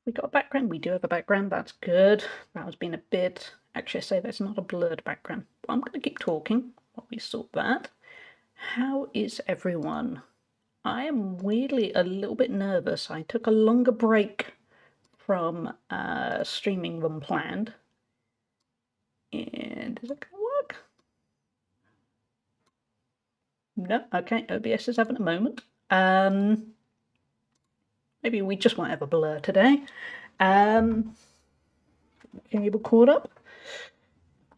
We got a background. We do have a background. That's good. That has been a bit. Actually, I say that's not a blurred background. Well, I'm going to keep talking while we sort that. How is everyone? I am weirdly a little bit nervous. I took a longer break from streaming than planned. And is it going to work? No. Okay. OBS is having a moment. Maybe we just won't have a blur today. Can you be caught up?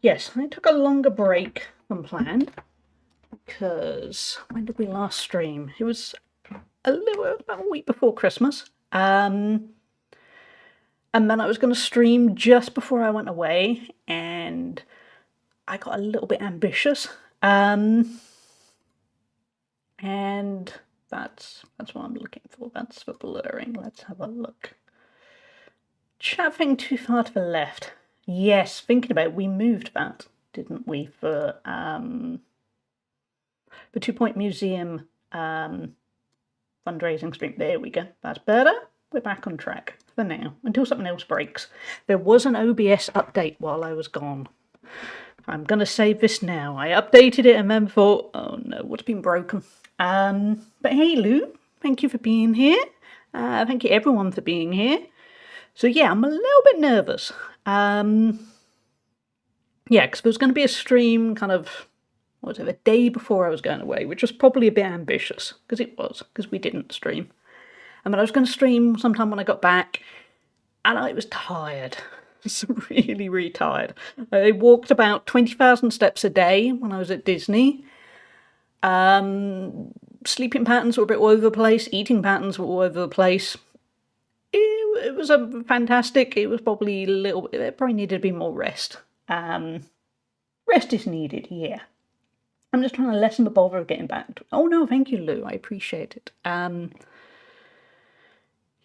Yes, I took a longer break than planned because when did we last stream? It was about a week before Christmas. And then I was going to stream just before I went away, and I got a little bit ambitious. And that's what I'm looking for. That's for blurring. Let's have a look. Chat thing too far to the left. Yes, thinking about it, we moved that, didn't we, for the 2 Point Museum fundraising stream. There we go. That's better. We're back on track for now, until something else breaks. There was an OBS update while I was gone. I'm going to save this now. I updated it and then thought, oh no, what's been broken? But hey, Lou, thank you for being here. Thank you everyone for being here. So yeah, I'm a little bit nervous. Yeah, because there was going to be a stream kind of, what was it, a day before I was going away, which was probably a bit ambitious, because we didn't stream. And then I was going to stream sometime when I got back, and I was tired. I was really, really tired. I walked about 20,000 steps a day when I was at Disney. Sleeping patterns were a bit all over the place. Eating patterns were all over the place. It was a fantastic. It was probably a little. It probably needed to be more rest. Rest is needed. Yeah. I'm just trying to lessen the bother of getting back to. Oh no, thank you, Lou. I appreciate it.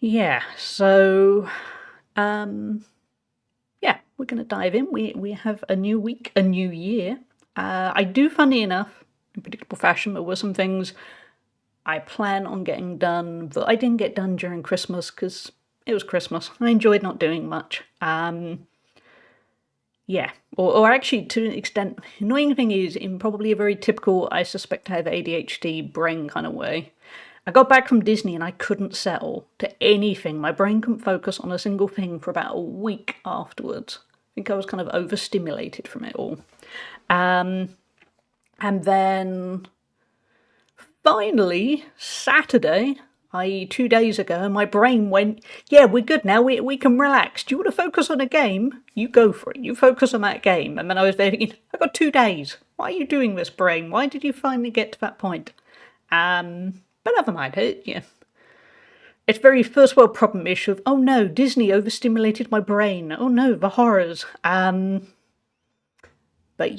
Yeah. So. Yeah, we're going to dive in. We have a new week, a new year. I do, funny enough, in predictable fashion, there were some things I plan on getting done that I didn't get done during Christmas because it was Christmas. I enjoyed not doing much. Yeah, or actually, to an extent, the annoying thing is, in probably a very typical, I suspect I have ADHD brain kind of way, I got back from Disney and I couldn't settle to anything. My brain couldn't focus on a single thing for about a week afterwards. I think I was kind of overstimulated from it all. And then finally, Saturday, i.e. 2 days ago, my brain went, yeah, we're good now, we can relax. Do you want to focus on a game? You go for it. You focus on that game. And then I was there thinking, I've got 2 days. Why are you doing this, brain? Why did you finally get to that point? But never mind, yeah. It's very first world problem issue of, oh no, Disney overstimulated my brain. Oh no, the horrors. But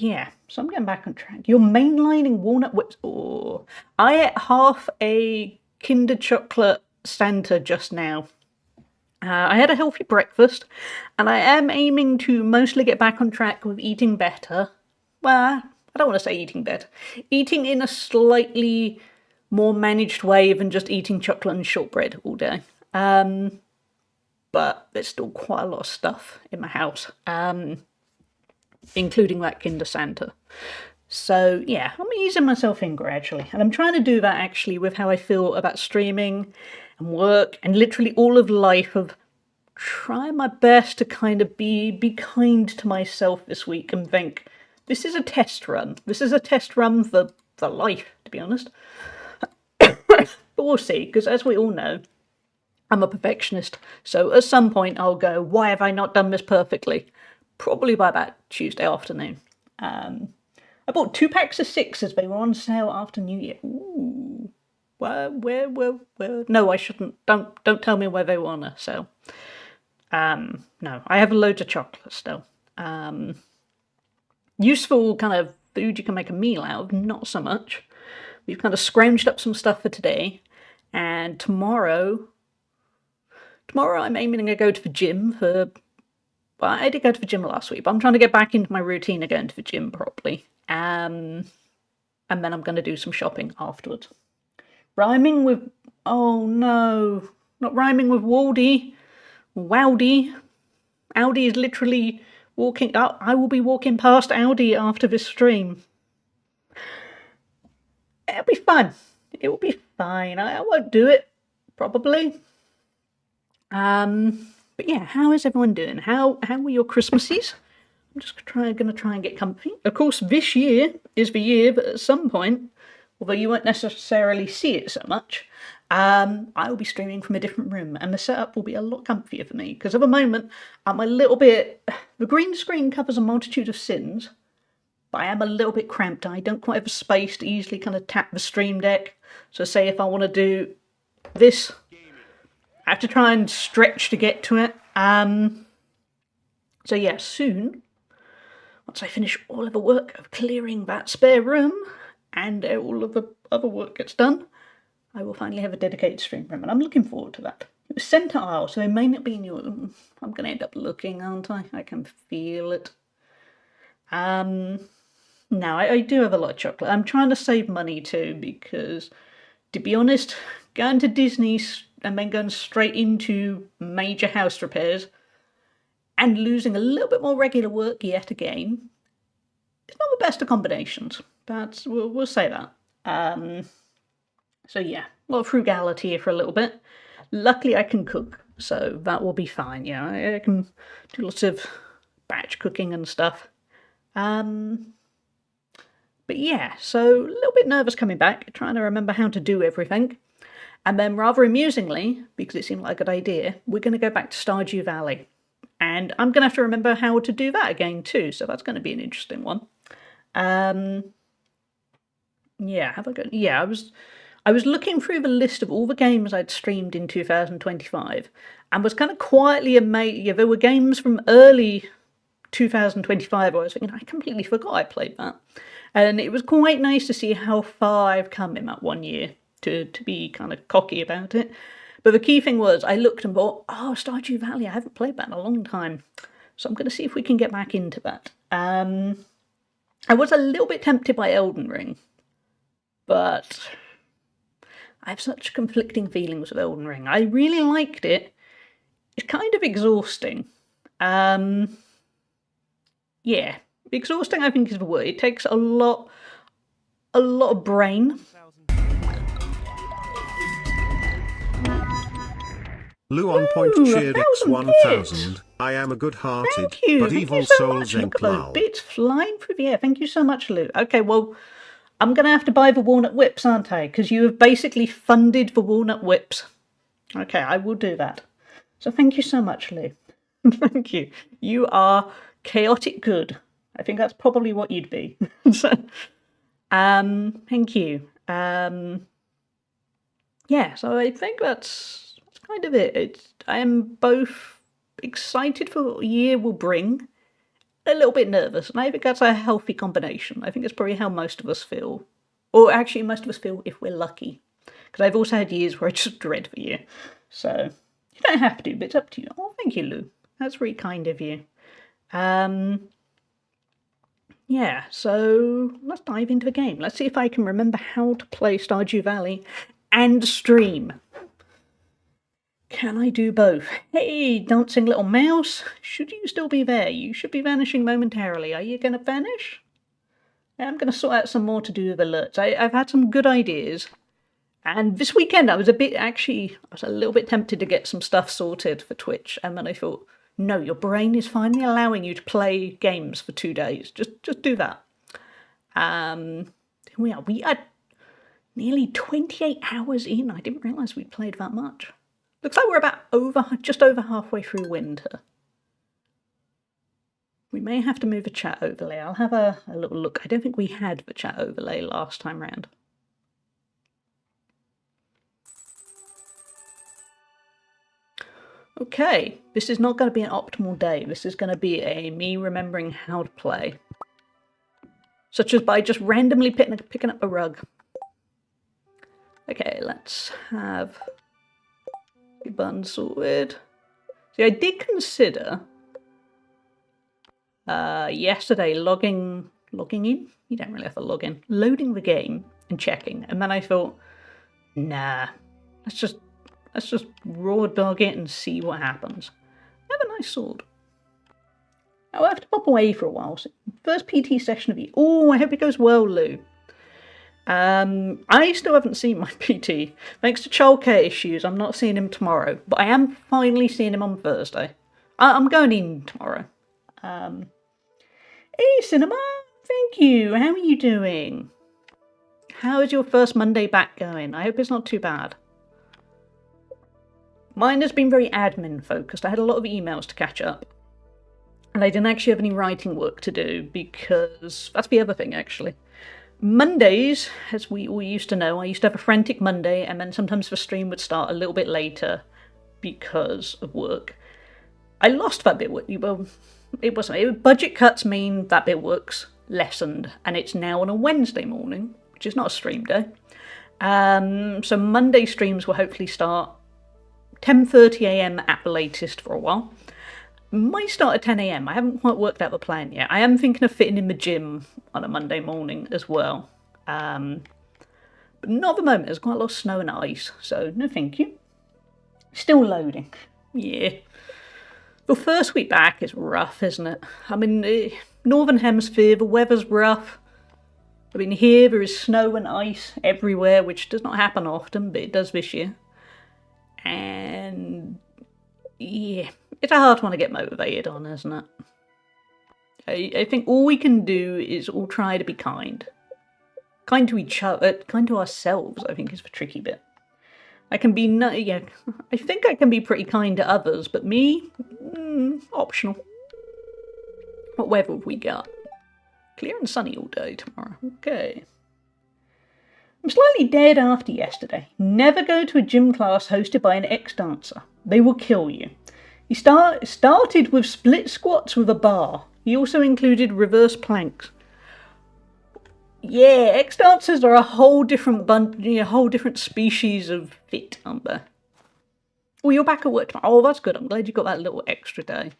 yeah, so I'm getting back on track. You're mainlining walnut whips. Oh, I ate half a Kinder Chocolate Santa just now. I had a healthy breakfast, and I am aiming to mostly get back on track with eating better. Well, I don't want to say eating better. Eating in a slightly more managed way than just eating chocolate and shortbread all day. But there's still quite a lot of stuff in my house, including that Kinder Santa. So yeah, I'm easing myself in gradually, and I'm trying to do that actually with how I feel about streaming and work and literally all of life, of trying my best to kind of be kind to myself this week and think this is a test run. This is a test run for life, to be honest. But we'll see, because as we all know, I'm a perfectionist. So at some point I'll go, why have I not done this perfectly? Probably by about Tuesday afternoon. I bought 2 packs of 6 as they were on sale after New Year. Ooh. Where? No, I shouldn't. Don't tell me where they were on a sale. No, I have loads of chocolate still. Useful kind of food you can make a meal out of, not so much. We've kind of scrounged up some stuff for today, and tomorrow I'm aiming to go to the gym for... Well, I did go to the gym last week, but I'm trying to get back into my routine of going to the gym properly. And then I'm going to do some shopping afterwards. Rhyming with... Oh no, not rhyming with Waldy. Wowdy. Audi is literally walking... I will be walking past Audi after this stream. It'll be fun. It will be fine. I won't do it, probably. But yeah, how is everyone doing? How were your Christmases? I'm just going to try and get comfy. Of course, this year is the year that at some point, although you won't necessarily see it so much, I will be streaming from a different room, and the setup will be a lot comfier for me, because at the moment I'm a little bit... The green screen covers a multitude of sins, but I am a little bit cramped. I don't quite have the space to easily kind of tap the stream deck. So say if I want to do this, I have to try and stretch to get to it. So yeah, soon, once I finish all of the work of clearing that spare room and all of the other work gets done, I will finally have a dedicated stream room, and I'm looking forward to that. It was centre aisle, so it may not be in your... I'm going to end up looking, aren't I? I can feel it. No, I do have a lot of chocolate. I'm trying to save money too, because, to be honest, going to Disney and then going straight into major house repairs and losing a little bit more regular work yet again, it's not the best of combinations, but we'll say that. So yeah, a lot of frugality here for a little bit. Luckily I can cook, so that will be fine. Yeah, I can do lots of batch cooking and stuff. But yeah, so a little bit nervous coming back, trying to remember how to do everything. And then rather amusingly, because it seemed like a good idea, we're going to go back to Stardew Valley. And I'm going to have to remember how to do that again too, so that's going to be an interesting one. Yeah, have I got... Yeah, I was looking through the list of all the games I'd streamed in 2025 and was kind of quietly amazed. Yeah, there were games from early 2025 where I was thinking, I completely forgot I played that. And it was quite nice to see how far I've come in that 1 year, to be kind of cocky about it. But the key thing was I looked and thought, oh, Stardew Valley, I haven't played that in a long time. So I'm going to see if we can get back into that. I was a little bit tempted by Elden Ring, but I have such conflicting feelings with Elden Ring. I really liked it. It's kind of exhausting. Yeah, exhausting I think is the word. It takes a lot of brain. Lou on point cheered X1000. I am a good-hearted, but evil soul Look at those bits flying through the air. Thank you so much, Lou. Okay, well, I'm going to have to buy the walnut whips, aren't I? Because you have basically funded the walnut whips. Okay, I will do that. So thank you so much, Lou. Thank you. You are chaotic good. I think that's probably what you'd be. So, thank you. Yeah, so I think that's kind of it. I am both excited for what the year will bring, a little bit nervous, and I think that's a healthy combination. I think it's probably how most of us feel. Or actually, most of us feel if we're lucky. Because I've also had years where I just dread the year. So, You don't have to, but it's up to you. Oh, thank you, Lou. That's really kind of you. Yeah, so let's dive into the game. Let's see if I can remember how to play Stardew Valley and stream. Can I do both? Hey, dancing little mouse, should you still be there? You should be vanishing momentarily. Are you going to vanish? I'm going to sort out some more to do with alerts. I've had some good ideas. And this weekend I was a little bit tempted to get some stuff sorted for Twitch. And then I thought, no, your brain is finally allowing you to play games for 2 days. Just do that. We are nearly 28 hours in. I didn't realise we'd played that much. Looks like we're just over halfway through winter. We may have to move a chat overlay. I'll have a little look. I don't think we had the chat overlay last time round. Okay, this is not going to be an optimal day. This is going to be me remembering how to play. Such as by just randomly picking up a rug. Okay, let's have the button sorted. See, I did consider yesterday logging in. You don't really have to log in. Loading the game and checking, and then I thought, nah, let's just raw dog it and see what happens. I have a nice sword. I'll have to pop away for a while. So first PT session of you. Oh, I hope it goes well, Lou. I still haven't seen my PT. Thanks to childcare issues, I'm not seeing him tomorrow. But I am finally seeing him on Thursday. I'm going in tomorrow. Hey, Cinema. Thank you. How are you doing? How is your first Monday back going? I hope it's not too bad. Mine has been very admin focused. I had a lot of emails to catch up. And I didn't actually have any writing work to do because that's the other thing actually. Mondays, as we all used to know, I used to have a frantic Monday and then sometimes the stream would start a little bit later because of work. I lost that bit. Well, budget cuts mean that bit work's lessened and it's now on a Wednesday morning, which is not a stream day. So Monday streams will hopefully start 10:30 AM at the latest for a while. Might start at 10 AM. I haven't quite worked out the plan yet. I am thinking of fitting in the gym on a Monday morning as well. But not at the moment. There's quite a lot of snow and ice, so no thank you. Still loading. Yeah. The first week back is rough, isn't it? I mean, Northern Hemisphere, the weather's rough. I mean, here there is snow and ice everywhere, which does not happen often, but it does this year. And yeah, it's a hard one to get motivated on, isn't it? I think all we can do is all try to be kind. Kind to each other, kind to ourselves, I think is the tricky bit. I think I can be pretty kind to others, but me, optional. What weather have we got? Clear and sunny all day tomorrow. Okay. I'm slightly dead after yesterday. Never go to a gym class hosted by an ex-dancer. They will kill you. He started with split squats with a bar. He also included reverse planks. Yeah, ex-dancers are a whole different whole different species of fit, aren't they? Oh, you're back at work tomorrow. Oh, that's good. I'm glad you got that little extra day.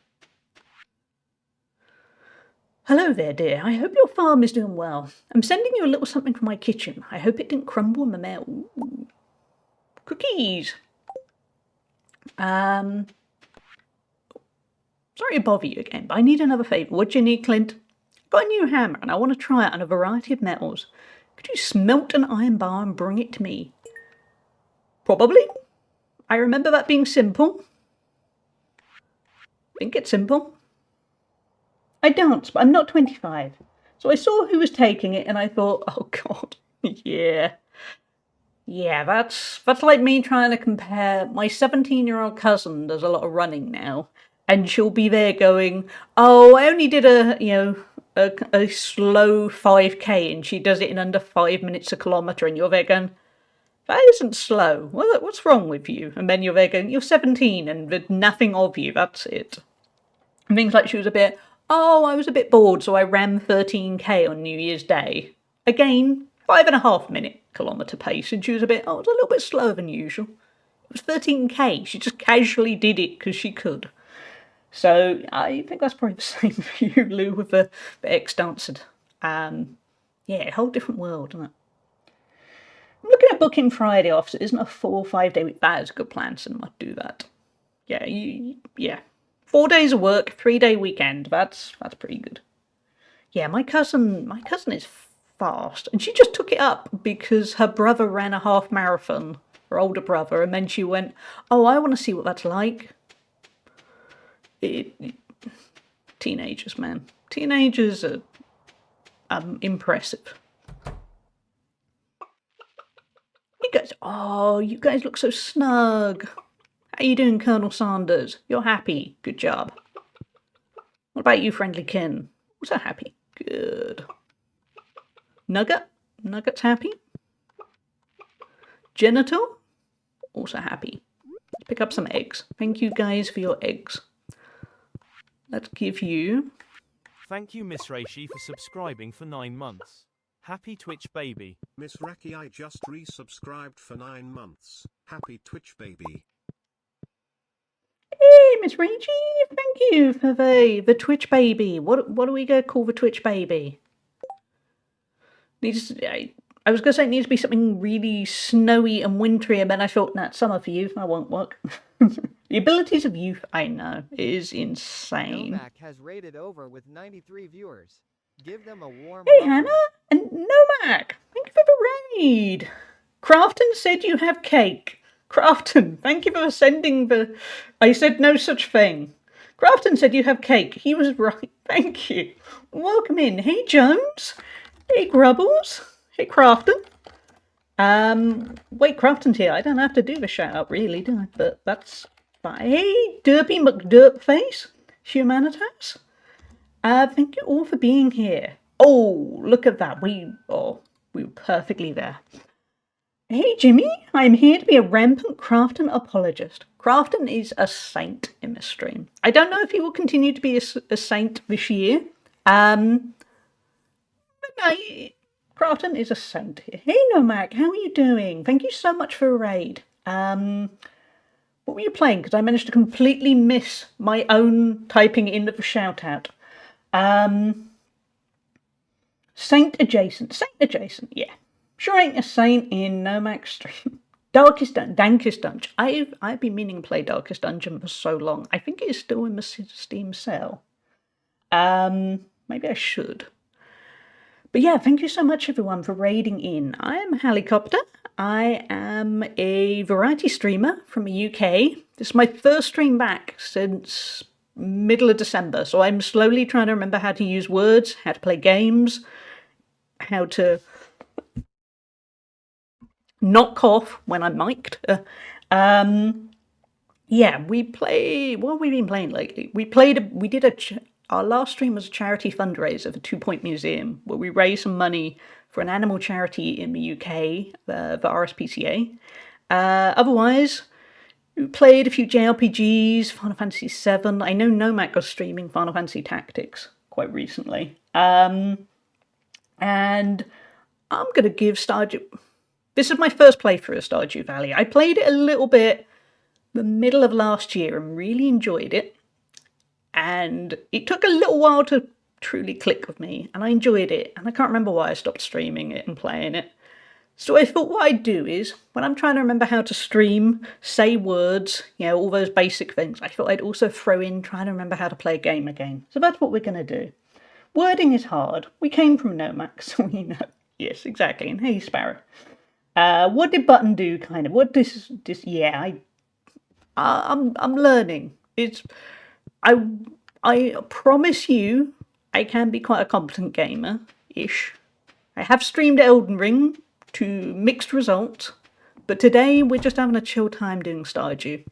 Hello there, dear. I hope your farm is doing well. I'm sending you a little something from my kitchen. I hope it didn't crumble in the mail. Ooh. Cookies. Sorry to bother you again, but I need another favour. What do you need, Clint? I've got a new hammer and I want to try it on a variety of metals. Could you smelt an iron bar and bring it to me? Probably. I remember that being simple. I think it's simple. I dance, but I'm not 25. So I saw who was taking it and I thought, oh God, yeah. Yeah, that's like me trying to compare. My 17-year-old cousin does a lot of running now. And she'll be there going, oh, I only did a slow 5K and she does it in under 5 minutes a kilometre. And you're there going, that isn't slow. What's wrong with you? And then you're there going, you're 17 and there's nothing of you. That's it. And things like she was a bit, oh, I was a bit bored, so I ran 13K on New Year's Day. Again, 5.5 minute kilometre pace. And she was a bit, oh, it's a little bit slower than usual. It was 13k. She just casually did it because she could. So I think that's probably the same for you, Lou, with the X-Danced. Yeah, a whole different world, isn't it? I'm looking at booking Friday off, so it isn't a 4 or 5 day week. That is a good plan, so I might do that. Yeah, yeah. 4 days of work, 3-day weekend. That's pretty good. Yeah, my cousin is fast, and she just took it up because her brother ran a half marathon, her older brother, and then she went, "Oh, I want to see what that's like." Teenagers, man. Teenagers are impressive. You guys look so snug. How you doing, Colonel Sanders? You're happy. Good job. What about you, friendly kin? Also happy. Good. Nugget's happy. Genital? Also happy. Let's pick up some eggs. Thank you guys for your eggs. Let's give you... Thank you, Miss Reishi, for subscribing for 9 months. Happy Twitch baby. Miss Raki, I just resubscribed for 9 months. Happy Twitch baby. Hey, Miss Reishi, thank you for the Twitch baby. What are we going to call the Twitch baby? I was going to say it needs to be something really snowy and wintry, and then I thought, nah, summer for youth, that won't work. The abilities of youth, I know, is insane. Nomac has rated over with 93 viewers. Give them a warm Hey, welcome. Hannah, and Nomac, thank you for the raid. Crafton said you have cake. Crafton, thank you for sending the... I said no such thing. Crafton said you have cake. He was right. Thank you. Welcome in. Hey, Jones. Hey, Grubbles. Hey, Crafton. Wait, Crafton's here. I don't have to do the shout out, really, do I? But that's fine. Hey, Derpy McDerpface. Humanitas. Thank you all for being here. Oh, look at that. We were perfectly there. Hey, Jimmy. I'm here to be a rampant Crafton apologist. Crafton is a saint in this stream. I don't know if he will continue to be a saint this year. But no, Crafton is a saint here. Hey, Nomac, how are you doing? Thank you so much for a raid. What were you playing? Because I managed to completely miss my own typing into the shout out. Saint adjacent, yeah. Sure ain't a saint in Nomac's stream. Dankest Dungeon. I've been meaning to play Darkest Dungeon for so long. I think it is still in the Steam sale. Maybe I should. But yeah, thank you so much everyone for raiding in. I am Helicopter. I am a variety streamer from the UK. This is my first stream back since middle of December, so I'm slowly trying to remember how to use words, how to play games, how to not cough when I'm mic'd. Yeah, we play... What have we been playing lately? Our last stream was a charity fundraiser for 2 Point Museum, where we raised some money for an animal charity in the UK, the RSPCA. Otherwise, we played a few JRPGs, Final Fantasy VII. I know Nomac was streaming Final Fantasy Tactics quite recently. And I'm going to give Stardew... This is my first playthrough of Stardew Valley. I played it a little bit the middle of last year and really enjoyed it. And it took a little while to truly click with me, and I enjoyed it. And I can't remember why I stopped streaming it and playing it. So I thought what I'd do is, when I'm trying to remember how to stream, say words, all those basic things, I thought I'd also throw in trying to remember how to play a game again. So that's what we're going to do. Wording is hard. We came from Nomac, so we know. Yes, exactly. And hey, Sparrow. What did Button do, kind of? What this? Yeah, I'm learning. I promise you, I can be quite a competent gamer-ish. I have streamed Elden Ring to mixed results, but today we're just having a chill time doing Stardew.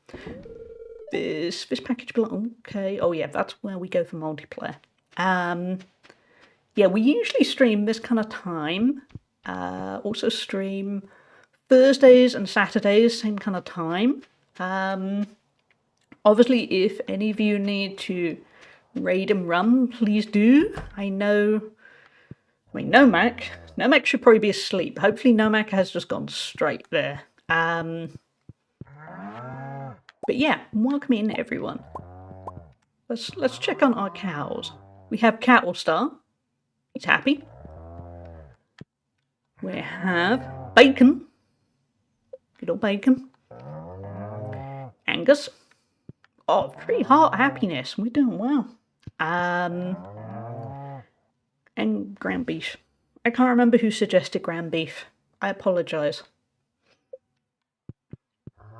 This package belongs... Okay, oh yeah, that's where we go for multiplayer. Yeah, we usually stream this kind of time. Also stream Thursdays and Saturdays, same kind of time. Obviously, if any of you need to raid and run, please do. Nomac should probably be asleep. Hopefully Nomac has just gone straight there. But yeah, welcome in everyone. Let's check on our cows. We have Cattle Star. He's happy. We have Bacon. Good old Bacon. Angus. Oh, 3 heart happiness. We're doing well. And ground beef. I can't remember who suggested ground beef. I apologise.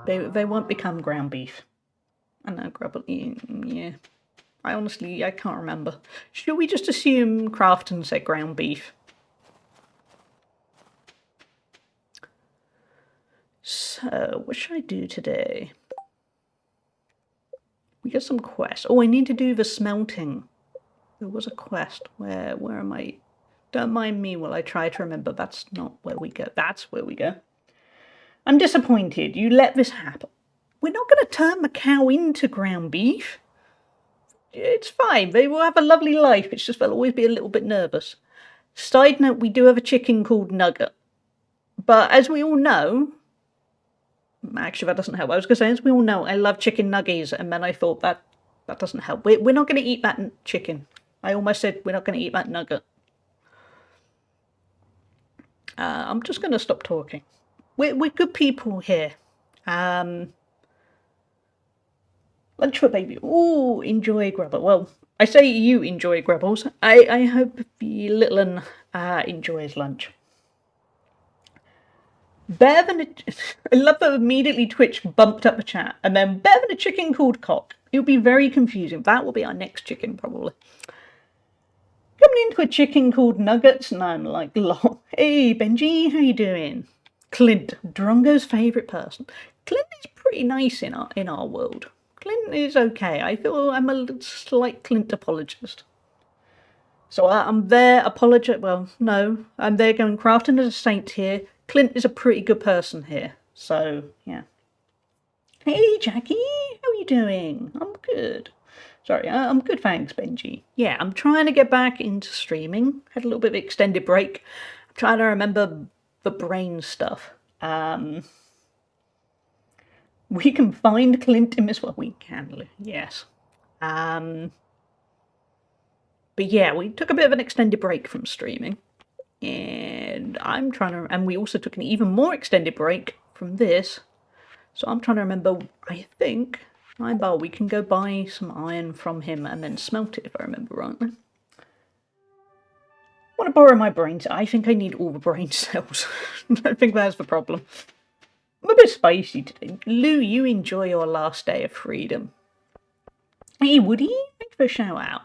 They won't become ground beef. I know, Grubble. Yeah. I can't remember. Should we just assume Crafton said ground beef? So, what should I do today? We got some quests. Oh, I need to do the smelting. There was a quest. Where am I? Don't mind me while I try to remember. That's not where we go. That's where we go. I'm disappointed. You let this happen. We're not going to turn the cow into ground beef. It's fine. They will have a lovely life. It's just they'll always be a little bit nervous. Side note, we do have a chicken called Nugget. But as we all know... Actually, that doesn't help. I was going to say, as we all know, I love chicken nuggies. And then I thought that doesn't help. We're not going to eat that chicken. I almost said we're not going to eat that nugget. I'm just going to stop talking. We're good people here. Lunch for baby. Ooh, enjoy Grubble. Well, I say you enjoy Grubbles. I hope the little one enjoys lunch. Better than I love that immediately Twitch bumped up the chat. And then better than a chicken called Cock. It'll be very confusing. That will be our next chicken, probably. Coming into a chicken called Nuggets, and I'm like, lol. Hey, Benji, how you doing? Clint, Drongo's favourite person. Clint is pretty nice in our world. Clint is okay. I feel I'm a slight Clint apologist. So I'm there, well, no. I'm there going, Crafton as a saint here. Clint is a pretty good person here. So, yeah. Hey, Jackie, how are you doing? I'm good. Sorry, I'm good, thanks, Benji. Yeah, I'm trying to get back into streaming. Had a little bit of extended break. I'm trying to remember the brain stuff. We can find Clint in this. Well, we can, yes. But yeah, we took a bit of an extended break from streaming. And I'm trying to... And we also took an even more extended break from this. So I'm trying to remember, I think... we can go buy some iron from him and then smelt it, if I remember rightly. I want to borrow my brains. I think I need all the brain cells. I think that's the problem. I'm a bit spicy today. Lou, you enjoy your last day of freedom. Hey, Woody, thanks for a shout out.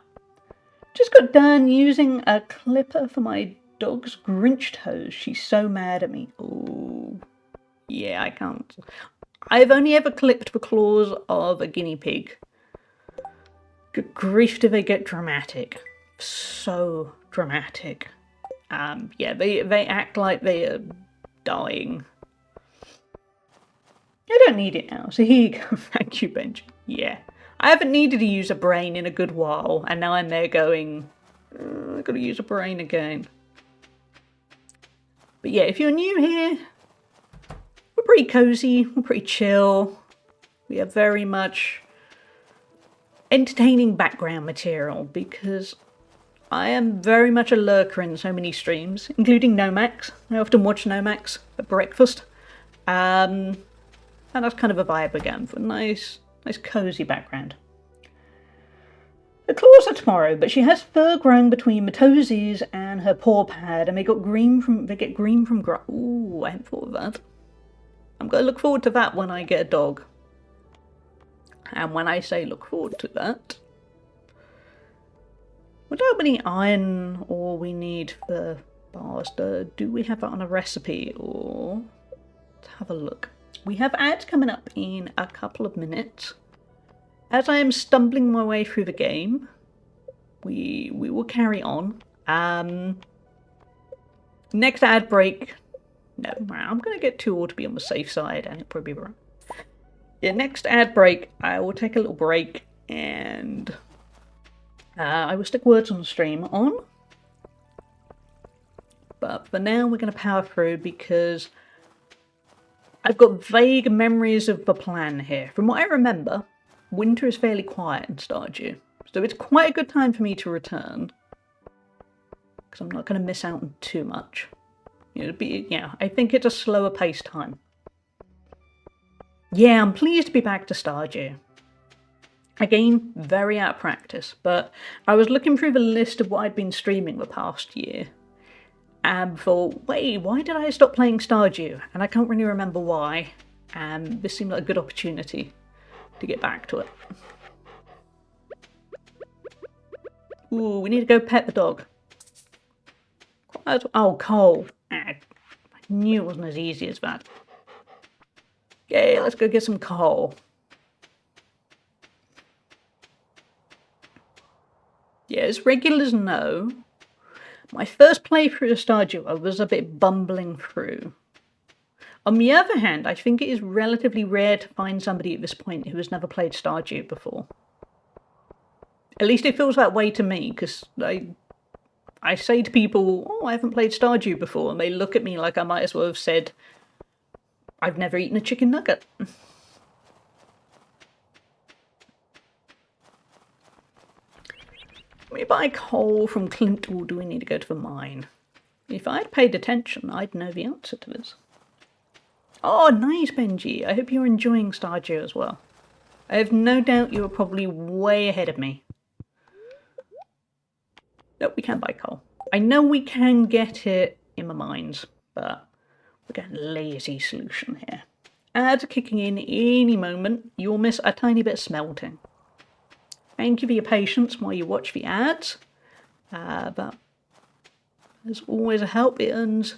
Just got done using a clipper for my dog's Grinch toes. She's so mad at me. Oh, yeah, I can't. I've only ever clipped the claws of a guinea pig. Good grief, do they get dramatic. So dramatic. Yeah, they act like they are dying. I don't need it now, so here you go. Thank you, Benji. Yeah. I haven't needed to use a brain in a good while, and now I'm there going, I've got to use a brain again. But yeah, if you're new here, we're pretty cozy, we're pretty chill. We have very much entertaining background material because I am very much a lurker in so many streams, including Nomax. I often watch Nomax at breakfast. And that's kind of a vibe again for a nice cozy background. The claws are tomorrow, but she has fur growing between the toesies and her paw pad, and they get green from grass. Ooh, I hadn't thought of that. I'm going to look forward to that when I get a dog. And when I say look forward to that, we don't have any iron or we need the bars. Do we have that on a recipe? Or let's have a look. We have ads coming up in a couple of minutes. As I am stumbling my way through the game, we will carry on. Next ad break. No, I'm going to get 2 all to be on the safe side, and it'll probably be wrong. Yeah, next ad break, I will take a little break, and I will stick words on the stream on. But for now, we're going to power through because I've got vague memories of the plan here. From what I remember, winter is fairly quiet in Stardew, so it's quite a good time for me to return, because I'm not going to miss out on too much. Yeah, I think it's a slower paced time. Yeah, I'm pleased to be back to Stardew. Again, very out of practice, but I was looking through the list of what I'd been streaming the past year, and thought, wait, why did I stop playing Stardew? And I can't really remember why, and this seemed like a good opportunity to get back to it. Ooh, we need to go pet the dog. Oh, coal. I knew it wasn't as easy as that. Okay, let's go get some coal. Yeah, as regular as no. My first playthrough of Stardew, I was a bit bumbling through. On the other hand, I think it is relatively rare to find somebody at this point who has never played Stardew before. At least it feels that way to me, because I say to people, oh, I haven't played Stardew before, and they look at me like I might as well have said, I've never eaten a chicken nugget. We buy coal from Clint, or do we need to go to the mine? If I'd paid attention, I'd know the answer to this. Oh, nice, Benji. I hope you're enjoying Stardew as well. I have no doubt you are probably way ahead of me. No, we can buy coal. I know we can get it in the mines, but we're getting a lazy solution here. Ads are kicking in any moment. You'll miss a tiny bit of smelting. Thank you for your patience while you watch the ads. But there's always a help. It earns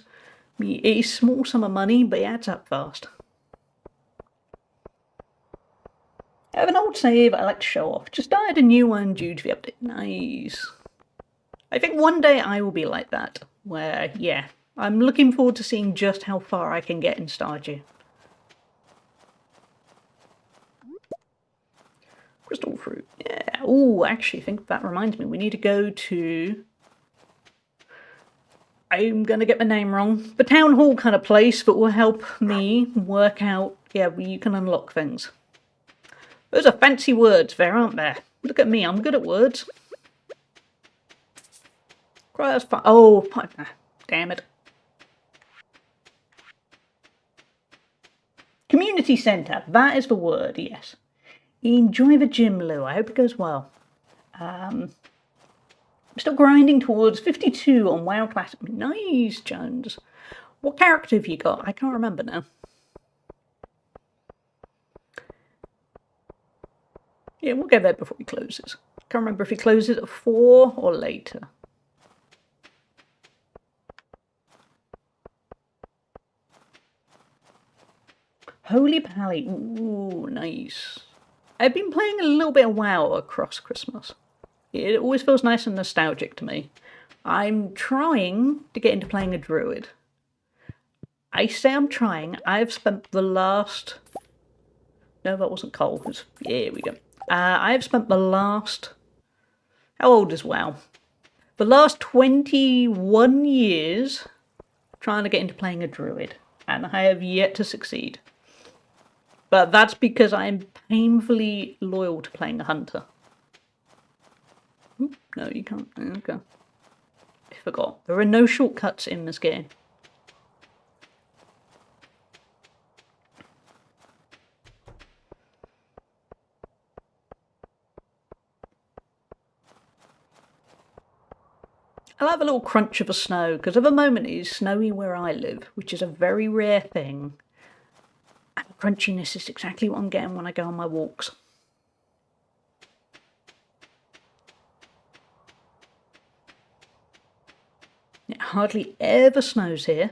me a small sum of money, but it adds up fast. I have an old save I like to show off. Just added a new one due to the update. Nice. I think one day I will be like that, where, yeah, I'm looking forward to seeing just how far I can get in Stardew. Crystal fruit, yeah. Oh, actually, I think that reminds me, we need to go to... I'm going to get the name wrong. The town hall kind of place that will help me work out, yeah, where you can unlock things. Those are fancy words there, aren't there? Look at me, I'm good at words. That's fine. Oh, damn it. Community centre, that is the word, yes. Enjoy the gym, Lou. I hope it goes well. I'm still grinding towards 52 on WoW Classic. Nice, Jones. What character have you got? I can't remember now. Yeah, we'll get there before he closes. Can't remember if he closes at 4 or later. Holy Pally. Ooh, nice. I've been playing a little bit of WoW across Christmas. It always feels nice and nostalgic to me. I'm trying to get into playing a druid. I say I'm trying. I've spent the last... No, that wasn't coal. Here we go. I've spent the last... How old is WoW? The last 21 years trying to get into playing a druid. And I have yet to succeed. But that's because I'm painfully loyal to playing a hunter. Oop, no, you can't. Okay. I forgot. There are no shortcuts in this game. I'll have a little crunch of the snow, because at the moment it is snowy where I live, which is a very rare thing. And the crunchiness is exactly what I'm getting when I go on my walks. It hardly ever snows here,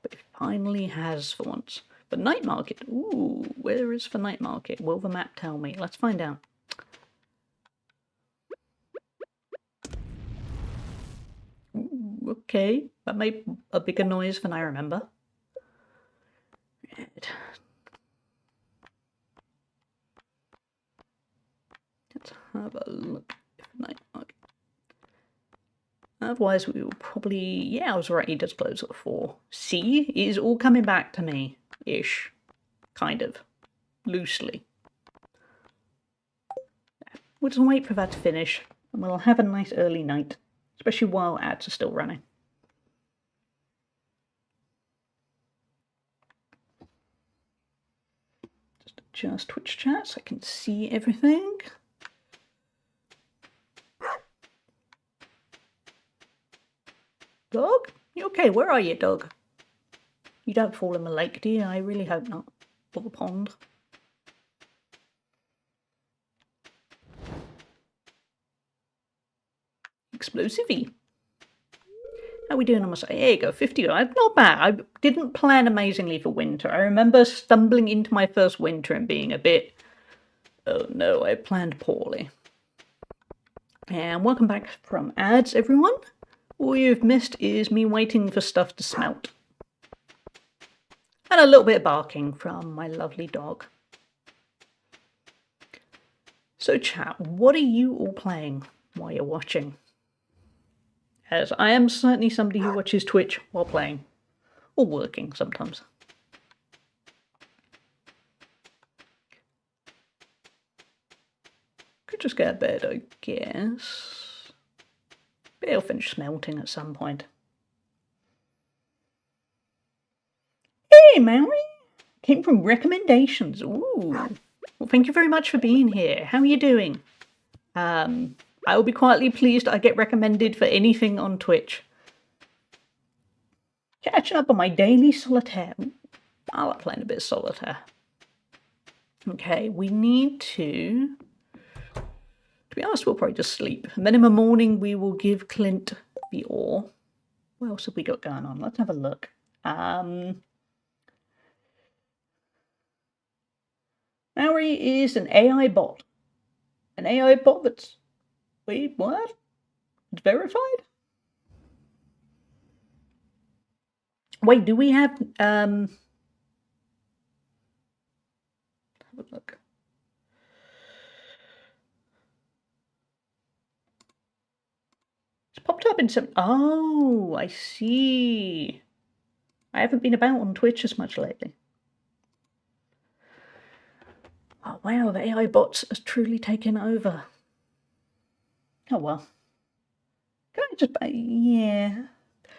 but it finally has for once. The night market, ooh, where is the night market? Will the map tell me? Let's find out. Ooh, okay, that made a bigger noise than I remember. Right. Let's have a look at the night market. Otherwise, we will probably... Yeah, I was right, he does close at 4. See, it is all coming back to me. Ish. Kind of. Loosely. We'll just wait for that to finish, and we'll have a nice early night, especially while ads are still running. Just adjust Twitch chat so I can see everything. Dog? You okay? Where are you, dog? You don't fall in the lake, do you? I really hope not. Or the pond. Explosive-y. How are we doing on my side? There you go, 50. Not bad. I didn't plan amazingly for winter. I remember stumbling into my first winter and being a bit, oh no, I planned poorly. And welcome back from ads, everyone. All you've missed is me waiting for stuff to smelt. And a little bit of barking from my lovely dog. So chat, what are you all playing while you're watching? As I am certainly somebody who watches Twitch while playing. Or working sometimes. Could just get a bed, I guess. But it'll finish smelting at some point. Hey, Mary! Came from recommendations. Ooh. Well, thank you very much for being here. How are you doing? I will be quietly pleased I get recommended for anything on Twitch. Catching up on my daily solitaire. I like playing a bit of solitaire. Okay, we need to be honest, we'll probably just sleep. And then in the morning we will give Clint the ore. What else have we got going on? Let's have a look. Maori is an AI bot. An AI bot that's... Wait, what? It's verified? Wait, do we have... Have a look. It's popped up in some... Oh, I see. I haven't been about on Twitch as much lately. Oh, wow, the AI bots has truly taken over. Oh, well. Can I just... Yeah.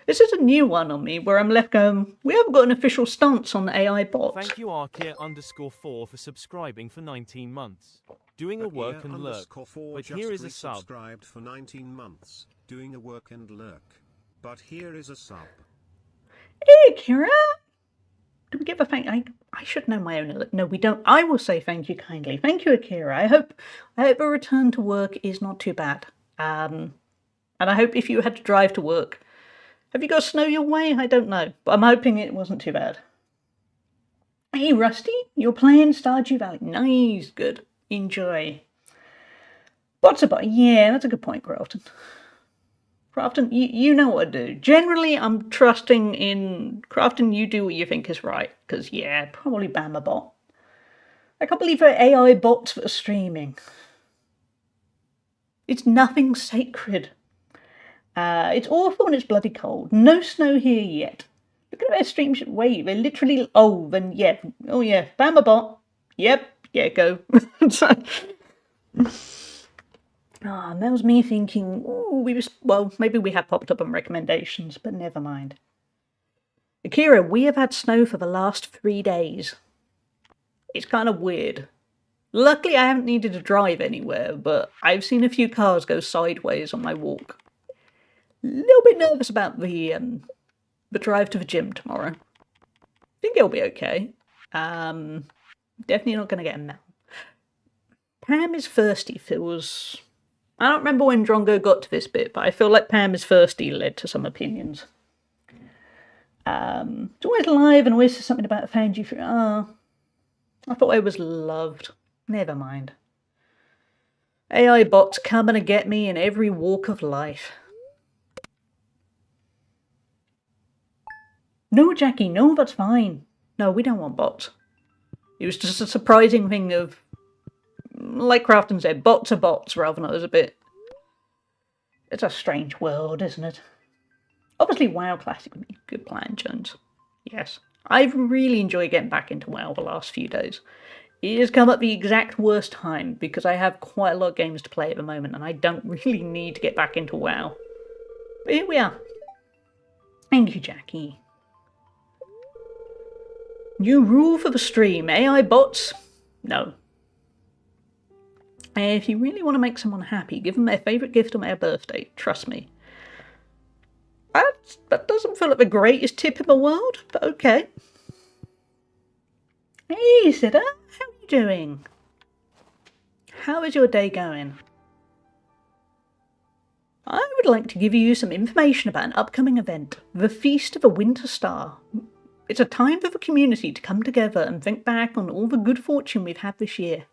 This is a new one on me, where I'm left going, we haven't got an official stance on AI bots. Thank you, Arkia_4 for subscribing for 19 months. Doing a work and lurk. But here is a sub. Subscribed for 19 months. Doing a work and lurk. But here is a sub. Hey, Kira! Do we give a thank? I should know my own. No, we don't. I will say thank you kindly. Thank you, Akira. I hope a return to work is not too bad. And I hope if you had to drive to work, have you got snow your way? I don't know, but I'm hoping it wasn't too bad. Hey, Rusty, you're playing Stardew Valley. Nice, good. Enjoy. What's about? Yeah, that's a good point, Crafton. Crafton, you know what to do. Generally, I'm trusting in Crafton. You do what you think is right, because yeah, probably ban a bot. I can't believe there are AI bots that are streaming. It's nothing sacred. It's awful and it's bloody cold. No snow here yet. Look at their stream. Wait, they're literally... Oh, then yeah. Oh yeah, ban a bot. Yep, yeah, go. Ah, that was me thinking, ooh, well, maybe we have popped up on recommendations, but never mind. Akira, we have had snow for the last 3 days. It's kind of weird. Luckily, I haven't needed to drive anywhere, but I've seen a few cars go sideways on my walk. A little bit nervous about the drive to the gym tomorrow. I think it'll be okay. Definitely not going to get a melt. Pam is thirsty feels... I don't remember when Drongo got to this bit, but I feel like Pam is thirsty led to some opinions. It's always live and always says something about found you for... Oh, I thought I was loved. Never mind. AI bots coming to get me in every walk of life. No, Jackie, no, that's fine. No, we don't want bots. It was just a surprising thing of... Like Crafton said, bots are bots rather than others a bit. It's a strange world, isn't it? Obviously, WoW Classic would be a good plan, Jones. Yes. I've really enjoyed getting back into WoW the last few days. It has come at the exact worst time because I have quite a lot of games to play at the moment and I don't really need to get back into WoW. But here we are. Thank you, Jackie. New rule for the stream. AI bots? No. If you really want to make someone happy, give them their favourite gift on their birthday. Trust me. That doesn't feel like the greatest tip in the world, but okay. Hey, Siddha. How are you doing? How is your day going? I would like to give you some information about an upcoming event, the Feast of the Winter Star. It's a time for the community to come together and think back on all the good fortune we've had this year.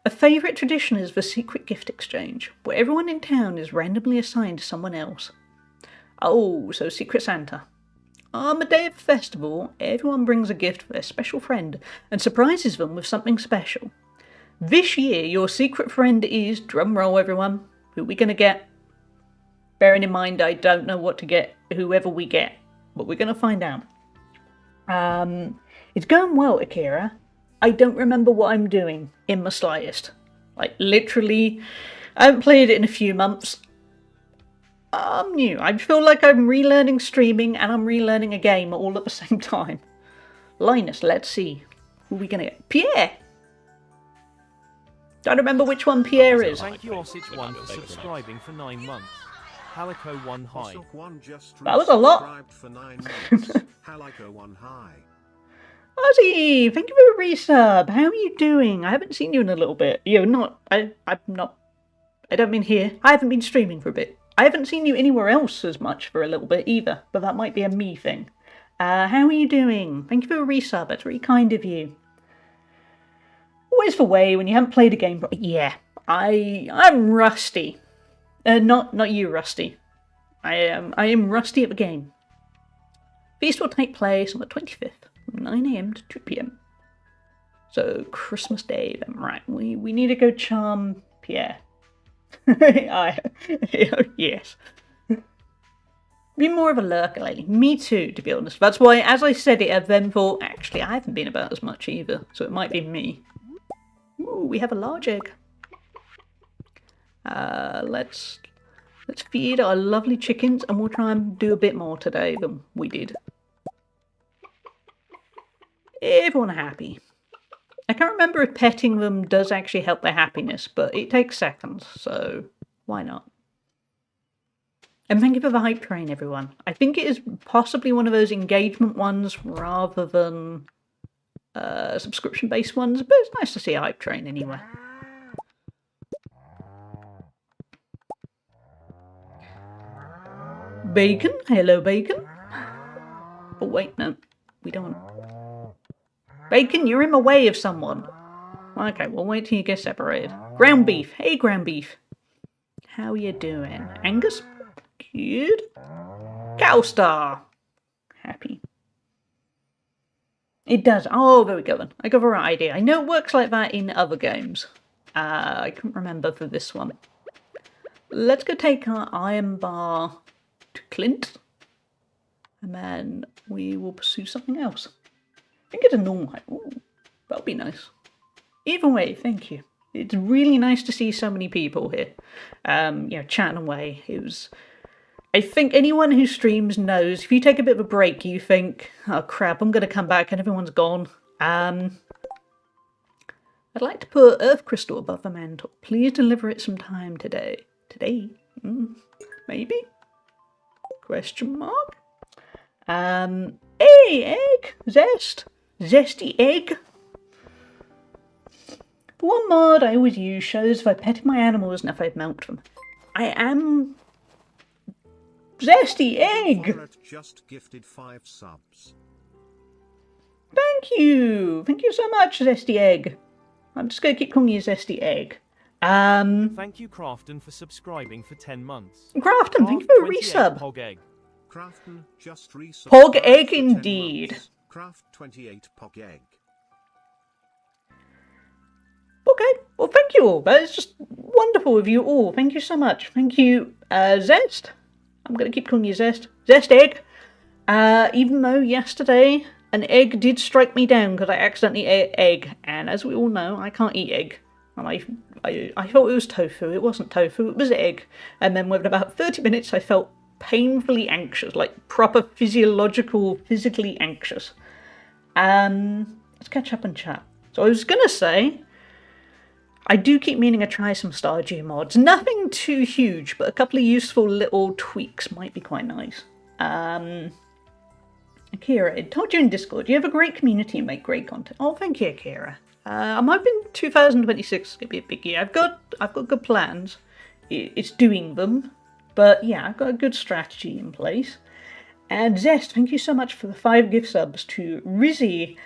A favourite tradition is the secret gift exchange, where everyone in town is randomly assigned to someone else. Oh, so Secret Santa. On the day of the festival, everyone brings a gift for their special friend and surprises them with something special. This year, your secret friend is, drumroll everyone, who are we going to get? Bearing in mind I don't know what to get whoever we get, but we're going to find out. It's going well, Akira. I don't remember what I'm doing in the slightest. Like, literally, I haven't played it in a few months. I'm new. I feel like I'm relearning streaming and I'm relearning a game all at the same time. Linus, let's see. Who are we going to get? Pierre! Don't remember which one Pierre is. Thank you, Osage1, for subscribing for 9 months. Halico1 hi. That was a lot. Halico1 hi. Ozzy, thank you for a resub. How are you doing? I haven't seen you in a little bit. I don't mean here. I haven't been streaming for a bit. I haven't seen you anywhere else as much for a little bit either, but that might be a me thing. How are you doing? Thank you for a resub. That's really kind of you. Always the way when you haven't played a game. But yeah, I'm rusty. Not you, Rusty. I am rusty at the game. Feast will take place on the 25th, from 9 AM to 2 PM. So Christmas Day, then, right? We need to go charm Pierre. Yes. Be more of a lurker lately. Me too, to be honest. That's why, as I said it, I then thought, actually, I haven't been about as much either, so it might be me. Ooh, we have a large egg. Let's feed our lovely chickens, and we'll try and do a bit more today than we did. Everyone happy. I can't remember if petting them does actually help their happiness, but it takes seconds, so why not? And thank you for the hype train, everyone. I think it is possibly one of those engagement ones rather than subscription-based ones, but it's nice to see a hype train anyway. Bacon? Hello, Bacon? Oh, wait, no. We don't want... Bacon, you're in the way of someone. Okay, we'll wait till you get separated. Ground beef. Hey, ground beef. How you doing? Angus? Good. Cowstar. Happy. It does. Oh, there we go then. I got the right idea. I know it works like that in other games. I can't remember for this one. Let's go take our iron bar to Clint. And then we will pursue something else. I think it's a normal height. Ooh, that'll be nice. Either way, thank you. It's really nice to see so many people here. Chatting away. It was... I think anyone who streams knows, if you take a bit of a break, you think, oh crap, I'm going to come back and everyone's gone. I'd like to put Earth Crystal above the mantle. Please deliver it some time today. Today? Maybe? Question mark? Hey, egg! Zest! Zesty egg! The one mod I always use shows if I petted my animals and if I've milked them. I am... Zesty egg! Just gifted 5 subs. Thank you! Thank you so much, Zesty egg. I'm just going to keep calling you Zesty egg. Thank you, Crafton, for subscribing for 10 months. Crafton, thank you for a resub. Pog egg. Crafton just resub. Pog egg indeed. Craft 28 pog egg. Okay, well thank you all. That is just wonderful of you all. Thank you so much. Thank you, Zest. I'm going to keep calling you Zest. Zest egg. Even though yesterday an egg did strike me down because I accidentally ate egg, and as we all know, I can't eat egg. And I thought it was tofu. It wasn't tofu, it was egg. And then within about 30 minutes, I felt painfully anxious, like proper physically anxious. Let's catch up and chat. So I was going to say, I do keep meaning to try some Stardew mods. Nothing too huge, but a couple of useful little tweaks might be quite nice. Akira, I told you in Discord, you have a great community and make great content. Oh, thank you, Akira. I'm hoping 2026 is going to be a big year. I've got good plans. It's doing them. But yeah, I've got a good strategy in place. And Zest, thank you so much for the 5 gift subs to Rizzy,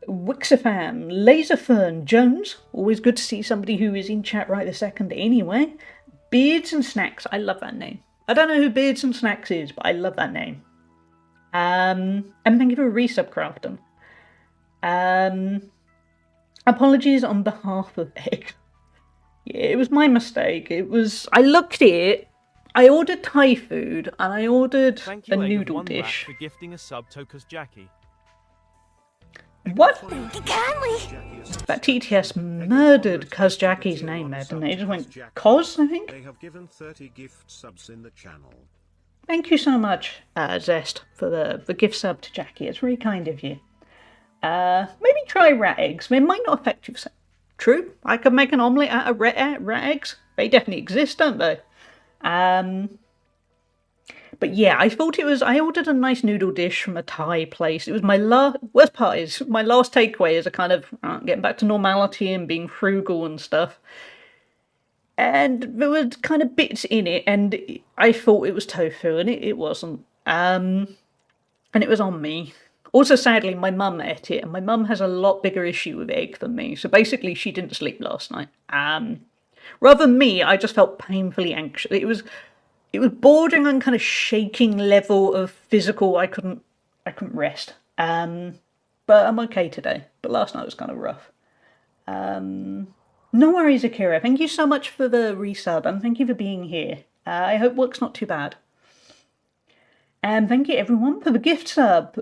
Wixafan, Laserfern, Jones. Always good to see somebody who is in chat right this second anyway. Beards and Snacks. I love that name. I don't know who Beards and Snacks is, but I love that name. And thank you for resub, Crafton. Apologies on behalf of Egg. Yeah, it was my mistake. I looked at it, I ordered Thai food, and I ordered a noodle dish. For gifting a sub to Jackie. What? That TTS murdered Cuz Jackie's name there, didn't it? It just went Cos, I think? They have given 30 gift subs in the channel. Thank you so much, Zest, for the gift sub to Jackie. It's really kind of you. Maybe try rat eggs. They might not affect you. True, I could make an omelette out of rat eggs. They definitely exist, don't they? But yeah, I ordered a nice noodle dish from a Thai place. It was worst part is, my last takeaway is a kind of getting back to normality and being frugal and stuff. And there were kind of bits in it, and I thought it was tofu, and it wasn't. And it was on me. Also, sadly, my mum ate it, and my mum has a lot bigger issue with egg than me. So basically, she didn't sleep last night. Rather than me, I just felt painfully anxious. It was bordering on kind of shaking level of physical. I couldn't rest. But I'm okay today. But last night was kind of rough. No worries, Akira. Thank you so much for the resub, and thank you for being here. I hope work's not too bad. And thank you everyone for the gift sub.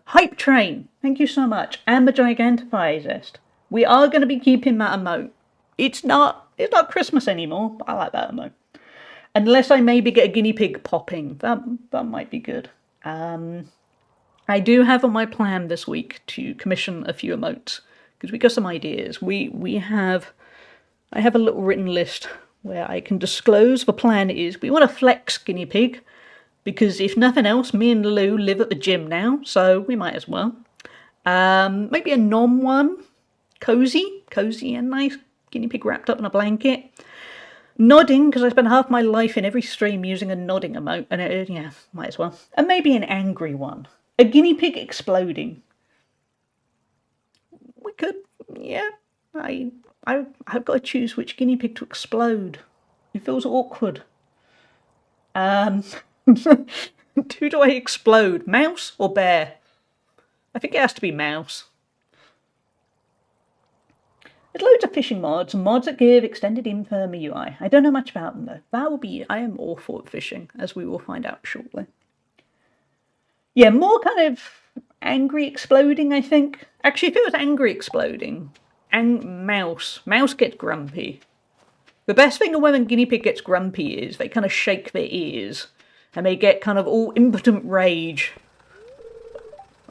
Hype Train. Thank you so much. And the Gigantify Zest. We are going to be keeping that emote. It's not Christmas anymore, but I like that emote. Unless I maybe get a guinea pig popping. That might be good. I do have on my plan this week to commission a few emotes, because we got some ideas. I have a little written list where I can disclose the plan is we want to flex guinea pig, because if nothing else, me and Lou live at the gym now, so we might as well. Maybe a nom one. Cozy and nice. Guinea pig wrapped up in a blanket. Nodding, because I spent half my life in every stream using a nodding emote, and yeah, might as well. And maybe an angry one. A guinea pig exploding. We could, yeah. I've got to choose which guinea pig to explode. It feels awkward. Who do I explode? Mouse or bear? I think it has to be mouse. There's loads of fishing mods and mods that give extended infirm UI. I don't know much about them though. I am awful at fishing, as we will find out shortly. Yeah, more kind of angry exploding, I think. Actually, if it was angry exploding, mouse gets grumpy. The best thing when a guinea pig gets grumpy is they kind of shake their ears and they get kind of all impotent rage.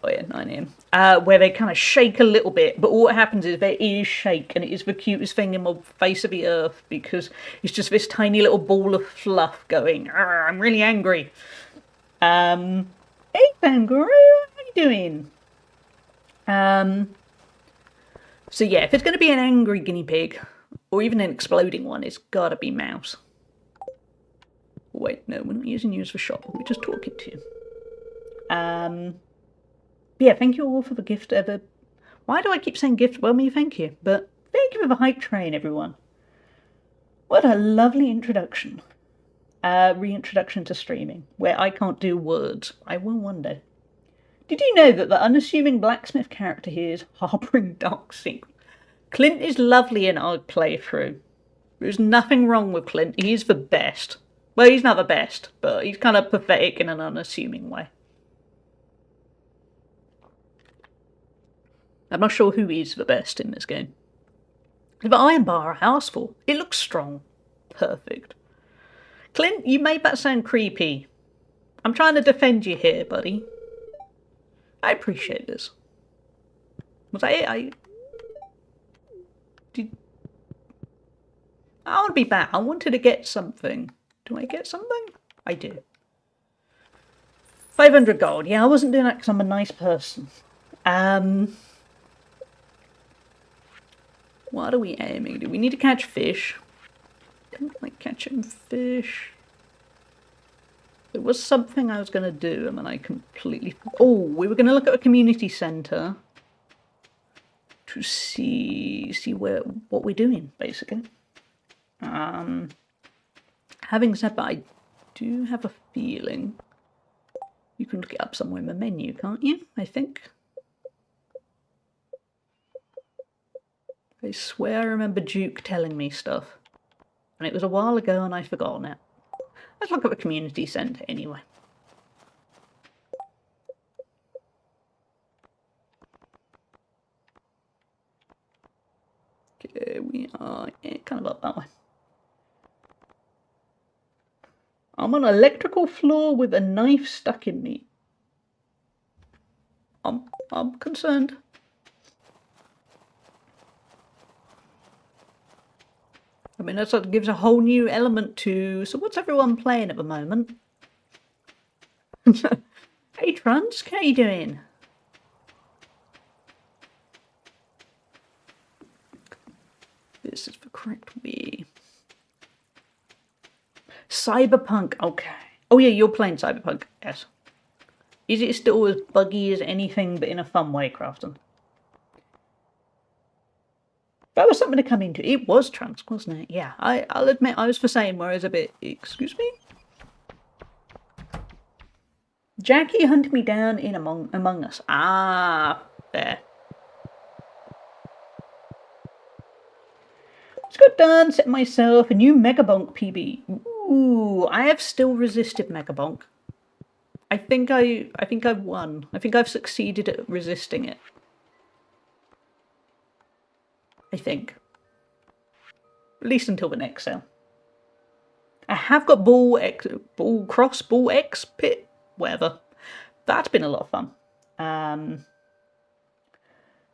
Oh yeah, 9 AM. Where they kind of shake a little bit, but all that happens is their ears shake, and it is the cutest thing in the face of the earth, because it's just this tiny little ball of fluff going, I'm really angry. Hey Kangaroo, how you doing? So yeah, if it's going to be an angry guinea pig, or even an exploding one, it's gotta be mouse. Wait, no, we're not using you as the shop, we're just talking to you. Yeah, thank you all for the gift. Why do I keep saying gift? Well, thank you. But thank you for the hype train, everyone. What a lovely introduction. Reintroduction to streaming, where I can't do words. I will one day. Did you know that the unassuming blacksmith character here is harboring dark secrets? Clint is lovely in our playthrough. There's nothing wrong with Clint. He's the best. Well, he's not the best, but he's kind of pathetic in an unassuming way. I'm not sure who is the best in this game. But Iron Bar, I asked for. It looks strong. Perfect. Clint, you made that sound creepy. I'm trying to defend you here, buddy. I appreciate this. Was that it? I want to be back. I wanted to get something. Do I get something? I do. 500 gold. Yeah, I wasn't doing that because I'm a nice person. What are we aiming? Do we need to catch fish? Don't like catching fish. There was something I was going to do and then I completely... Oh, we were going to look at a community centre to see what we're doing, basically. Having said that, I do have a feeling you can look it up somewhere in the menu, can't you? I think. I swear I remember Duke telling me stuff. And it was a while ago and I've forgotten it. Let's look at the community centre anyway. Okay, we are kind of up that way. I'm on an electrical floor with a knife stuck in me. I'm concerned. I mean, that sort of gives a whole new element to... So what's everyone playing at the moment? Hey, Trunks, how you doing? This is the correct way. Cyberpunk, okay. Oh yeah, you're playing Cyberpunk, yes. Is it still as buggy as anything, but in a fun way, Crafton? That was something to come into. It was Trunks, wasn't it? Yeah, I'll admit I was the same, where I was a bit... Excuse me? Jackie hunted me down in Among Us. Ah, there. Just got done setting myself a new Megabonk PB. Ooh, I have still resisted Megabonk. I think I've won. I think I've succeeded at resisting it. I think. At least until the next sale. I have got Bull X Pit, whatever. That's been a lot of fun.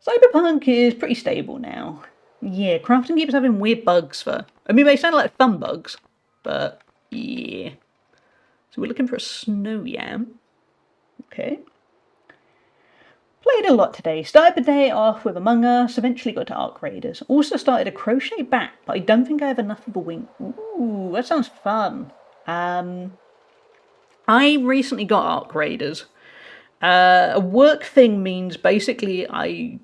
Cyberpunk is pretty stable now. Yeah, crafting keeps having weird bugs for... I mean, they sound like fun bugs, but yeah. So we're looking for a snow yam. Okay. Played a lot today. Started the day off with Among Us, eventually got to Arc Raiders. Also started a crochet back, but I don't think I have enough of a wing. Ooh, that sounds fun. I recently got Arc Raiders. A work thing means basically I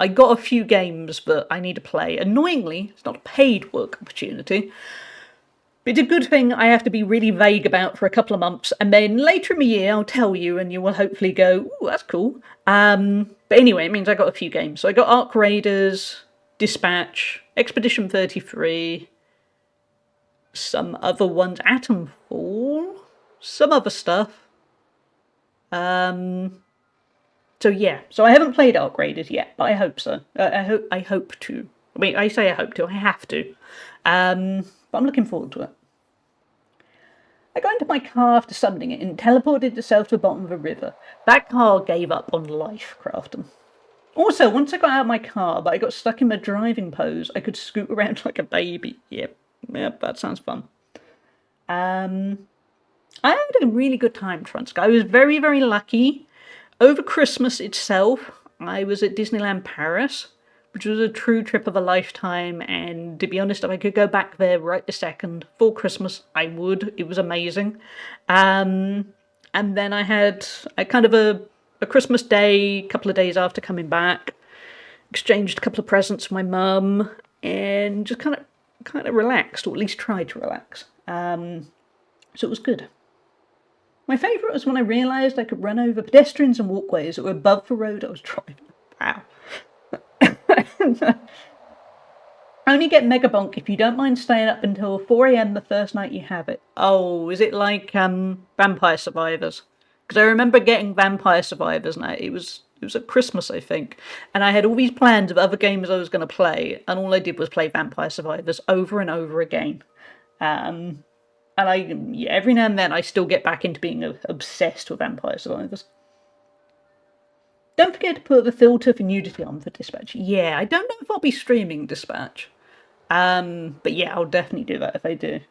got a few games that I need to play. Annoyingly, it's not a paid work opportunity. But it's a good thing I have to be really vague about for a couple of months, and then later in the year I'll tell you and you will hopefully go, ooh, that's cool. But anyway, it means I got a few games. So I got Arc Raiders, Dispatch, Expedition 33, some other ones, Atomfall, some other stuff. So yeah, so I haven't played Arc Raiders yet, but I hope so. I hope to. I mean, I say I hope to, I have to. But I'm looking forward to it. I got into my car after summoning it and teleported itself to the bottom of a river. That car gave up on life, Crafton. Also, once I got out of my car, but I got stuck in my driving pose, I could scoot around like a baby. Yep, that sounds fun. I had a really good time, Trunsk. I was very, very lucky. Over Christmas itself, I was at Disneyland Paris, which was a true trip of a lifetime, and to be honest, if I could go back there right this second for Christmas, I would. It was amazing. And then I had a kind of a Christmas day, a couple of days after coming back, exchanged a couple of presents for my mum, and just kind of relaxed, or at least tried to relax. So it was good. My favourite was when I realised I could run over pedestrians and walkways that were above the road I was driving. Wow. Only get Megabonk if you don't mind staying up until 4 AM the first night you have it. Oh, is it like Vampire Survivors? Because I remember getting Vampire Survivors and it was It was at Christmas, I think. And I had all these plans of other games I was going to play, and all I did was play Vampire Survivors over and over again. And every now and then I still get back into being obsessed with Vampire Survivors. Don't forget to put the filter for nudity on for Dispatch. Yeah, I don't know if I'll be streaming Dispatch. But yeah, I'll definitely do that if I do.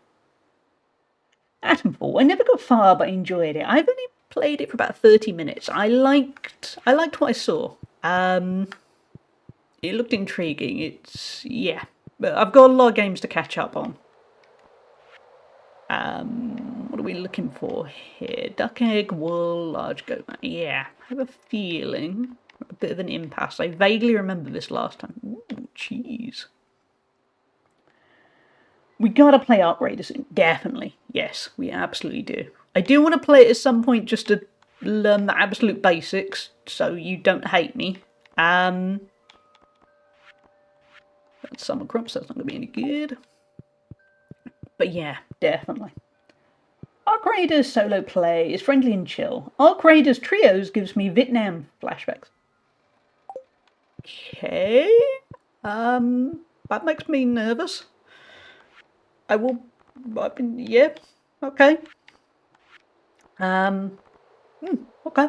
Atomfall. I never got far, but I enjoyed it. I've only played it for about 30 minutes. I liked what I saw. It looked intriguing. But I've got a lot of games to catch up on. What are we looking for here? Duck egg, wool, large goat. Yeah, I have a feeling a bit of an impasse. I vaguely remember this last time. Ooh, cheese. We gotta play Ark Raiders soon. Definitely. Yes, we absolutely do. I do want to play it at some point just to learn the absolute basics, so you don't hate me. That's summer crops, that's not going to be any good. But yeah, definitely. Ark Raiders solo play is friendly and chill. Ark Raiders trios gives me Vietnam flashbacks. Okay. That makes me nervous. Yeah, okay. Okay.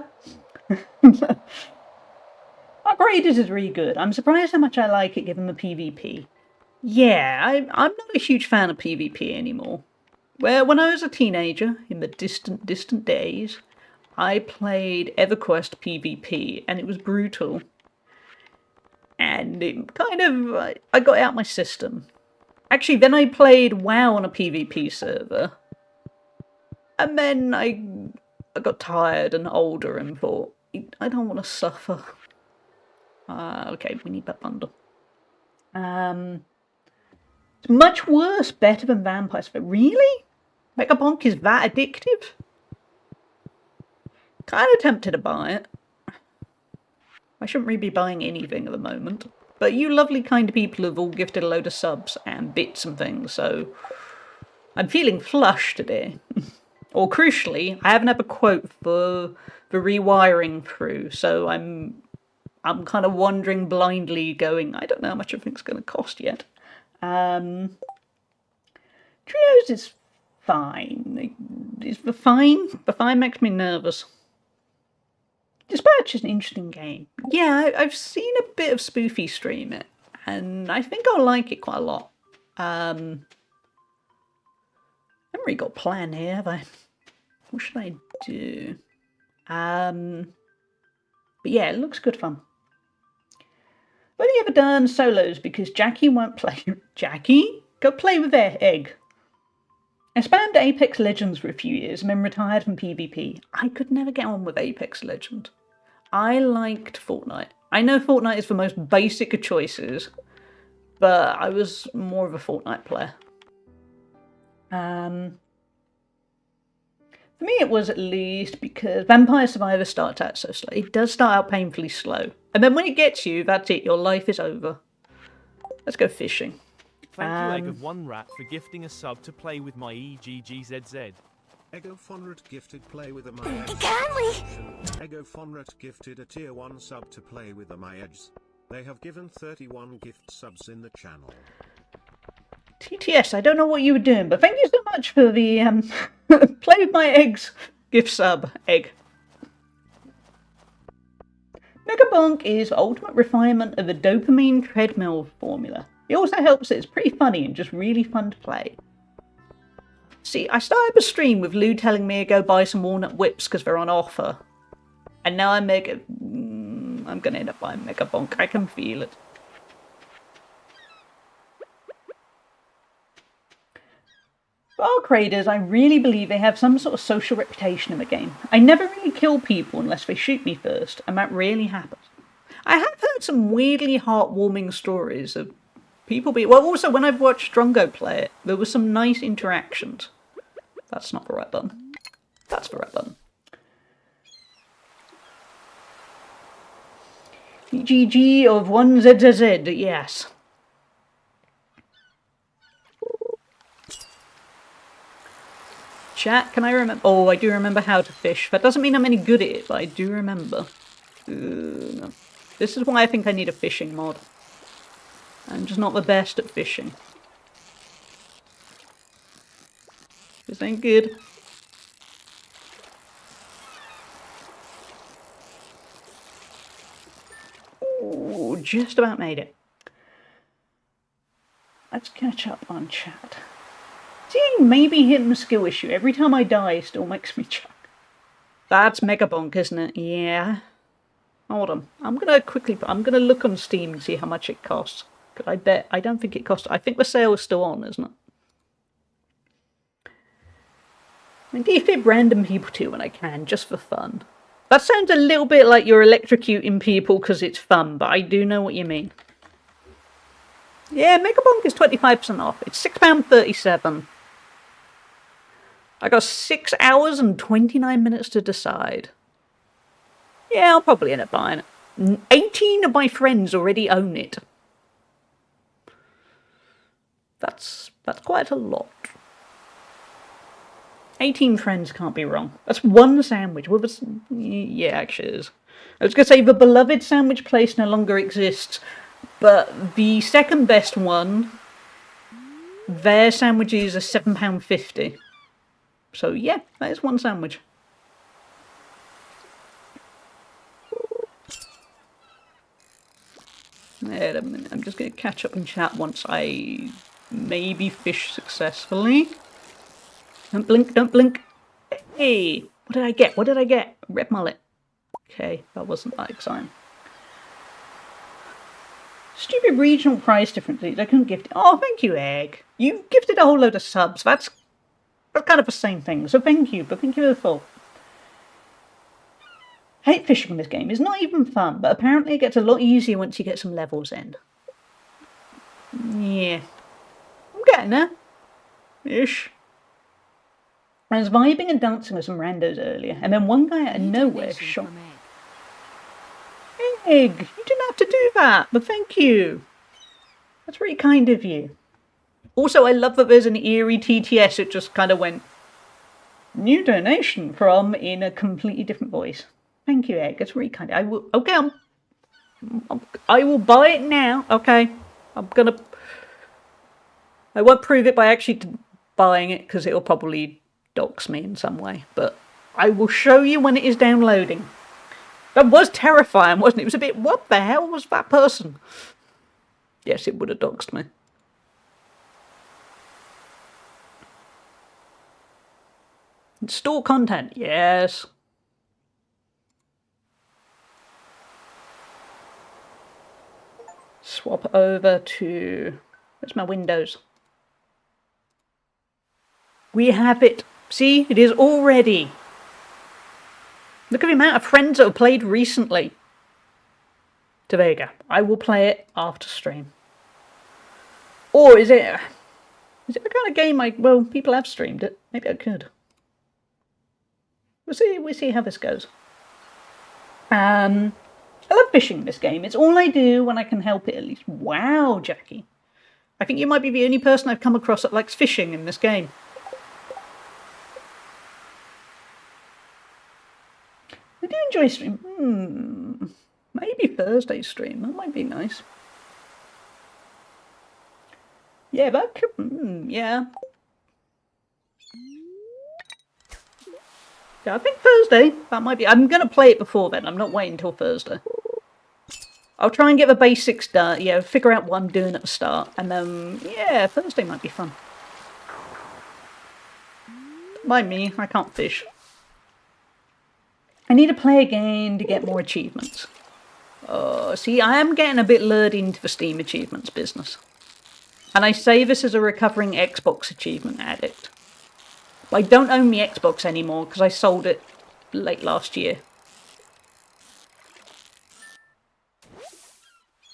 Ark Raiders is really good. I'm surprised how much I like it given the PvP. Yeah, I'm not a huge fan of PvP anymore. Well, when I was a teenager, in the distant days, I played EverQuest PvP, and it was brutal. And it kind of, I got out my system. Actually, then I played WoW on a PvP server. And then I got tired and older and thought, I don't want to suffer. Okay, we need that bundle. It's much worse, better than Vampires. But really? Megabonk is that addictive? Kind of tempted to buy it. I shouldn't really be buying anything at the moment. But you lovely kind of people have all gifted a load of subs and bits and things, so I'm feeling flush today. Or crucially, I haven't had a quote for the rewiring through, so I'm kind of wandering blindly going, I don't know how much everything's going to cost yet. Trios is fine. The fine makes me nervous. Dispatch is an interesting game. Yeah, I've seen a bit of Spoofy stream it, and I think I'll like it quite a lot. I haven't really got a plan here, have I? What should I do? But yeah, it looks good fun. I've only ever done solos because Jackie won't play. Jackie? Go play with their egg. I spammed Apex Legends for a few years and then retired from PvP. I could never get on with Apex Legends. I liked Fortnite. I know Fortnite is the most basic of choices, but I was more of a Fortnite player. For me it was at least because Vampire Survivor starts out so slow. It does start out painfully slow. And then when it gets you, that's it, your life is over. Let's go fishing. Thank you, Egg of One Rat, for gifting a sub to play with my EGGZZ. Ego Fonrat gifted play with a my Ego Fonrat gifted a tier 1 sub to play with the Myeds. They have given 31 gift subs in the channel. TTS, I don't know what you were doing, but thank you so much for the play with my eggs gift sub egg. Megabonk is ultimate refinement of the dopamine treadmill formula. It also helps that it's pretty funny and just really fun to play. See, I started a stream with Lou telling me to go buy some walnut whips because they're on offer. And now I'm going to end up buying Megabonk. I can feel it. For Ark Raiders, I really believe they have some sort of social reputation in the game. I never really kill people unless they shoot me first, and that really happens. I have heard some weirdly heartwarming stories of people being... Well, also, when I've watched Strongo play it, there were some nice interactions. That's not the right button. That's the right button. GG of 1ZZZ, yes. Chat, can I remember? Oh, I do remember how to fish. That doesn't mean I'm any good at it, but I do remember. No. This is why I think I need a fishing mod. I'm just not the best at fishing. This ain't good. Ooh, just about made it. Let's catch up on chat. See, maybe hitting the skill issue. Every time I die, it still makes me chuck. That's Mega Bonk, isn't it? Yeah. Hold on. I'm gonna look on Steam and see how much it costs. Because I don't think it costs. I think the sale is still on, isn't it? I defib random people too when I can, just for fun. That sounds a little bit like you're electrocuting people because it's fun, but I do know what you mean. Yeah, Mega Bonk is 25% off. It's £6.37. I got 6 hours and 29 minutes to decide. Yeah, I'll probably end up buying it. 18 of my friends already own it. That's quite a lot. 18 friends can't be wrong. That's one sandwich. Yeah, actually it is. I was going to say the beloved sandwich place no longer exists, but the second best one, their sandwiches are £7.50. So yeah, that is one sandwich. Wait a minute, I'm just going to catch up in chat once I maybe fish successfully. Don't blink, don't blink. Hey, what did I get? What did I get? Red mullet. Okay, that wasn't that exciting. Stupid regional price differences. I couldn't gift it. Oh, thank you, Egg. You gifted a whole load of subs. That's kind of the same thing. So thank you, but thank you for the full. Hate fishing in this game. It's not even fun, but apparently it gets a lot easier once you get some levels in. Yeah. I'm getting there. Ish. I was vibing and dancing with some randos earlier, and then one guy out of nowhere shot. Egg, you didn't have to do that, but thank you. That's really kind of you. Also, I love that there's an eerie TTS. It just kind of went, new donation from in a completely different voice. Thank you, Egg. That's really kind. I will. Okay, I will buy it now. Okay, I won't prove it by actually buying it because it'll probably dox me in some way. But I will show you when it is downloading. That was terrifying, wasn't it? It was a bit. What the hell was that person? Yes, it would have doxed me. Store content, yes. Swap over to... Where's my Windows? We have it. See, it is all ready. Look at the amount of friends that have played recently. So there you go. I will play it after stream. Or is it the kind of game well, people have streamed it. Maybe I could. We'll see how this goes. I love fishing in this game. It's all I do when I can help it at least. Wow, Jackie. I think you might be the only person I've come across that likes fishing in this game. I do enjoy stream. Maybe Thursday stream. That might be nice. Yeah, that could... yeah. Yeah, I think Thursday, that might be... I'm going to play it before then. I'm not waiting until Thursday. I'll try and get the basics done. Yeah, figure out what I'm doing at the start. And then, yeah, Thursday might be fun. Mind me, I can't fish. I need to play again to get more achievements. Oh, see, I am getting a bit lured into the Steam achievements business. And I say this as a recovering Xbox achievement addict. But I don't own the Xbox anymore because I sold it late last year.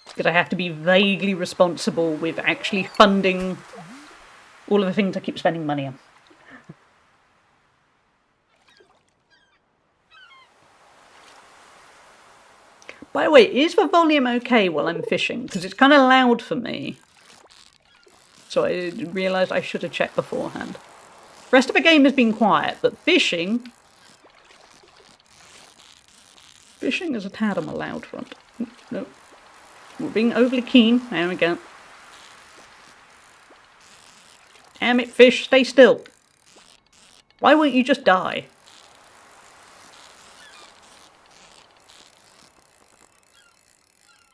Because I have to be vaguely responsible with actually funding all of the things I keep spending money on. By the way, is the volume okay while I'm fishing? Because it's kind of loud for me. So I realised I should have checked beforehand. The rest of the game has been quiet, but fishing Fishing is a tad on the loud front. No. We're being overly keen. There we go. Damn it, fish, stay still. Why won't you just die?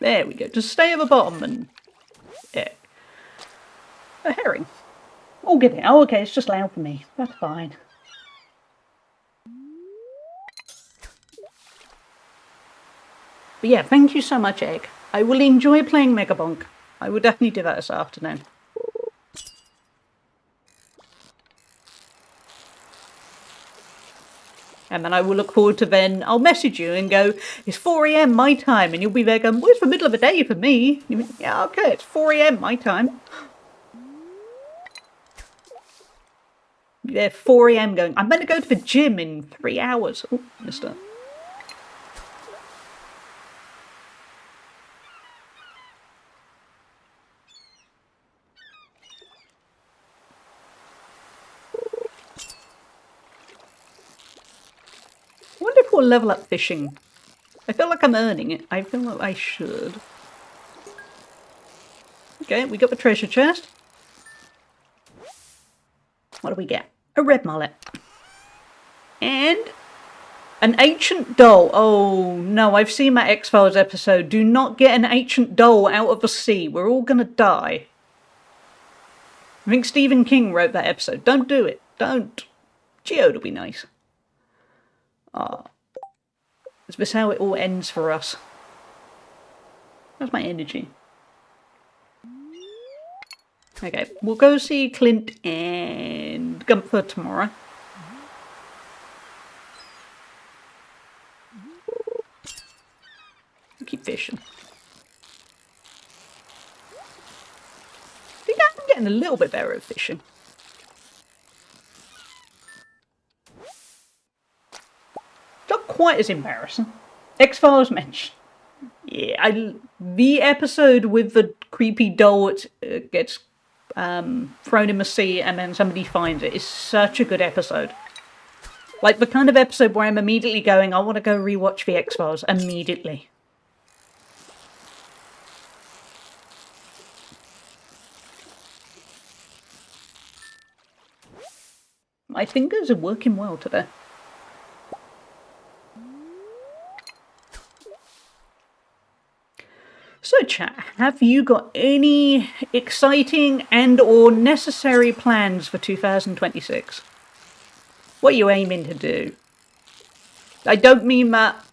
There we go. Just stay at the bottom and... yeah. A herring. I'll get it. Oh, okay, it's just loud for me. That's fine. But yeah, thank you so much, Egg. I will enjoy playing Megabonk. I will definitely do that this afternoon. And then I will look forward to then, I'll message you and go, it's 4 AM my time. And you'll be there going, well, it's the middle of the day for me. You mean, yeah, okay, it's 4 AM my time. Yeah, 4 AM going, I'm meant to go to the gym in 3 hours. Oh, mister. I wonder if we'll level up fishing. I feel like I'm earning it. I feel like I should. Okay, we got the treasure chest. What do we get? A red mullet. And an ancient doll. Oh no, I've seen that X-Files episode. Do not get an ancient doll out of the sea. We're all gonna die. I think Stephen King wrote that episode. Don't do it. Don't. Geode will be nice. Ah. Is this how it all ends for us? That's my energy. Okay, we'll go see Clint and Gunther tomorrow. We'll keep fishing. I think I'm getting a little bit better at fishing. Not quite as embarrassing. X-Files mentioned. Yeah, the episode with the creepy doll gets thrown in the sea and then somebody finds it is such a good episode. Like the kind of episode where I'm immediately going, I want to go rewatch the X-Files immediately. My fingers are working well today. So chat, have you got any exciting and or necessary plans for 2026? What are you aiming to do? I don't mean that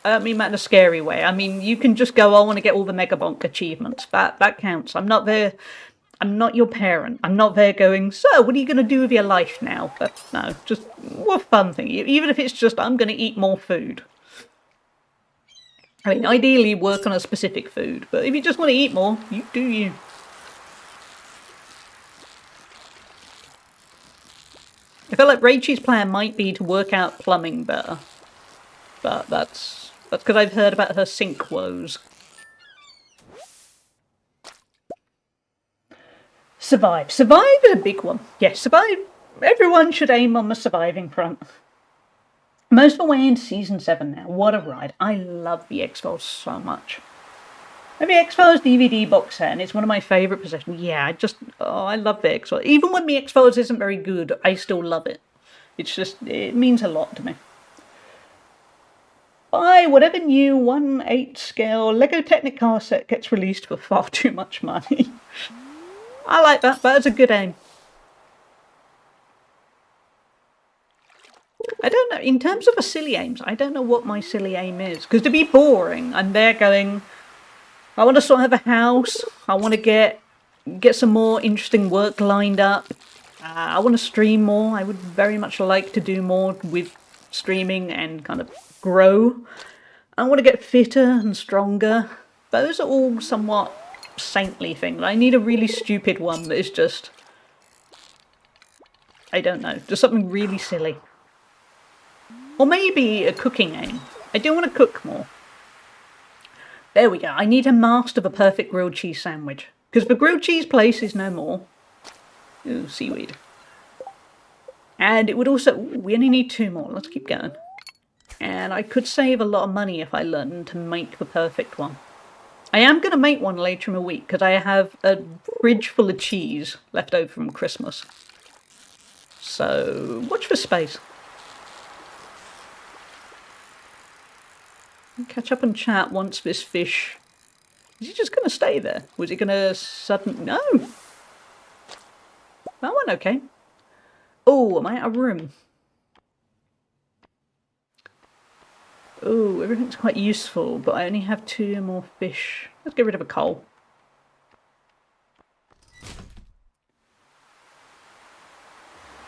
in a scary way. I mean, you can just go, I want to get all the Megabonk achievements. That counts. I'm not there. I'm not your parent. I'm not there going, so what are you going to do with your life now? But no, just what a fun thing. Even if it's just, I'm going to eat more food. I mean, ideally work on a specific food, but if you just want to eat more, you do you. I feel like Rachel's plan might be to work out plumbing better. But that's because I've heard about her sink woes. Survive. Survive is a big one. Yes, survive. Everyone should aim on the surviving front. Most of the way into Season 7 now. What a ride. I love the X-Files so much. Maybe X-Files DVD box set, and it's one of my favourite possessions. Yeah, I love the X-Files. Even when the X-Files isn't very good, I still love it. It's just, it means a lot to me. Buy whatever new 1/8 scale Lego Technic car set gets released for far too much money. I like that. That is a good aim. I don't know, in terms of the silly aims, I don't know what my silly aim is. Because to be boring, I'm there going, I want to sort of have a house, I want to get some more interesting work lined up, I want to stream more, I would very much like to do more with streaming and kind of grow. I want to get fitter and stronger. Those are all somewhat saintly things. I need a really stupid one that is just, I don't know, just something really silly. Or maybe a cooking aim. I do want to cook more. There we go. I need to master the perfect grilled cheese sandwich. Because the grilled cheese place is no more. Ooh, seaweed. And it would also... Ooh, we only need 2 more. Let's keep going. And I could save a lot of money if I learned to make the perfect one. I am going to make one later in the week because I have a fridge full of cheese left over from Christmas. So watch for space. Catch up and chat once this fish... Is he just going to stay there? Was he going to suddenly... No! That went okay. Oh, am I out of room? Oh, everything's quite useful, but I only have 2 more fish. Let's get rid of a coal.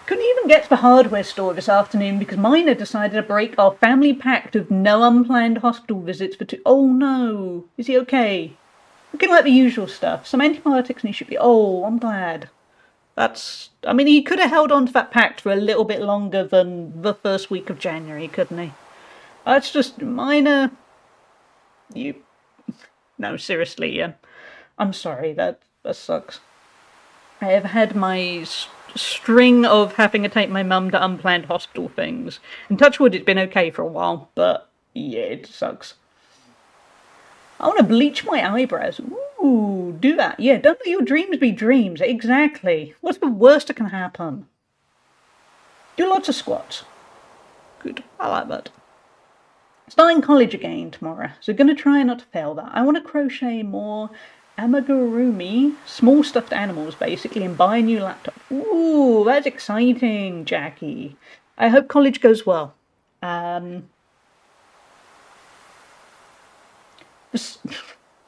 Couldn't even get to the hardware store this afternoon because Miner decided to break our family pact of no unplanned hospital visits for 2... Oh no! Is he okay? Looking like the usual stuff. Some antibiotics and he should be... Oh, I'm glad. That's... I mean, he could have held on to that pact for a little bit longer than the first week of January, couldn't he? That's just Miner. You... No, seriously, I'm sorry, that sucks. I have had my string of having to take my mum to unplanned hospital things. And touch wood, it's been okay for a while, but yeah, it sucks. I want to bleach my eyebrows. Ooh, do that. Yeah, don't let your dreams be dreams. Exactly. What's the worst that can happen? Do lots of squats. Good. I like that. Starting college again tomorrow, so gonna try not to fail that. I want to crochet more amigurumi, small stuffed animals basically, and buy a new laptop. Ooh, that's exciting, Jackie. I hope college goes well. For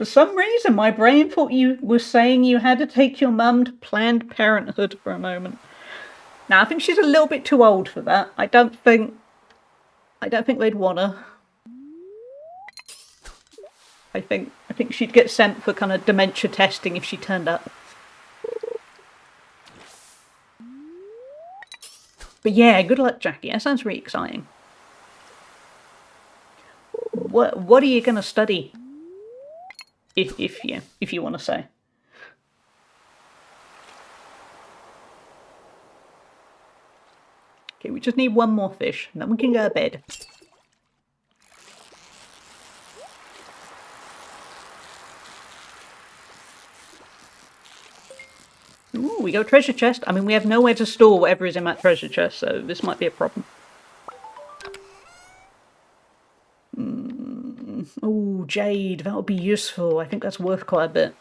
some reason, my brain thought you were saying you had to take your mum to Planned Parenthood for a moment. Now, I think she's a little bit too old for that. I don't think they'd want her. I think she'd get sent for kind of dementia testing if she turned up. But yeah, good luck, Jackie. That sounds really exciting. What are you gonna study? If you want to say. Okay, we just need 1 more fish, and then we can go to bed. Ooh, we got a treasure chest. I mean, we have nowhere to store whatever is in that treasure chest, so this might be a problem. Oh, jade, that would be useful. I think that's worth quite a bit.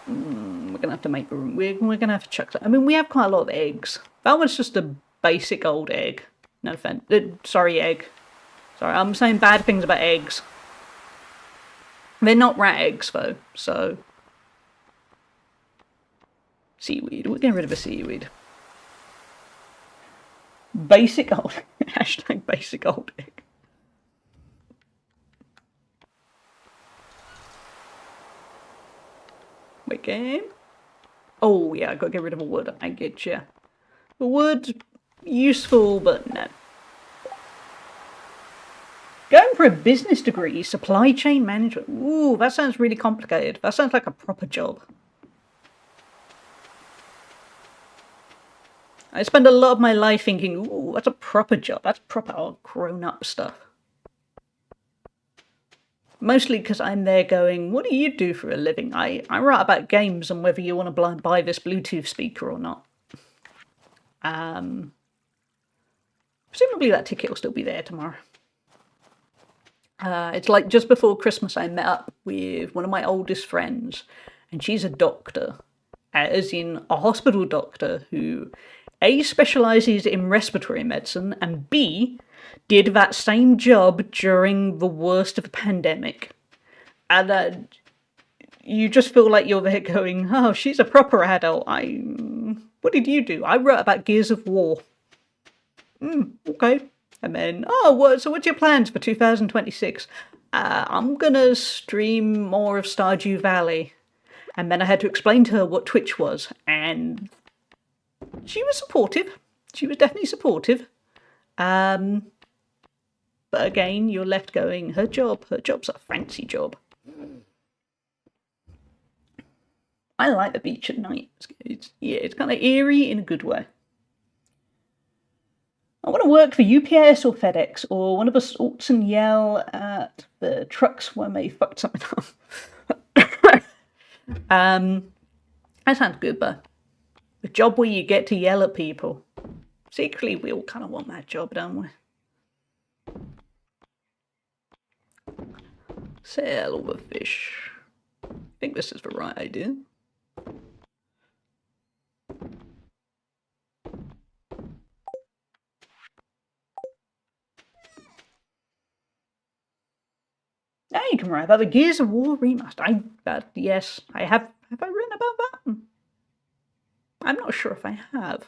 We're going to have to make room. We're going to have to chuck that. I mean, we have quite a lot of eggs. That one's just a basic old egg. No offense. Sorry, egg. Sorry, I'm saying bad things about eggs. They're not rat eggs, though, so... Seaweed. We're getting rid of a seaweed. Basic old... Hashtag basic old egg. Wait, game? Oh, yeah, I gotta get rid of a wood. I get you. The wood's useful, but no. Going for a business degree, supply chain management. Ooh, that sounds really complicated. That sounds like a proper job. I spend a lot of my life thinking, ooh, that's a proper job. That's proper grown-up stuff. Mostly because I'm there going, what do you do for a living? I write about games and whether you want to buy this Bluetooth speaker or not. Presumably that ticket will still be there tomorrow. It's like just before Christmas I met up with one of my oldest friends, and she's a doctor, as in a hospital doctor who A, specialises in respiratory medicine, and B, did that same job during the worst of the pandemic. And you just feel like you're there going, oh, she's a proper adult. What did you do? I wrote about Gears of War. Okay. And then, so what's your plans for 2026? I'm gonna stream more of Stardew Valley. And then I had to explain to her what Twitch was, and she was supportive. She was definitely supportive. But again, you're left going, her job's a fancy job. I like the beach at night. It's kind of eerie in a good way. I want to work for UPS or FedEx, or one of us oughts and yell at the trucks when they fucked something up. That sounds good, but a job where you get to yell at people. Secretly, we all kind of want that job, don't we? Sell all the fish. I think this is the right idea. Now you can write about the Gears of War remaster. Yes, I have. Have I written about that? I'm not sure if I have.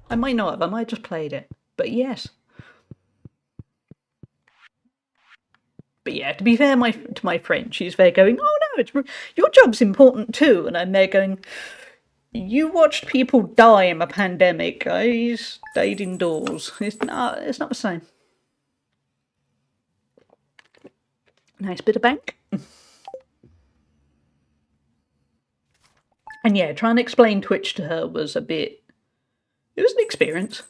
I might not have. I might have just played it. But yes. But yeah, to be fair, to my friend, she's there going, "Oh no, your job's important too," and I'm there going, "You watched people die in a pandemic. I stayed indoors. It's not the same." Nice bit of bank. And yeah, trying to explain Twitch to her was a bit. It was an experience.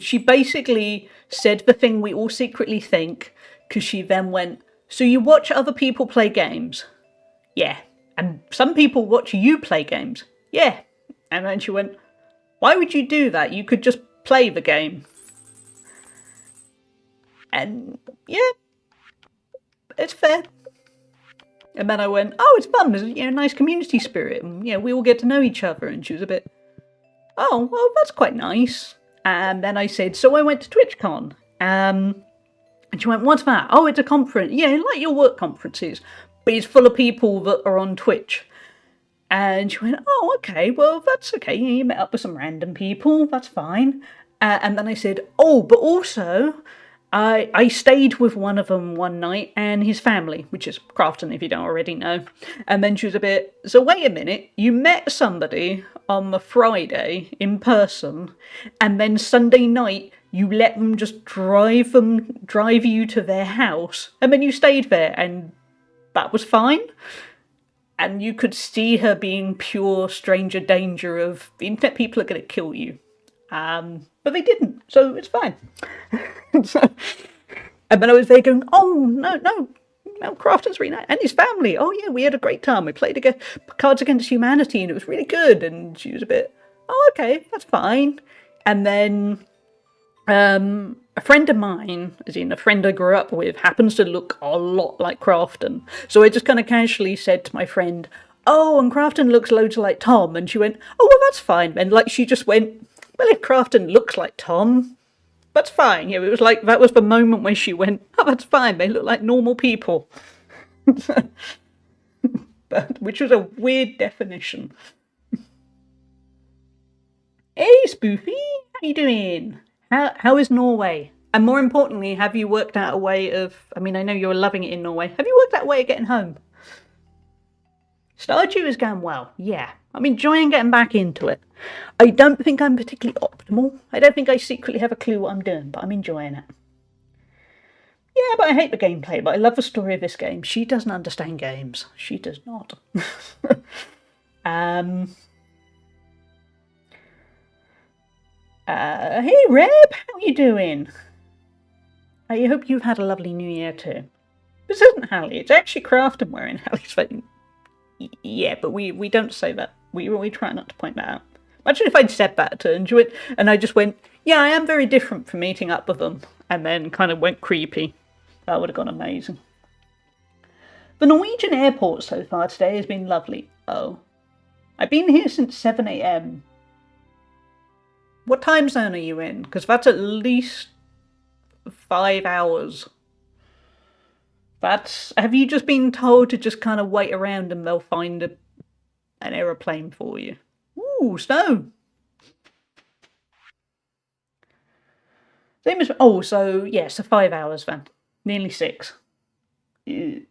She basically said the thing we all secretly think, because she then went, "So you watch other people play games?" "Yeah." "And some people watch you play games?" "Yeah." And then she went, "Why would you do that? You could just play the game." And yeah, it's fair. And then I went, "Oh, it's fun. There's a nice community spirit, and we all get to know each other." And she was a bit, "Oh, well, that's quite nice." And then I said, "So I went to TwitchCon." And she went, "What's that?" "Oh, it's a conference. Yeah, like your work conferences, but it's full of people that are on Twitch." And she went, "Oh, okay, well, that's okay. You met up with some random people. That's fine." And then I said, "Oh, but also, I stayed with one of them one night and his family," which is Crafton, if you don't already know. And then she was a bit, "So wait a minute, you met somebody on the Friday in person, and then Sunday night you let them just drive you to their house, and then you stayed there, and that was fine?" And you could see her being pure stranger danger of the internet people are going to kill you. But they didn't, so it's fine. And then I was there going, "Oh, no, Crafton's really nice. And his family. Oh, yeah, we had a great time. We played Cards Against Humanity, and it was really good." And she was a bit, "Oh, okay, that's fine." And then a friend of mine, as in a friend I grew up with, happens to look a lot like Crafton. So I just kind of casually said to my friend, "Oh, and Crafton looks loads like Tom." And she went, "Oh, well, that's fine." And she just went, "Well, if Crafton looks like Tom, that's fine." It was like, that was the moment where she went, "Oh, that's fine. They look like normal people." Which was a weird definition. Hey, Spoofy, how you doing? How is Norway? And more importantly, have you worked out a way of... I mean, I know you're loving it in Norway. Have you worked out a way of getting home? Stardew is going well, yeah. I'm enjoying getting back into it. I don't think I'm particularly optimal. I don't think I secretly have a clue what I'm doing, but I'm enjoying it. Yeah, but I hate the gameplay, but I love the story of this game. She doesn't understand games. She does not. Hey Reb, how you doing? I hope you've had a lovely New Year too. This isn't Hallie, it's actually Crafton wearing Hallie's phone. Yeah, but we don't say that. We try not to point that out. Imagine if I'd said that to her and I just went, "Yeah, I am very different from meeting up with them," and then kind of went creepy. That would have gone amazing. The Norwegian airport so far today has been lovely. Oh. I've been here since 7 AM. What time zone are you in? Because that's at least 5 hours. Have you just been told to just kind of wait around and they'll find an aeroplane for you? Ooh, snow. Same as, oh, so yeah, so 5 hours then. Nearly 6. Ew.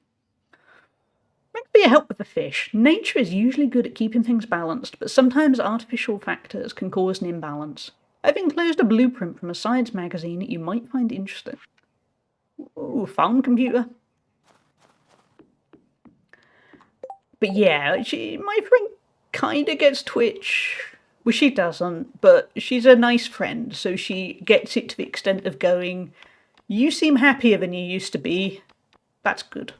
Thanks for your help with the fish. Nature is usually good at keeping things balanced, but sometimes artificial factors can cause an imbalance. I've enclosed a blueprint from a science magazine that you might find interesting. Ooh, farm computer. But yeah, my friend kind of gets Twitch Well, she doesn't, but she's a nice friend, so she gets it to the extent of going, you seem happier than you used to be. That's good.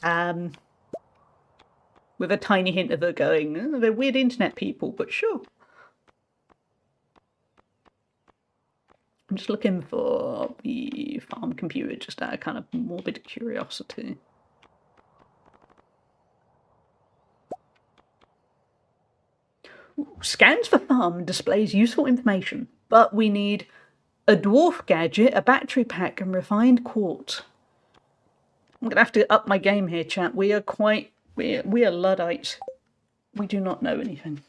With a tiny hint of her going, oh, they're weird internet people, but sure. I'm just looking for the farm computer just out of kind of morbid curiosity. Scans for farm displays useful information, but we need a dwarf gadget, a battery pack, and refined quartz. I'm going to have to up my game here, chat. We are Luddites. We do not know anything.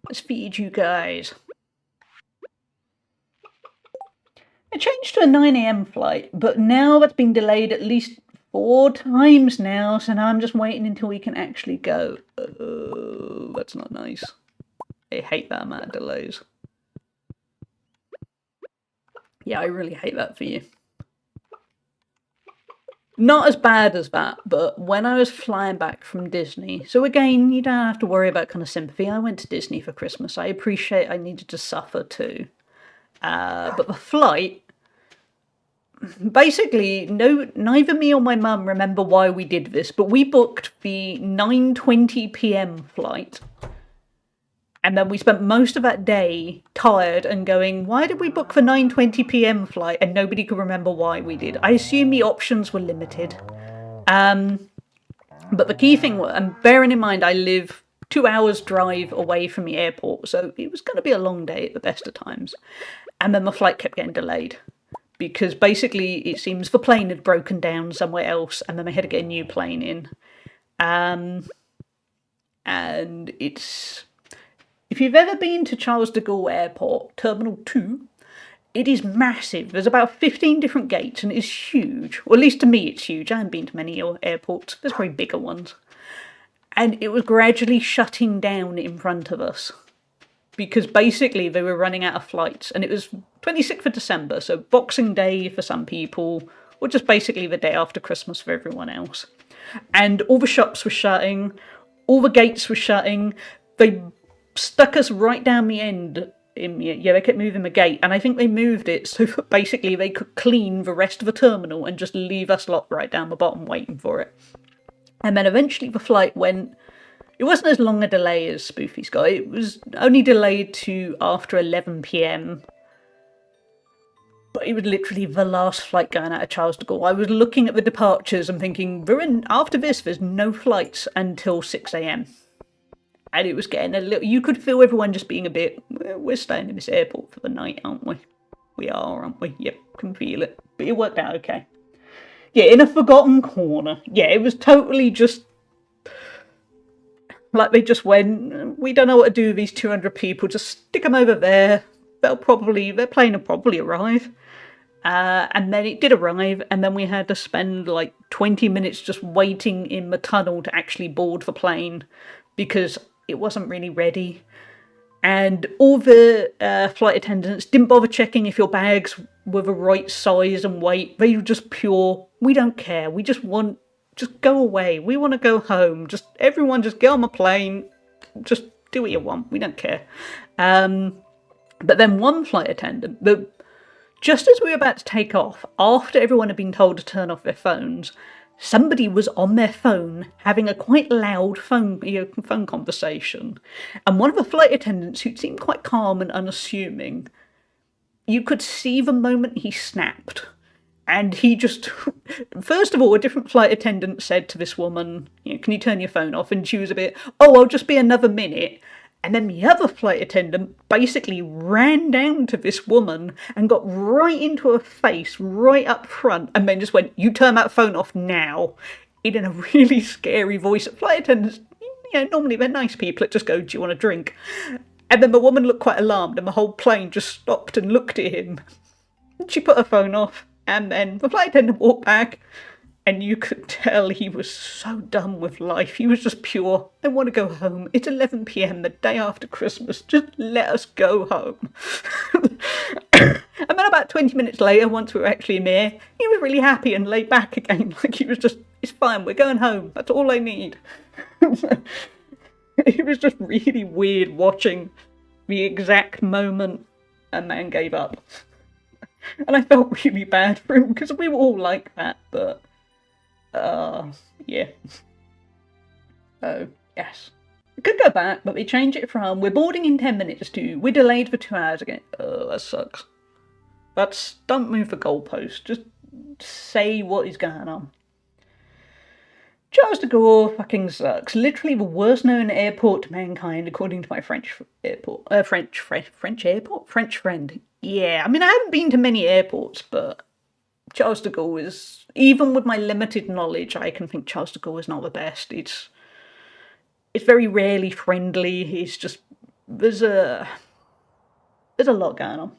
Let's feed you guys. I changed to a 9 AM flight, but now that's been delayed at least 4 times now, so now I'm just waiting until we can actually go. Oh, that's not nice. I hate that amount of delays. Yeah, I really hate that for you. Not as bad as that, but when I was flying back from Disney, so again, you don't have to worry about kind of sympathy. I went to Disney for Christmas. I appreciate I needed to suffer too. But the flight, basically, neither me or my mum remember why we did this, but we booked the 9:20 PM flight. And then we spent most of that day tired and going, why did we book the 9:20 PM flight? And nobody could remember why we did. I assume the options were limited. But the key thing, and bearing in mind I live 2 hours drive away from the airport, so it was going to be a long day at the best of times. And then the flight kept getting delayed. Because basically it seems the plane had broken down somewhere else and then they had to get a new plane in. And it's... If you've ever been to Charles de Gaulle Airport, Terminal 2, it is massive. There's about 15 different gates and it's huge. Or at least to me it's huge. I haven't been to many airports. There's probably bigger ones. And it was gradually shutting down in front of us. Because basically they were running out of flights. And it was 26th of December, so Boxing Day for some people, or just basically the day after Christmas for everyone else. And all the shops were shutting, all the gates were shutting. They stuck us right down the end. They kept moving the gate, and I think they moved it so that basically they could clean the rest of the terminal and just leave us lot right down the bottom waiting for it. And then eventually the flight went... It wasn't as long a delay as Spoofy's got. It was only delayed to after 11 PM. But it was literally the last flight going out of Charles de Gaulle. I was looking at the departures and thinking, after this, there's no flights until 6 AM. And it was getting a little... You could feel everyone just being a bit... We're staying in this airport for the night, aren't we? We are, aren't we? Yep, can feel it. But it worked out okay. Yeah, in a forgotten corner. Yeah, it was totally just... Like they just went, we don't know what to do with these 200 people, just stick them over there. Their plane will probably arrive. And then it did arrive, and then we had to spend like 20 minutes just waiting in the tunnel to actually board the plane because it wasn't really ready. And all the flight attendants didn't bother checking if your bags were the right size and weight. They were just pure, we don't care, we just go away. We want to go home. Everyone just get on the plane. Just do what you want. We don't care. But then one flight attendant, just as we were about to take off, after everyone had been told to turn off their phones, somebody was on their phone having a quite loud phone conversation. And one of the flight attendants, who seemed quite calm and unassuming, you could see the moment he snapped. And he just, first of all, a different flight attendant said to this woman, can you turn your phone off? And she was a bit, I'll just be another minute. And then the other flight attendant basically ran down to this woman and got right into her face, right up front, and then just went, you turn that phone off now, in a really scary voice. Flight attendants, normally they're nice people that just go, do you want a drink? And then the woman looked quite alarmed and the whole plane just stopped and looked at him. She put her phone off. And then the flight attendant walked back, And you could tell he was so done with life. He was just pure, I want to go home. It's 11 p.m. the day after Christmas. Just let us go home. And then about 20 minutes later, once we were actually near, he was really happy and laid back again. Like he was just, it's fine, we're going home. That's all I need. It was just really weird watching the exact moment a man gave up. And I felt really bad for him because we were all like that, but yeah. Oh, yes. We could go back, but we change it from we're boarding in 10 minutes to we're delayed for 2 hours again. Oh, that sucks. Don't move the goalpost. Just say what is going on. Charles de Gaulle fucking sucks. Literally the worst known airport to mankind, according to my French friend. Yeah, I mean, I haven't been to many airports, but Charles de Gaulle is, even with my limited knowledge, I can think Charles de Gaulle is not the best. It's very rarely friendly. It's just, there's a lot going on.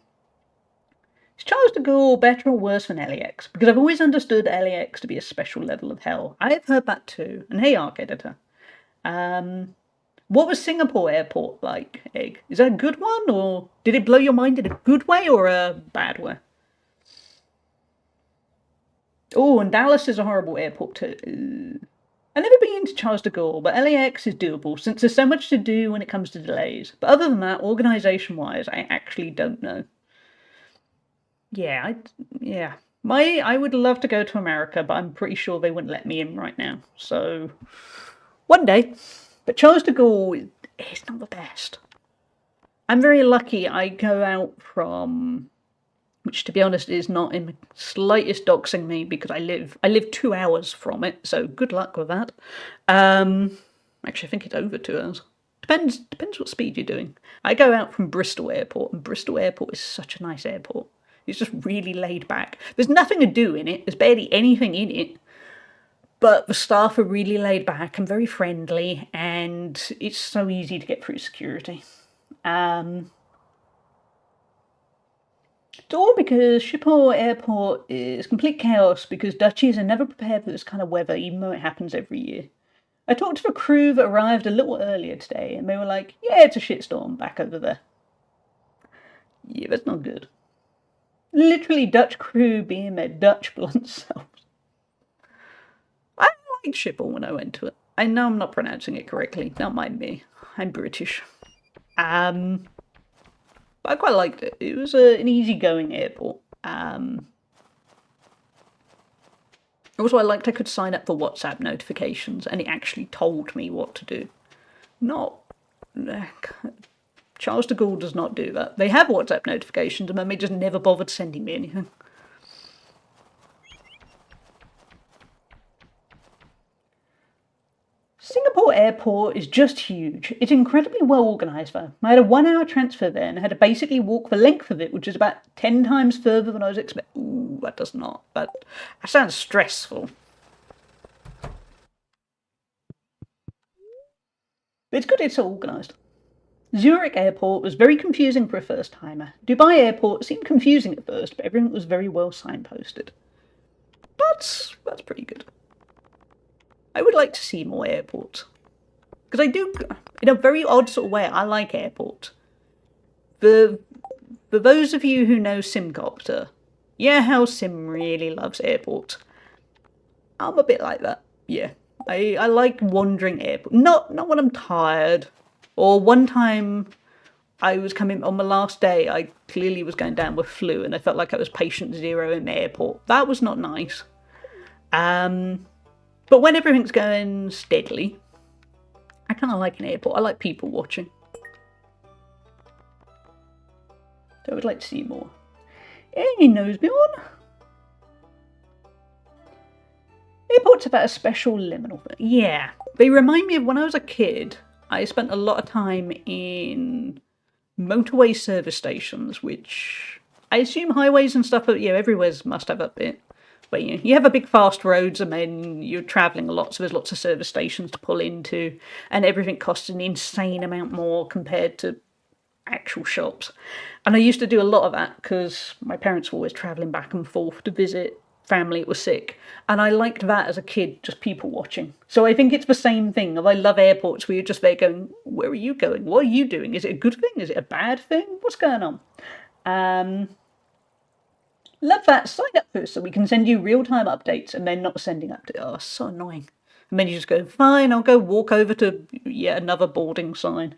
Is Charles de Gaulle better or worse than LAX? Because I've always understood LAX to be a special level of hell. I have heard that too. And hey, Arc Editor. What was Singapore airport like, Egg? Is that a good one, or did it blow your mind in a good way or a bad way? Oh, and Dallas is a horrible airport too. I've never been to Charles de Gaulle, but LAX is doable since there's so much to do when it comes to delays. But other than that, organisation-wise, I actually don't know. Yeah, I would love to go to America, but I'm pretty sure they wouldn't let me in right now. So, one day. But Charles de Gaulle is not the best. I'm very lucky I go out from, which to be honest is not in the slightest doxing me because I live 2 hours from it, so good luck with that. Actually, I think it's over 2 hours. Depends what speed you're doing. I go out from Bristol Airport, and Bristol Airport is such a nice airport. It's just really laid back. There's nothing to do in it. There's barely anything in it. But the staff are really laid back and very friendly, and it's so easy to get through security. It's all because Schiphol Airport is complete chaos because Dutchies are never prepared for this kind of weather, even though it happens every year. I talked to the crew that arrived a little earlier today, and they were like, yeah, it's a shitstorm back over there. Yeah, that's not good. Literally Dutch crew being their Dutch blunt selves. I liked Schiphol when I went to it. I know I'm not pronouncing it correctly, don't mind me. I'm British. But I quite liked it. It was an easygoing airport. Also, I liked I could sign up for WhatsApp notifications and it actually told me what to do. Charles de Gaulle does not do that. They have WhatsApp notifications and then they just never bothered sending me anything. Singapore Airport is just huge. It's incredibly well organised though. I had a 1 hour transfer there and I had to basically walk the length of it, which is about 10 times further than I was expecting. Ooh, that does not. That sounds stressful. But it's good it's organised. Zurich Airport was very confusing for a first timer. Dubai Airport seemed confusing at first, but everything was very well signposted. That's pretty good. I would like to see more airports. Because I do, in a very odd sort of way, I like airports. For those of you who know Simcopter, yeah, how Sim really loves airports. I'm a bit like that, yeah. I like wandering airports. Not when I'm tired. Or one time I was coming, on the last day, I clearly was going down with flu and I felt like I was patient zero in the airport. That was not nice. But when everything's going steadily, I kind of like an airport. I like people watching. So I would like to see more. Any Nosebjorn? Airports have a special liminal thing. Yeah, they remind me of when I was a kid. I spent a lot of time in motorway service stations, which I assume highways and stuff, but yeah, everywhere's must have a bit. But you have a big fast roads and then you're travelling a lot, so there's lots of service stations to pull into, and everything costs an insane amount more compared to actual shops. And I used to do a lot of that because my parents were always travelling back and forth to visit family that was sick. And I liked that as a kid, just people watching. So I think it's the same thing. I love airports where you're just there going, where are you going? What are you doing? Is it a good thing? Is it a bad thing? What's going on? Love that. Sign up first so we can send you real-time updates and then not sending updates. Oh, so annoying. And then you just go, fine, I'll go walk over to yet another boarding sign.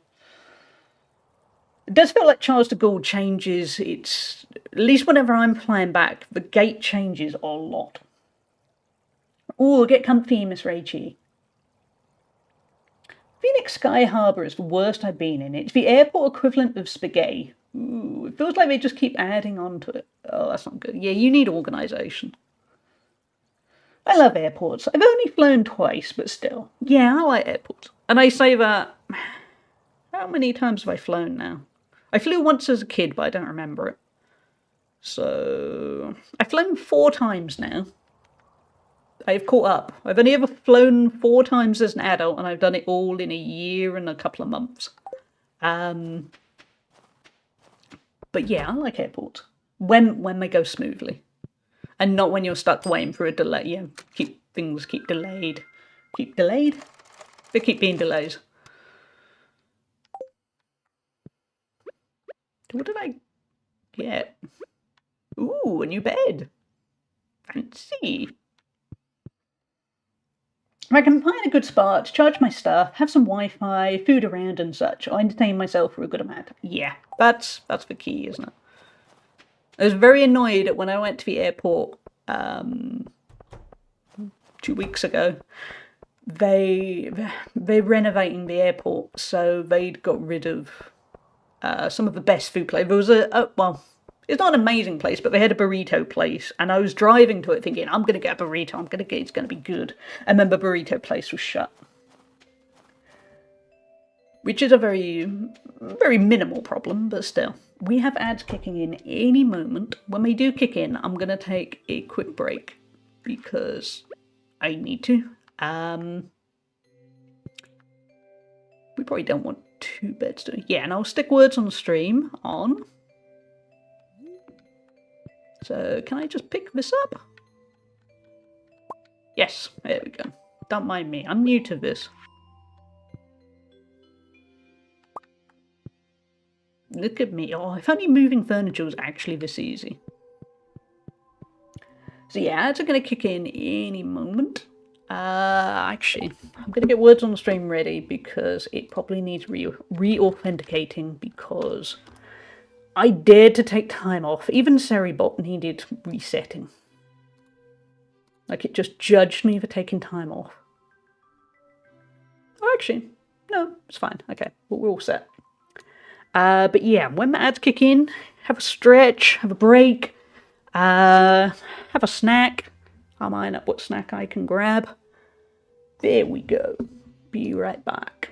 It does feel like Charles de Gaulle changes. It's, at least whenever I'm flying back, the gate changes a lot. Ooh, get comfy, Miss Rachie. Phoenix Sky Harbour is the worst I've been in. It's the airport equivalent of spaghetti. Ooh, it feels like they just keep adding on to it. Oh, that's not good. Yeah, you need organisation. I love airports. I've only flown twice, but still. Yeah, I like airports. And I say that... How many times have I flown now? I flew once as a kid, but I don't remember it. So... I've flown 4 times now. I've caught up. I've only ever flown 4 times as an adult, and I've done it all in a year and a couple of months. But yeah, I like airports. When they go smoothly. And not when you're stuck waiting for a delay. Yeah, things keep delayed. Keep delayed? They keep being delays. What did I get? Ooh, a new bed. Fancy. If I can find a good spot to charge my stuff, have some Wi-Fi, food around and such, I'll entertain myself for a good amount. Yeah, that's the key, isn't it? I was very annoyed when I went to the airport 2 weeks ago. They're renovating the airport, so they'd got rid of some of the best food places. There was well, it's not an amazing place, but they had a burrito place, and I was driving to it thinking, I'm going to get a burrito, it's going to be good. And then the burrito place was shut. Which is a very, very minimal problem, but still. We have ads kicking in any moment. When they do kick in, I'm going to take a quick break because I need to. We probably don't want 2 beds, do we? Yeah, and I'll stick words on the stream on. So can I just pick this up? Yes, there we go. Don't mind me, I'm new to this. Look at me. Oh, if only moving furniture was actually this easy. So yeah, ads are going to kick in any moment. Actually, I'm going to get words on the stream ready because it probably needs re-authenticating because I dared to take time off. Even Seribot needed resetting. Like, it just judged me for taking time off. Oh, actually, no, it's fine. Okay, we're all set. But yeah, when the ads kick in, have a stretch, have a break, have a snack. I'll line up what snack I can grab. There we go. Be right back.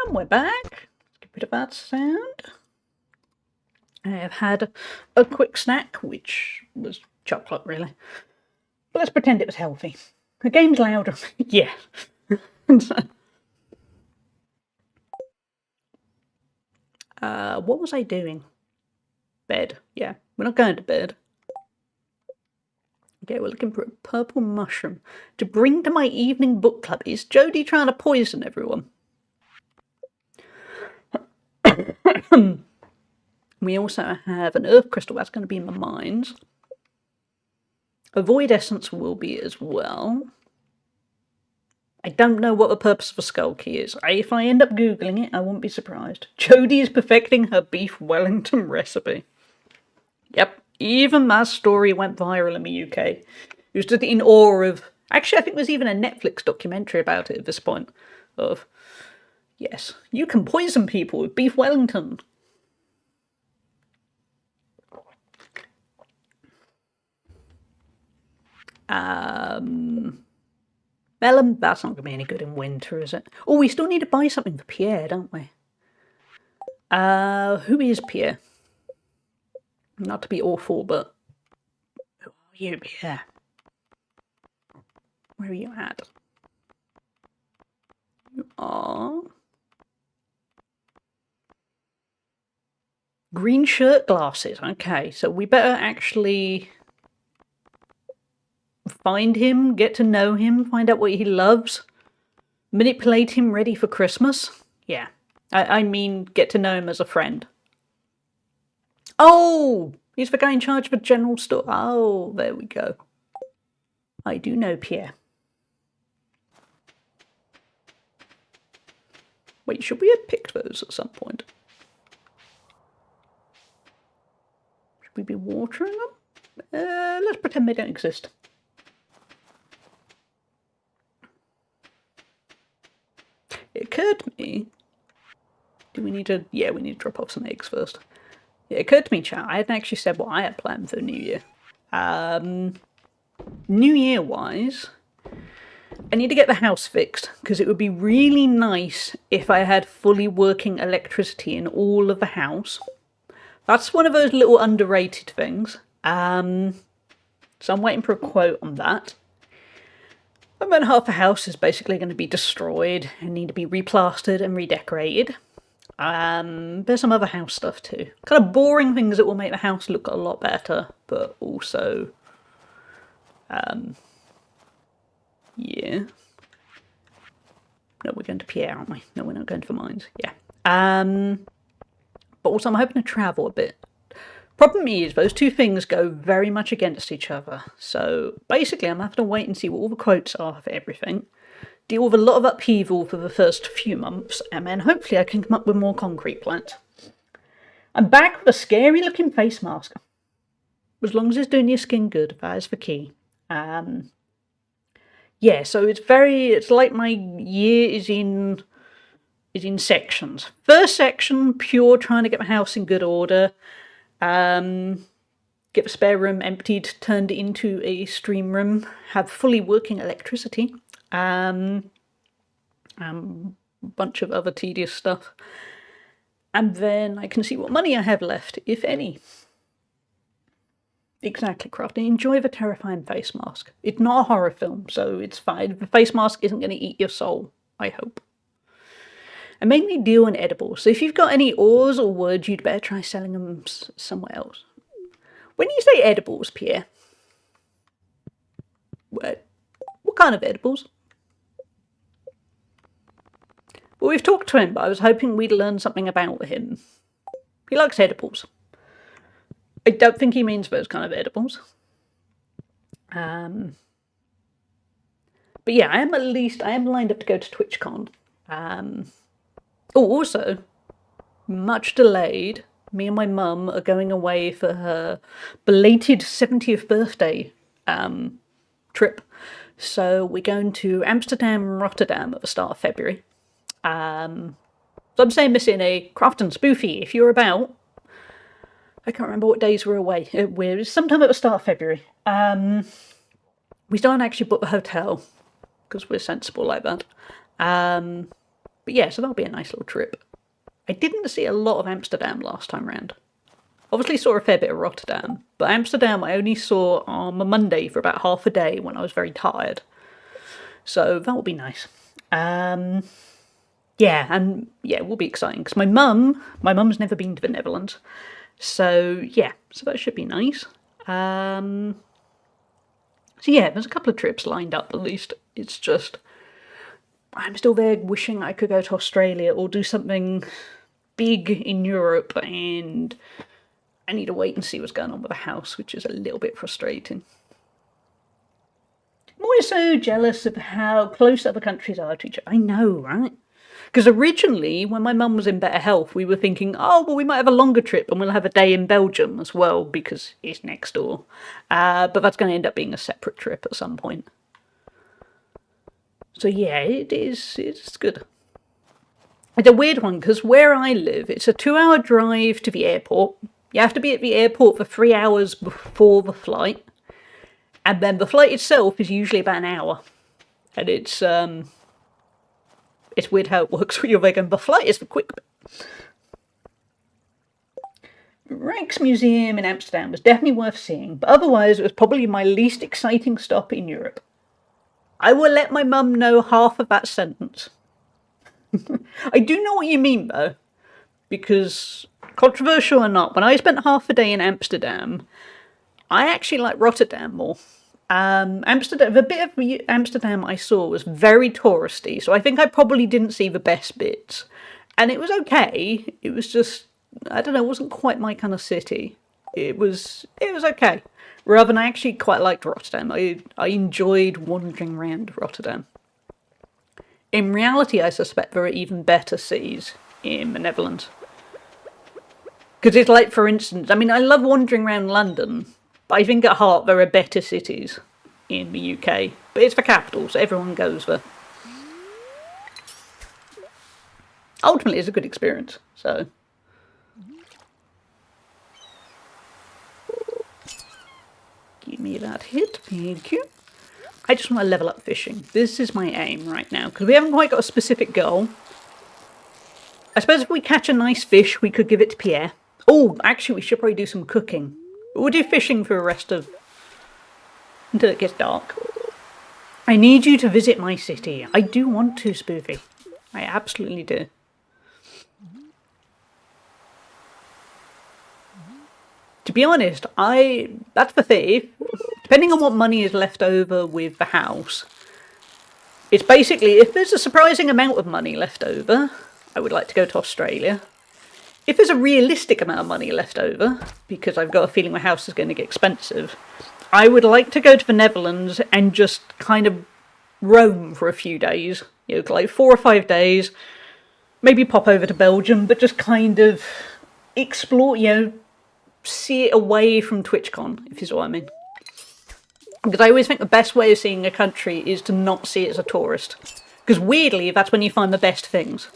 And we're back. Let's get rid of that sound. I have had a quick snack, which was chocolate, really. But let's pretend it was healthy. The game's louder. Yeah. What was I doing? Bed. Yeah, we're not going to bed. Okay, we're looking for a purple mushroom to bring to my evening book club. Is Jodie trying to poison everyone? We also have an earth crystal. That's going to be in my mines. A void essence will be as well. I don't know what the purpose of a skull key is. If I end up Googling it, I won't be surprised. Jodie is perfecting her beef Wellington recipe. Yep, even my story went viral in the UK. It was just in awe of... Actually, I think there's even a Netflix documentary about it at this point. Of, yes, you can poison people with beef Wellington. Melon, that's not going to be any good in winter, is it? Oh, we still need to buy something for Pierre, don't we? Who is Pierre? Not to be awful, but... Who are you, Pierre? Where are you at? You are... Green shirt glasses. Okay, so we better actually... find him, get to know him, find out what he loves, manipulate him ready for Christmas. Yeah, I mean get to know him as a friend. Oh, he's the guy in charge of a general store. Oh, there we go. I do know Pierre. Wait, should we have picked those at some point? Should we be watering them? Let's pretend they don't exist. It occurred to me... Do we need to... Yeah, we need to drop off some eggs first. It occurred to me, chat, I hadn't actually said what I had planned for the New Year. New Year-wise, I need to get the house fixed, because it would be really nice if I had fully working electricity in all of the house. That's one of those little underrated things. So I'm waiting for a quote on that. And then half the house is basically going to be destroyed and need to be replastered and redecorated. There's some other house stuff too. Kind of boring things that will make the house look a lot better, but also... yeah. No, we're going to Pierre, aren't we? No, we're not going to the mines. Yeah. But also I'm hoping to travel a bit. Problem is, those two things go very much against each other. So basically, I'm having to wait and see what all the quotes are for everything. Deal with a lot of upheaval for the first few months, and then hopefully I can come up with more concrete plans. I'm back with a scary looking face mask. As long as it's doing your skin good, that is the key. Yeah, so it's like my year is in sections. First section, pure trying to get my house in good order. Get the spare room emptied, turned into a stream room, have fully working electricity, a bunch of other tedious stuff, and then I can see what money I have left, if any. Exactly, Crafty. Enjoy the terrifying face mask. It's not a horror film, so it's fine. The face mask isn't going to eat your soul, I hope. I mainly deal in edibles, so if you've got any ores or words, you'd better try selling them somewhere else. When you say edibles, Pierre, what kind of edibles? Well, we've talked to him, but I was hoping we'd learn something about him. He likes edibles. I don't think he means those kind of edibles. But yeah, I am lined up to go to TwitchCon. Also, much delayed, me and my mum are going away for her belated 70th birthday trip. So we're going to Amsterdam and Rotterdam at the start of February. So I'm saying this in a Craft and Spoofy. If you're about, I can't remember what days we're away. We're sometime at the start of February. We still haven't actually booked the hotel because we're sensible like that. But yeah, so that'll be a nice little trip. I didn't see a lot of Amsterdam last time round. Obviously saw a fair bit of Rotterdam, but Amsterdam I only saw on a Monday for about half a day when I was very tired. So that will be nice. Yeah, and yeah, it will be exciting because my mum's never been to the Netherlands. So yeah, so that should be nice. So yeah, there's a couple of trips lined up at least. It's just, I'm still there wishing I could go to Australia or do something big in Europe, and I need to wait and see what's going on with the house, which is a little bit frustrating. I'm always so jealous of how close other countries are to each other. I know, right? Because originally, when my mum was in better health, we were thinking, oh, well, we might have a longer trip and we'll have a day in Belgium as well, because it's next door. But that's going to end up being a separate trip at some point. So yeah, it's good. It's a weird one, because where I live, it's a 2-hour drive to the airport. You have to be at the airport for 3 hours before the flight. And then the flight itself is usually about an hour. And it's weird how it works when you're vegan. The flight is the quick bit. Rijksmuseum in Amsterdam was definitely worth seeing, but otherwise it was probably my least exciting stop in Europe. I will let my mum know half of that sentence. I do know what you mean though, because controversial or not, when I spent half a day in Amsterdam, I actually like Rotterdam more. Amsterdam, the bit of Amsterdam I saw was very touristy, so I think I probably didn't see the best bits. And it was okay. It was just, I don't know, it wasn't quite my kind of city. It was okay. Rather than I actually quite liked Rotterdam. I enjoyed wandering around Rotterdam. In reality, I suspect there are even better cities in the Netherlands. Because it's like, for instance, I mean, I love wandering around London, but I think at heart there are better cities in the UK. But it's the capital, so everyone goes there. Ultimately, it's a good experience, so. Give me that hit, thank you. I just want to level up fishing. This is my aim right now, because we haven't quite got a specific goal. I suppose if we catch a nice fish, we could give it to Pierre. Oh, actually, we should probably do some cooking. We'll do fishing for the rest of... until it gets dark. I need you to visit my city. I do want to, Spoofy. I absolutely do. To be honest, that's the thing. Depending on what money is left over with the house, it's basically, if there's a surprising amount of money left over, I would like to go to Australia. If there's a realistic amount of money left over, because I've got a feeling my house is going to get expensive, I would like to go to the Netherlands and just kind of roam for a few days. You know, like 4 or 5 days. Maybe pop over to Belgium, but just kind of explore, you know, see it away from TwitchCon, if you see what I mean. Because I always think the best way of seeing a country is to not see it as a tourist. Because weirdly, that's when you find the best things.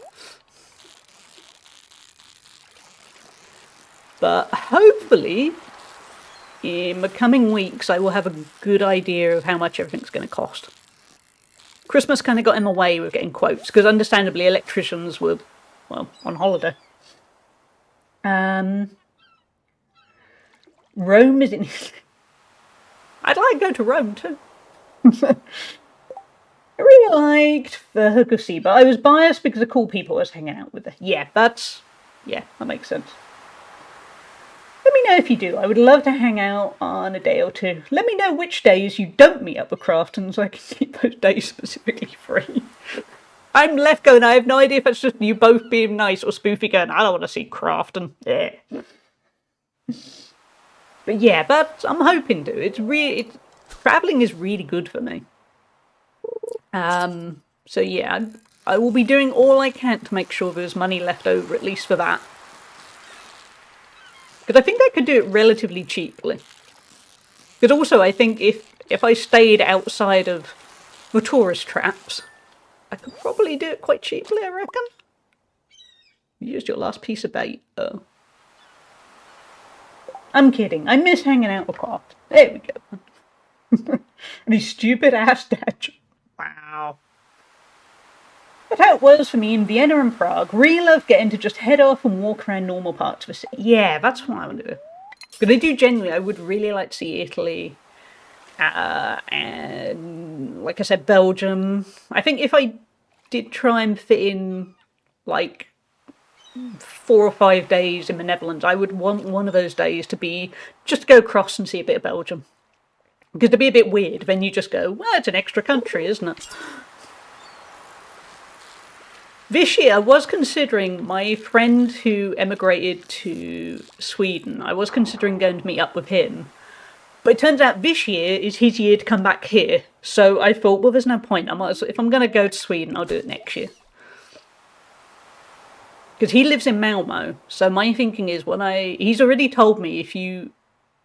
But hopefully, in the coming weeks, I will have a good idea of how much everything's going to cost. Christmas kind of got in the way with getting quotes, because understandably electricians were, well, on holiday. Rome is in... I'd like to go to Rome too. I really liked Ferguson, but I was biased because of cool people I was hanging out with. Yeah, that makes sense. Let me know if you do. I would love to hang out on a day or two. Let me know which days you don't meet up with Crafton so I can keep those days specifically free. I'm left going, I have no idea if it's just you both being nice or Spoofy going, I don't want to see Crafton. Yeah. But yeah, I'm hoping to. Travelling is really good for me. So yeah, I will be doing all I can to make sure there's money left over, at least for that. Because I think I could do it relatively cheaply. Because also I think if I stayed outside of the tourist traps, I could probably do it quite cheaply, I reckon. You used your last piece of bait. Oh. I'm kidding. I miss hanging out with Craft. There we go. And his stupid ass dad. Wow. But how it was for me in Vienna and Prague. Really love getting to just head off and walk around normal parts of the city. Yeah, that's what I want to do. But I do genuinely, I would really like to see Italy, and like I said, Belgium. I think if I did try and fit in like 4 or 5 days in the Netherlands, I would want one of those days to be just to go across and see a bit of Belgium. Because to be a bit weird, then you just go, well, it's an extra country, isn't it? This year, I was considering my friend who emigrated to Sweden. I was considering going to meet up with him. But it turns out this year is his year to come back here. So I thought, well, there's no point. If I'm going to go to Sweden, I'll do it next year. Because he lives in Malmo. So my thinking is, he's already told me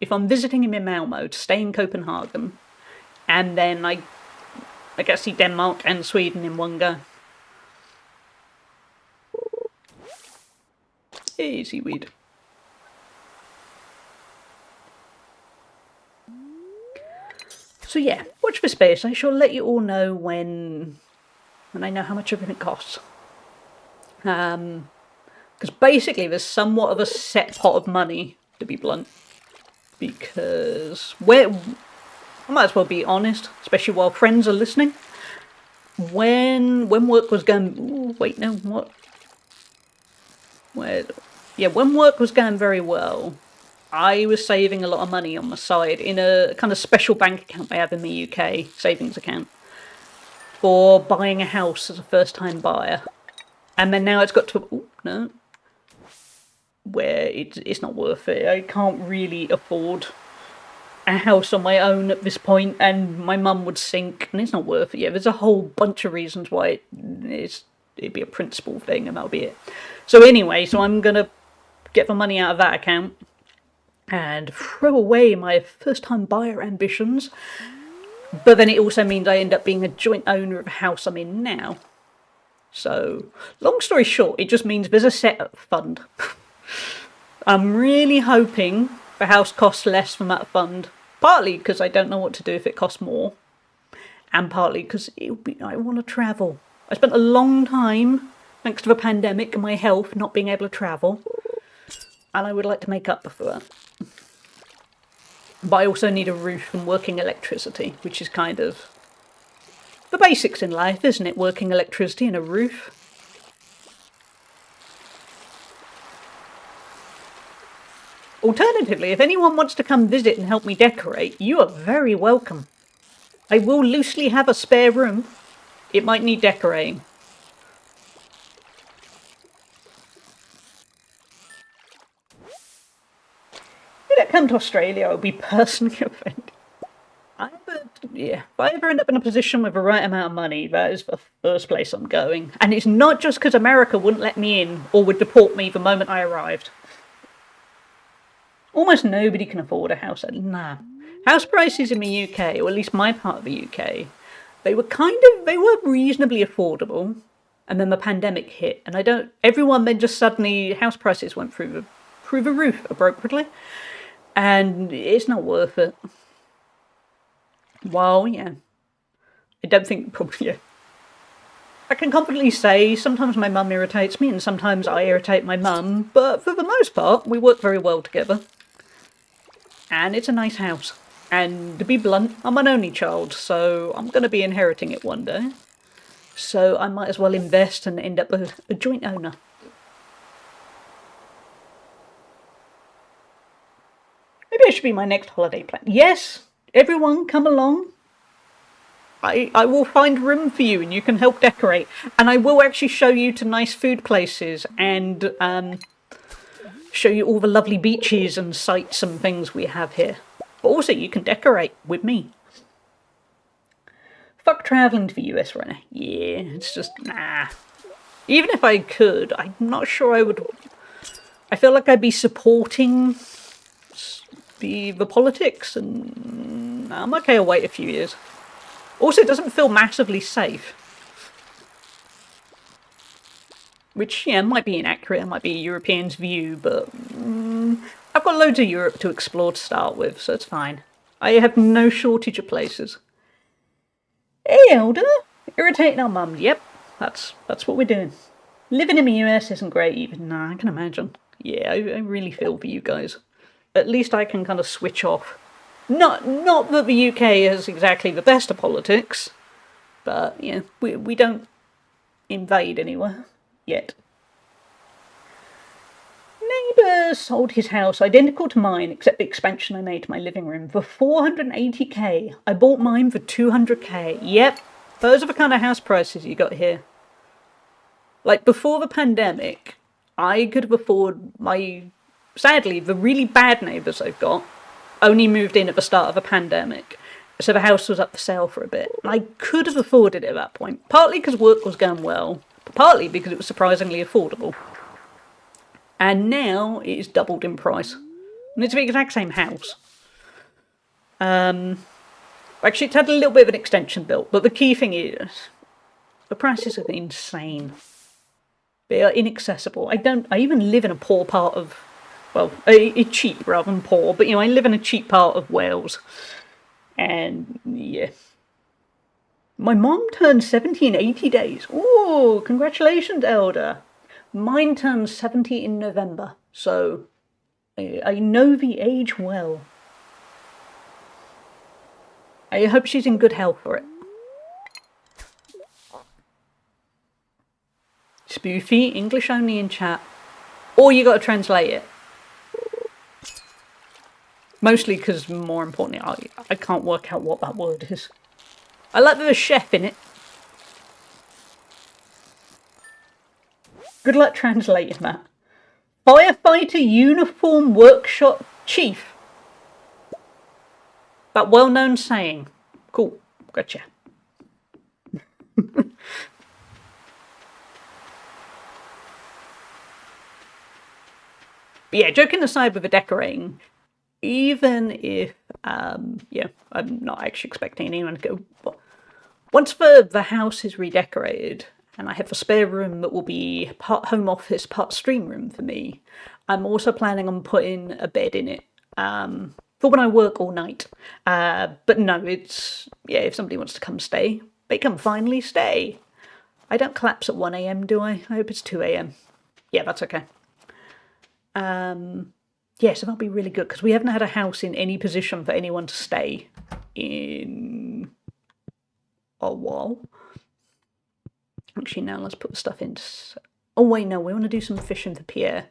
if I'm visiting him in Malmo, to stay in Copenhagen. And then I get to see Denmark and Sweden in one go. Hey, seaweed. So yeah, watch for space. I shall let you all know when I know how much everything costs. Because basically there's somewhat of a set pot of money, to be blunt. Because I might as well be honest, especially while friends are listening. When work was going... Ooh, wait, no, what? When work was going very well, I was saving a lot of money on the side in a kind of special bank account I have in the UK, savings account, for buying a house as a first-time buyer. And then now it's got to where it's not worth it. I can't really afford a house on my own at this point, and my mum would sink, and it's not worth it. Yeah, there's a whole bunch of reasons why it'd be a principal thing, and that'll be it. So anyway, I'm gonna get the money out of that account and throw away my first-time buyer ambitions. But then it also means I end up being a joint owner of a house I'm in now. So, long story short, it just means there's a set fund. I'm really hoping the house costs less from that fund. Partly because I don't know what to do if it costs more. And partly because I want to travel. I spent a long time, thanks to the pandemic and my health, not being able to travel. And I would like to make up for that. But I also need a roof and working electricity, which is kind of the basics in life, isn't it? Working electricity and a roof. Alternatively, if anyone wants to come visit and help me decorate, you are very welcome. I will loosely have a spare room. It might need decorating. If I come to Australia, I'll be personally offended. If I ever end up in a position with the right amount of money, that is the first place I'm going. And it's not just because America wouldn't let me in or would deport me the moment I arrived. Almost nobody can afford a house. Nah. House prices in the UK, or at least my part of the UK, they were reasonably affordable. And then the pandemic hit, and everyone then just suddenly, house prices went through the roof appropriately. And it's not worth it. Well, yeah. I don't think, probably, yeah. I can confidently say sometimes my mum irritates me and sometimes I irritate my mum, but for the most part, we work very well together. And it's a nice house. And to be blunt, I'm an only child, so I'm going to be inheriting it one day. So I might as well invest and end up a joint owner. Maybe it should be my next holiday plan. Yes, everyone come along. I will find room for you and you can help decorate. And I will actually show you to nice food places and show you all the lovely beaches and sights and things we have here. But also you can decorate with me. Fuck travelling to the US right now. Yeah, it's just, nah. Even if I could, I'm not sure I would. I feel like I'd be supporting the politics, and I'm okay, I'll wait a few years. Also, it doesn't feel massively safe. Which, yeah, might be inaccurate, it might be a European's view, but I've got loads of Europe to explore to start with, so it's fine. I have no shortage of places. Hey, Elder! Irritating our mum, yep. That's what we're doing. Living in the US isn't great even. Nah, I can imagine. Yeah, I really feel for you guys. At least I can kind of switch off. Not that the UK is exactly the best of politics, but yeah, we don't invade anywhere yet. Neighbour sold his house identical to mine, except the expansion I made to my living room, for 480k. I bought mine for 200k. Yep, those are the kind of house prices you got here. Like, before the pandemic, I could afford sadly, the really bad neighbours I've got only moved in at the start of the pandemic. So the house was up for sale for a bit. And I could have afforded it at that point. Partly because work was going well, but partly because it was surprisingly affordable. And now it is doubled in price. And it's the exact same house. Actually, it's had a little bit of an extension built, but the key thing is the prices are insane. They are inaccessible. I even live in a poor part of, well, a cheap rather than poor, but I live in a cheap part of Wales. And yeah. My mom turned 70 in 80 days. Ooh, congratulations, Elder. Mine turns 70 in November, so I know the age well. I hope she's in good health for it. Spoofy, English only in chat. Or you gotta translate it. Mostly because, more importantly, I can't work out what that word is. I like there's a chef in it. Good luck translating that. Firefighter Uniform Workshop Chief. That well-known saying. Cool, gotcha. But yeah, joking aside with the decorating, even if, I'm not actually expecting anyone to go, but once the house is redecorated, and I have a spare room that will be part home office, part stream room for me, I'm also planning on putting a bed in it, for when I work all night. But no, it's, if somebody wants to come stay, they can finally stay. I don't collapse at 1 a.m, do I? I hope it's 2 a.m. Yeah, that's okay. So that'll be really good, because we haven't had a house in any position for anyone to stay in a while. Actually, now let's put the stuff in. Oh wait, no, we want to do some fishing for Pierre.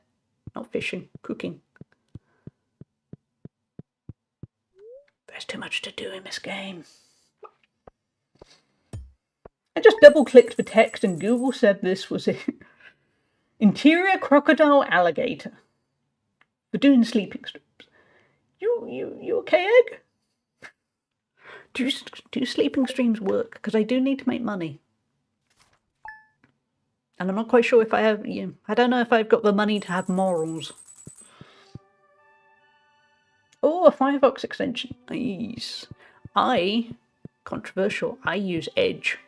Not fishing, cooking. There's too much to do in this game. I just double-clicked the text and Google said this was it. Interior crocodile alligator. For doing sleeping strips. You okay, Egg? Do sleeping streams work? Because I do need to make money. And I'm not quite sure if I have, I don't know if I've got the money to have morals. Oh, a Firefox extension. Nice. Controversial, I use Edge.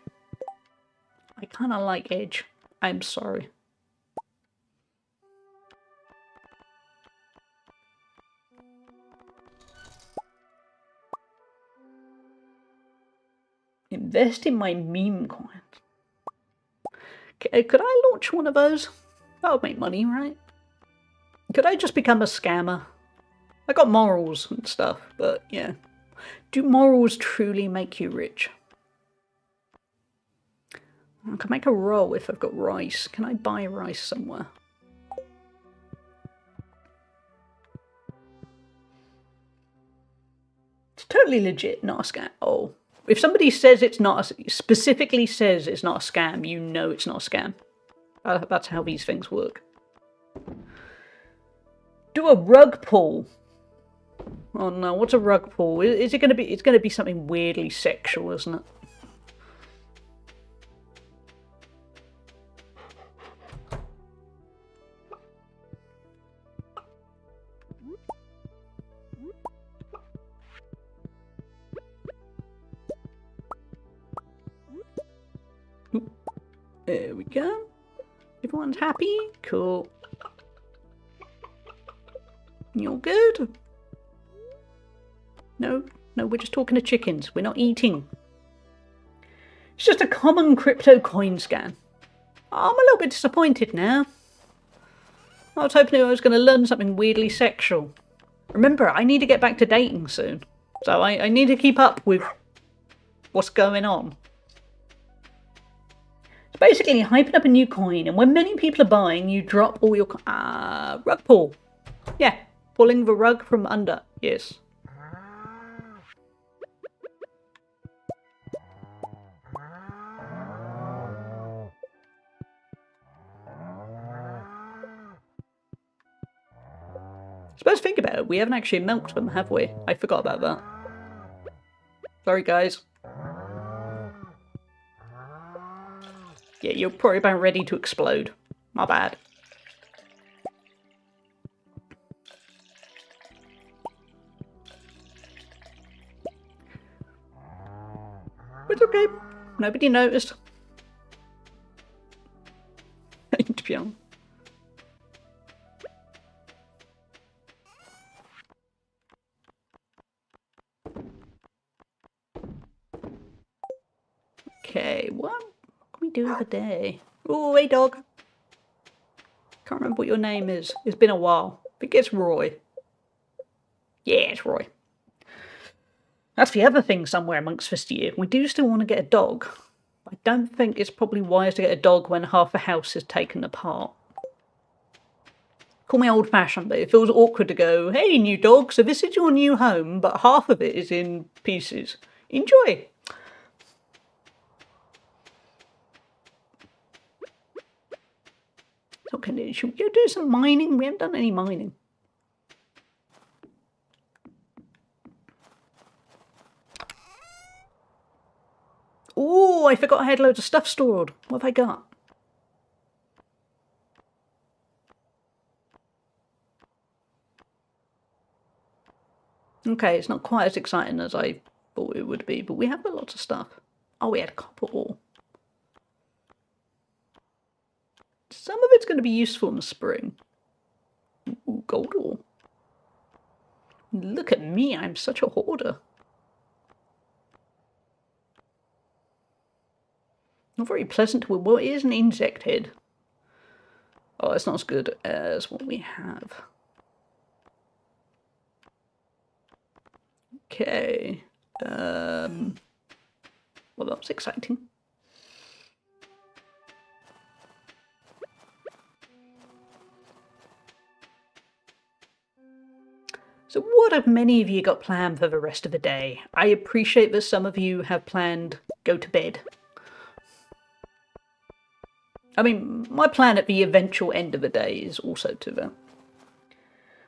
I kind of like Edge. I'm sorry. Invest in my meme coin. Could I launch one of those? That would make money, right? Could I just become a scammer? I got morals and stuff, but yeah. Do morals truly make you rich? I can make a roll if I've got rice. Can I buy rice somewhere? It's totally legit, not a scam. Oh. If somebody says it's not, specifically says it's not a scam, you know it's not a scam. That's how these things work. Do a rug pull. Oh no, what's a rug pull? Is it going to be? It's going to be something weirdly sexual, isn't it? There we go. Everyone's happy? Cool. You're good? No, we're just talking to chickens. We're not eating. It's just a common crypto coin scan. I'm a little bit disappointed now. I was hoping I was going to learn something weirdly sexual. Remember, I need to get back to dating soon. So I need to keep up with what's going on. It's basically hyping up a new coin, and when many people are buying, you drop all your... rug pull. Yeah, pulling the rug from under. Yes. Suppose think about it, we haven't actually milked them, have we? I forgot about that. Sorry, guys. Yeah, you're probably about ready to explode. My bad. It's okay. Nobody noticed. To be honest. Okay, what can we do with a day? Oh, hey dog. Can't remember what your name is. It's been a while. I think it's Roy. Yeah, it's Roy. That's the other thing somewhere amongst this year. We do still want to get a dog. I don't think it's probably wise to get a dog when half the house is taken apart. Call me old-fashioned, but it feels awkward to go, hey, new dog, so this is your new home, but half of it is in pieces. Enjoy! Okay, should we go do some mining? We haven't done any mining. Oh, I forgot I had loads of stuff stored. What have I got? Okay, it's not quite as exciting as I thought it would be, but we have got lots of stuff. Oh, we had copper ore. Some of it's going to be useful in the spring. Ooh, gold ore. Look at me, I'm such a hoarder. Not very pleasant to... Well, it is an insect head. Oh, it's not as good as what we have. Okay. Well, that was exciting. So what have many of you got planned for the rest of the day? I appreciate that some of you have planned go to bed. I mean, my plan at the eventual end of the day is also to that.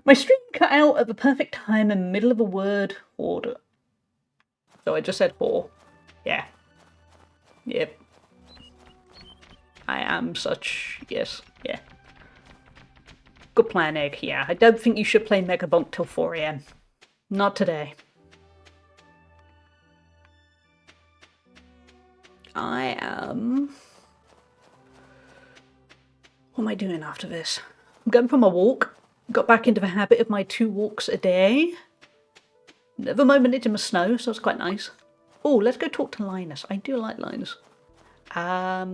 My stream cut out at the perfect time in the middle of a word order. So I just said 4. Yeah. Yep. I am such... Yes. Yeah. Good plan, Egg. Yeah, I don't think you should play Megabonk till 4 AM. Not today. I am... What am I doing after this? I'm going for my walk. Got back into the habit of my 2 walks a day. Never momented in the snow, so it's quite nice. Oh, let's go talk to Linus. I do like Linus. I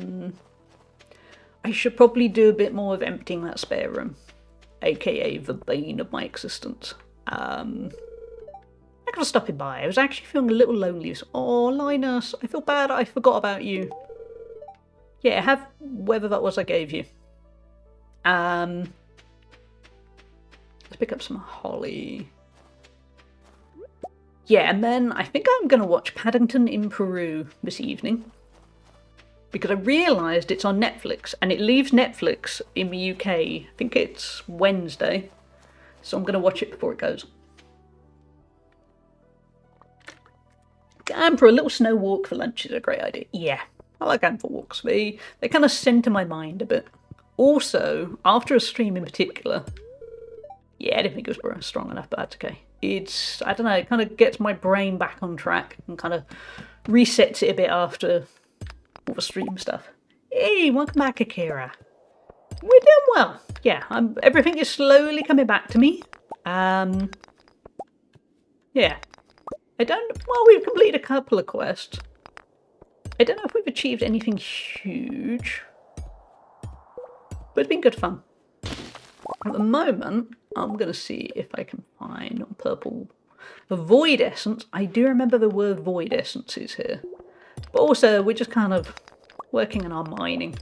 should probably do a bit more of emptying that spare room. AKA the bane of my existence. I gotta stop him by. I was actually feeling a little lonely. Oh, Linus, I feel bad I forgot about you. Yeah, have whatever that was I gave you. Let's pick up some holly. Yeah, and then I think I'm going to watch Paddington in Peru this evening. Because I realised it's on Netflix, and it leaves Netflix in the UK. I think it's Wednesday. So I'm going to watch it before it goes. Going for a little snow walk for lunch is a great idea. Yeah, I like going for walks. They kind of centre my mind a bit. Also, after a stream in particular, yeah, I didn't think it was strong enough, but that's okay. It's, I don't know, it kind of gets my brain back on track and kind of resets it a bit after all the stream stuff. Hey, welcome back, Akira. We're doing well. Yeah, everything is slowly coming back to me. Yeah. Well, we've completed a couple of quests. I don't know if we've achieved anything huge. but it's been good fun. At the moment, I'm going to see if I can find purple void essence. I do remember there were void essences here. But also, we're just kind of working on our mining.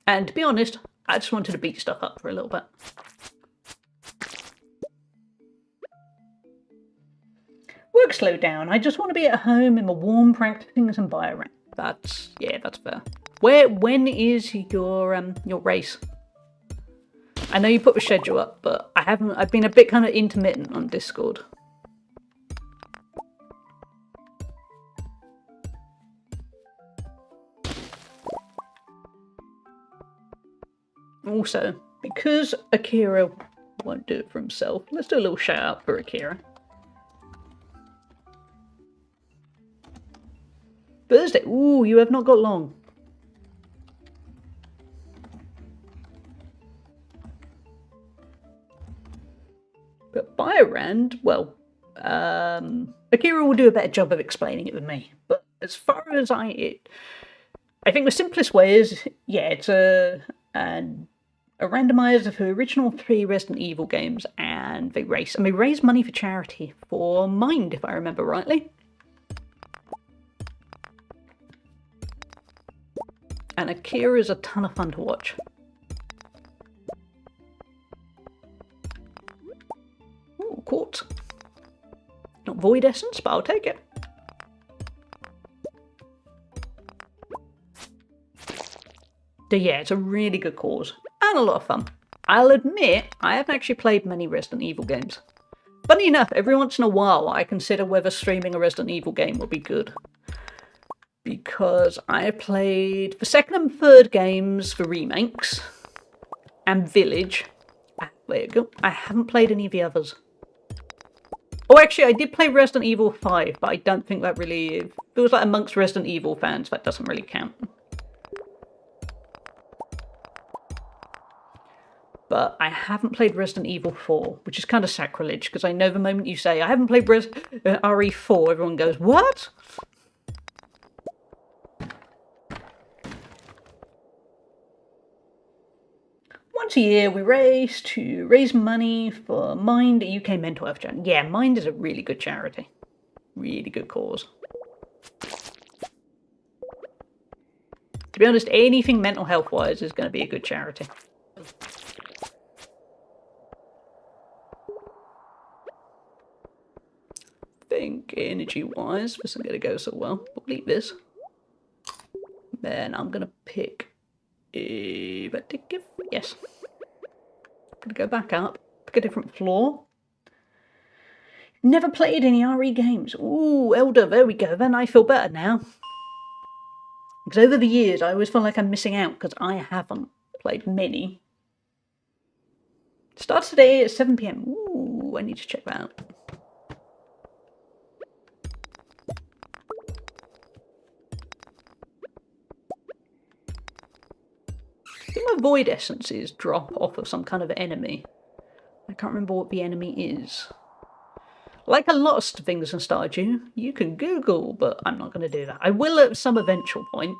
And to be honest, I just wanted to beat stuff up for a little bit. Work slowed down. I just want to be at home in the warm practicing some bio. That's fair. When is your race? I know you put the schedule up, but I haven't. I've been a bit kind of intermittent on Discord. Also, because Akira won't do it for himself, let's do a little shout out for Akira. Thursday. Ooh, you have not got long. But Biorand, well, Akira will do a better job of explaining it than me. But as far as I think the simplest way is, yeah, it's a randomizer of the original 3 Resident Evil games, and they race money for charity for Mind, if I remember rightly. And Akira is a ton of fun to watch. Ooh, quartz. Not void essence, but I'll take it. So yeah, it's a really good cause. And a lot of fun. I'll admit, I haven't actually played many Resident Evil games. Funny enough, every once in a while I consider whether streaming a Resident Evil game would be good. Because I played the second and third games, the remakes, and Village. There you go. I haven't played any of the others. Oh, actually, I did play Resident Evil 5, but I don't think that really... It feels like amongst Resident Evil fans, that doesn't really count. But I haven't played Resident Evil 4, which is kind of sacrilege, because I know the moment you say, I haven't played RE4, everyone goes, what? Once a year, we race to raise money for Mind, a UK mental health charity. Yeah, Mind is a really good charity. Really good cause. To be honest, anything mental health-wise is going to be a good charity. I think energy-wise, this isn't going to go so well. We'll leave this. Then I'm going to pick a ticket. Yes. Gonna go back up, pick a different floor. Never played any RE games. Ooh, Elder, there we go. Then I feel better now. Because over the years, I always feel like I'm missing out because I haven't played many. Starts today at 7 PM. Ooh, I need to check that out. I think my void essences drop off of some kind of enemy. I can't remember what the enemy is. Like a lot of things in Stardew, you can Google, but I'm not going to do that. I will at some eventual point,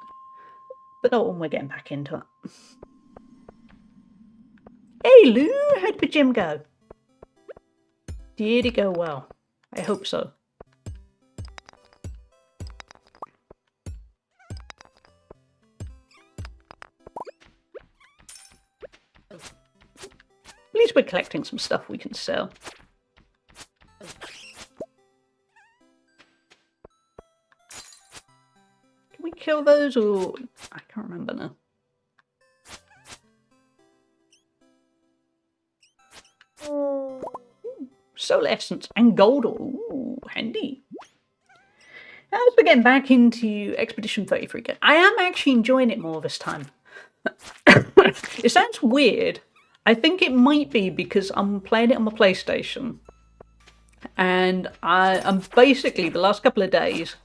but not when we're getting back into it. Hey Lou, how'd the gym go? Did it go well? I hope so. At least we're collecting some stuff we can sell. Can we kill those or... I can't remember now. Soul essence and gold. Ooh, handy. As we're getting back into Expedition 33 again, I am actually enjoying it more this time. It sounds weird. I think it might be because I'm playing it on my PlayStation. And I'm basically, the last couple of days,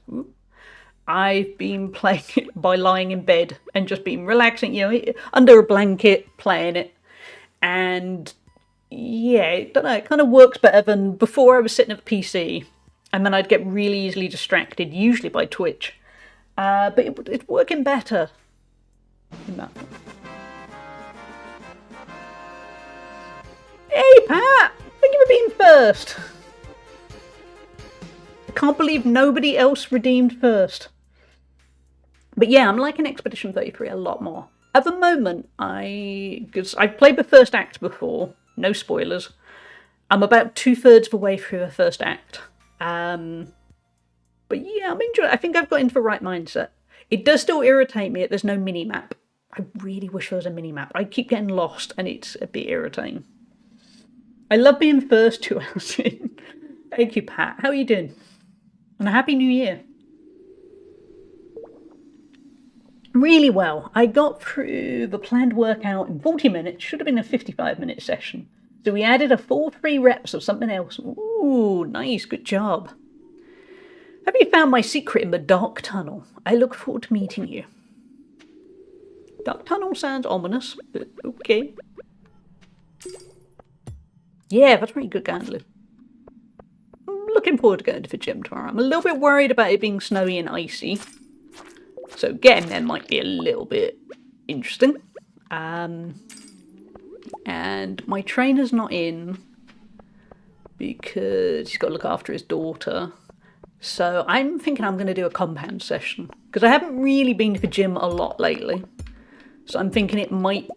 I've been playing it by lying in bed and just been relaxing, you know, under a blanket, playing it. And yeah, I don't know, it kind of works better than before I was sitting at the PC. And then I'd get really easily distracted, usually by Twitch. But it's working better in that one. Hey, Pat! Thank you for being first. I can't believe nobody else redeemed first. But yeah, I'm liking Expedition 33 a lot more. At the moment, because I've played the first act before, no spoilers. I'm about 2/3 of the way through the first act. But yeah, I'm enjoying it. I think I've got into the right mindset. It does still irritate me that there's no mini-map. I really wish there was a mini-map. I keep getting lost and it's a bit irritating. I love being first 2 hours in. Thank you, Pat. How are you doing? And a Happy New Year. Really well. I got through the planned workout in 40 minutes. Should have been a 55-minute session. So we added a full 3 reps of something else. Ooh, nice. Good job. Have you found my secret in the dark tunnel? I look forward to meeting you. Dark tunnel sounds ominous, but okay. Yeah, that's really good, Gandalf. I'm looking forward to going to the gym tomorrow. I'm a little bit worried about it being snowy and icy. So getting there might be a little bit interesting. And my trainer's not in because he's got to look after his daughter. So I'm thinking I'm going to do a compound session because I haven't really been to the gym a lot lately. So I'm thinking it might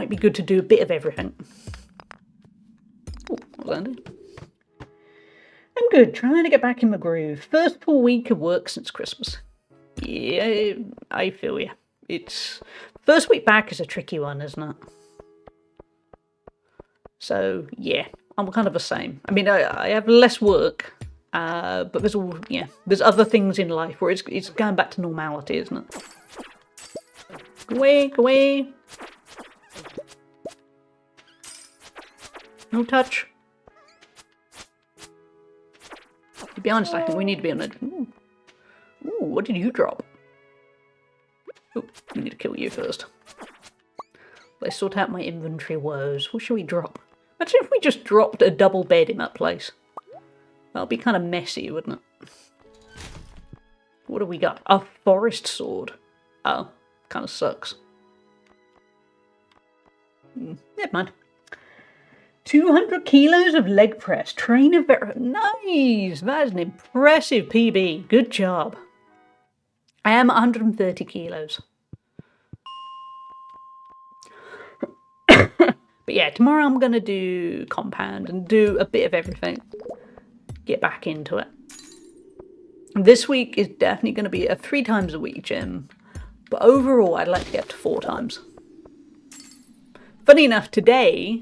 be good to do a bit of everything. Oh, what was that? I'm good, trying to get back in the groove. First full week of work since Christmas. Yeah, I feel you. It's first week back is a tricky one, isn't it? So yeah, I'm kind of the same. I mean, I have less work, but there's other things in life where it's going back to normality, isn't it? Go away, go away. No touch. To be honest, I think we need to be on a... Ooh, what did you drop? Oh, we need to kill you first. Let's sort out my inventory woes. What should we drop? Imagine if we just dropped a double bed in that place. That'd be kind of messy, wouldn't it? What do we got? A forest sword. Oh, kind of sucks. Never mind. 200 kilos of leg press. Trainer nice! That is an impressive PB. Good job. I am 130 kilos. But yeah, tomorrow I'm going to do compound and do a bit of everything. Get back into it. This week is definitely going to be a 3 times a week gym. But overall, I'd like to get up to 4 times. Funny enough, today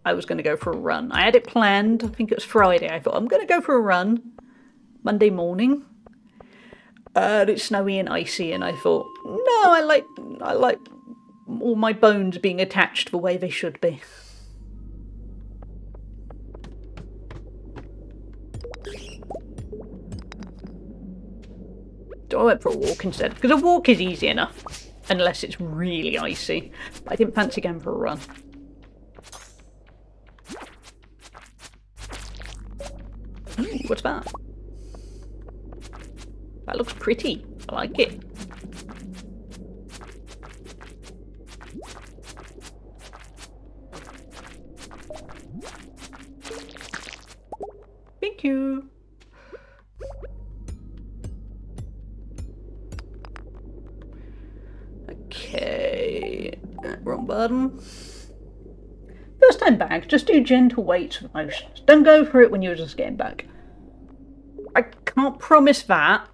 I was going to go for a run. I had it planned. I think it was Friday. I thought I'm going to go for a run Monday morning. It's snowy and icy, and I thought, no, I like all my bones being attached the way they should be. So I went for a walk instead, because a walk is easy enough, unless it's really icy. But I didn't fancy going for a run. Ooh, what's that? That looks pretty. I like it. Thank you. Okay. Wrong button. First time back, just do gentle weights with motions. Don't go for it when you're just getting back. I can't promise that,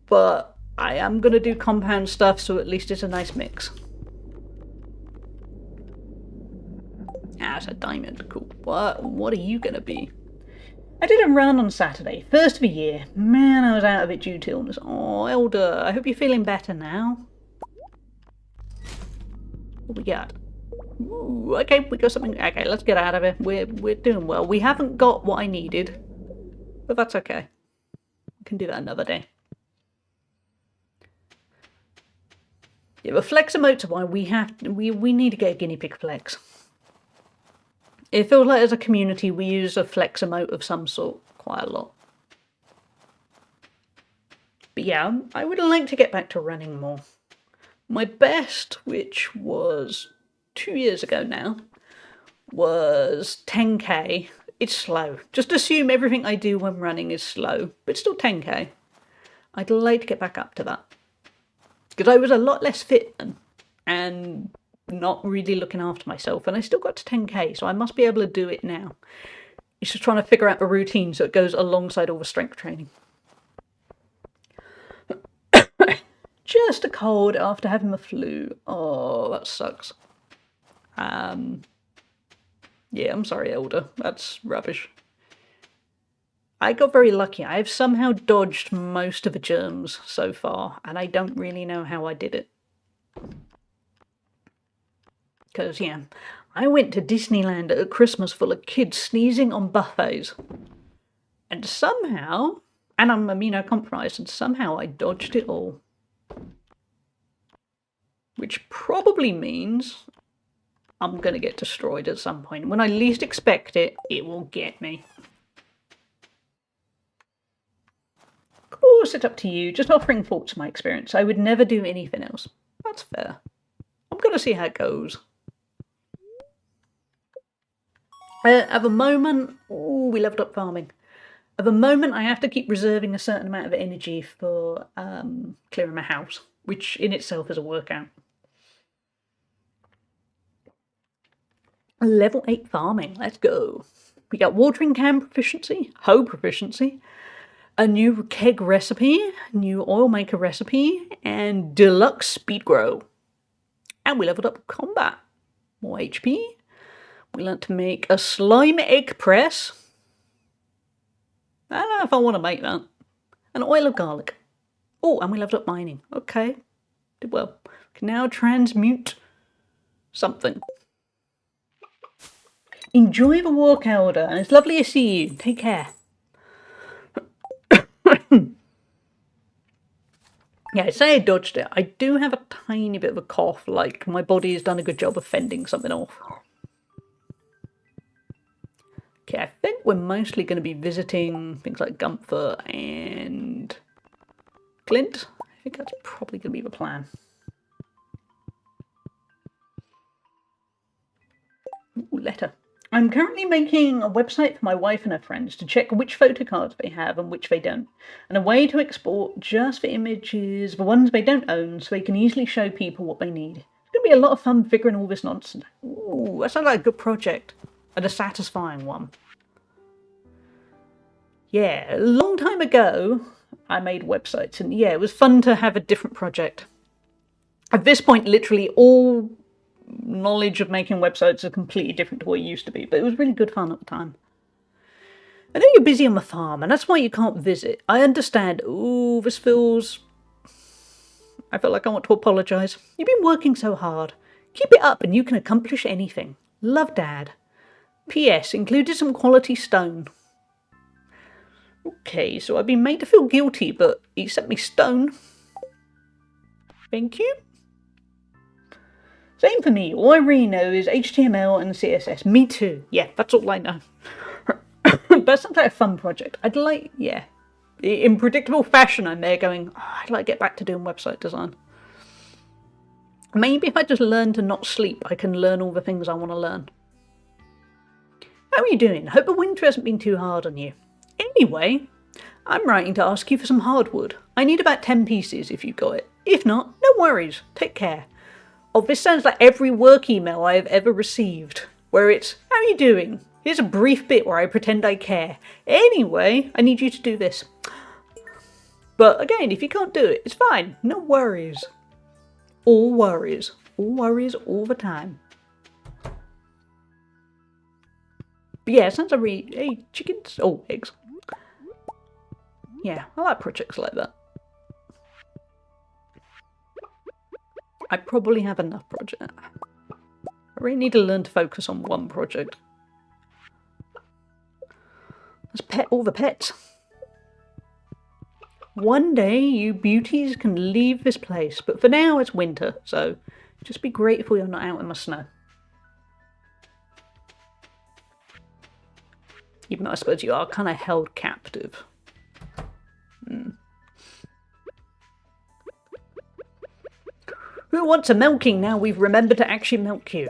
but I am going to do compound stuff, so at least it's a nice mix. Ah, it's a diamond. Cool. What are you going to be? I did a run on Saturday, first of the year. Man, I was out of it due to illness. Oh, Elder, I hope you're feeling better now. What we got? Ooh, okay, we got something. Okay, let's get out of it. We're doing well. We haven't got what I needed, but that's okay. We can do that another day. Yeah, but flex emotes are why we need to get a guinea pig flex. It feels like as a community we use a flex emote of some sort quite a lot. But yeah, I would like to get back to running more. My best, which was 2 years ago now, was 10k. It's slow. Just assume everything I do when running is slow, but still 10k. I'd like to get back up to that. Because I was a lot less fit then, and not really looking after myself, and I still got to 10k, so I must be able to do it now. It's just trying to figure out a routine so it goes alongside all the strength training. Just a cold after having the flu. Oh, that sucks. Yeah, I'm sorry, Elder. That's rubbish. I got very lucky. I've somehow dodged most of the germs so far, and I don't really know how I did it. Because, yeah, I went to Disneyland at Christmas full of kids sneezing on buffets. And somehow, and I'm immunocompromised, and somehow I dodged it all. Which probably means I'm going to get destroyed at some point. When I least expect it, it will get me. Of course, it's up to you. Just offering thoughts of my experience. I would never do anything else. That's fair. I'm going to see how it goes. At the moment, we leveled up farming. At the moment, I have to keep reserving a certain amount of energy for clearing my house, which in itself is a workout. Level 8 farming, let's go. We got watering can proficiency, hoe proficiency, a new keg recipe, new oil maker recipe, and deluxe speed grow. And we leveled up combat. More HP. We learnt to make a slime egg press. I don't know if I want to make that. An oil of garlic. Oh, and we leveled up mining. Okay. Did well. We can now transmute something. Enjoy the walk, Elder, and it's lovely to see you. Take care. Yeah, I say I dodged it. I do have a tiny bit of a cough, like my body has done a good job of fending something off. Okay, I think we're mostly going to be visiting things like Gunther and Clint. I think that's probably going to be the plan. Ooh, letter. I'm currently making a website for my wife and her friends to check which photo cards they have and which they don't, and a way to export just the images, the ones they don't own, so they can easily show people what they need. It's going to be a lot of fun figuring all this nonsense. Ooh, that sounds like a good project. And a satisfying one. Yeah, a long time ago, I made websites, and yeah, it was fun to have a different project. At this point, literally all knowledge of making websites is completely different to what it used to be, but it was really good fun at the time. I know you're busy on the farm, and that's why you can't visit. I understand. Ooh, this feels... I feel like I want to apologise. You've been working so hard. Keep it up and you can accomplish anything. Love, Dad. P.S. Included some quality stone. Okay, so I've been made to feel guilty, but he sent me stone. Thank you. Same for me. All I really know is HTML and CSS. Me too. Yeah, that's all I know. But it sounds like a fun project. I'd like, yeah. In predictable fashion, I'm there going, oh, I'd like to get back to doing website design. Maybe if I just learn to not sleep, I can learn all the things I want to learn. How are you doing? Hope the winter hasn't been too hard on you. Anyway, I'm writing to ask you for some hardwood. I need about 10 pieces if you've got it. If not, no worries. Take care. Oh, this sounds like every work email I have ever received, where it's, how are you doing? Here's a brief bit where I pretend I care. Anyway, I need you to do this. But again, if you can't do it, it's fine. No worries. All worries. All worries all the time. But yeah, it sounds like really... Hey, chickens. Oh, eggs. Yeah, I like projects like that. I probably have enough projects. I really need to learn to focus on one project. Let's pet all the pets. One day you beauties can leave this place, but for now it's winter, so just be grateful you're not out in the snow. Even though I suppose you are kind of held captive. Who wants a milking now we've remembered to actually milk you?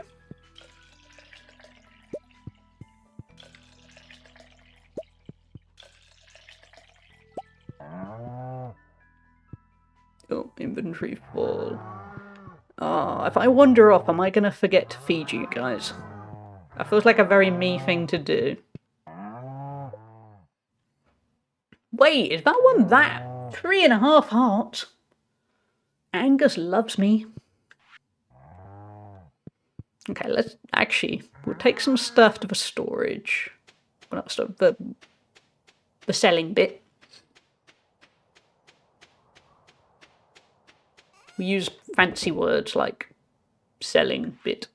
Oh, inventory full. Oh, if I wander off, am I going to forget to feed you guys? That feels like a very me thing to do. Wait, is that one that? 3.5 hearts? Angus loves me. Okay, let's actually, we'll take some stuff to the storage. Well, not stuff, the selling bit. We use fancy words like selling bit.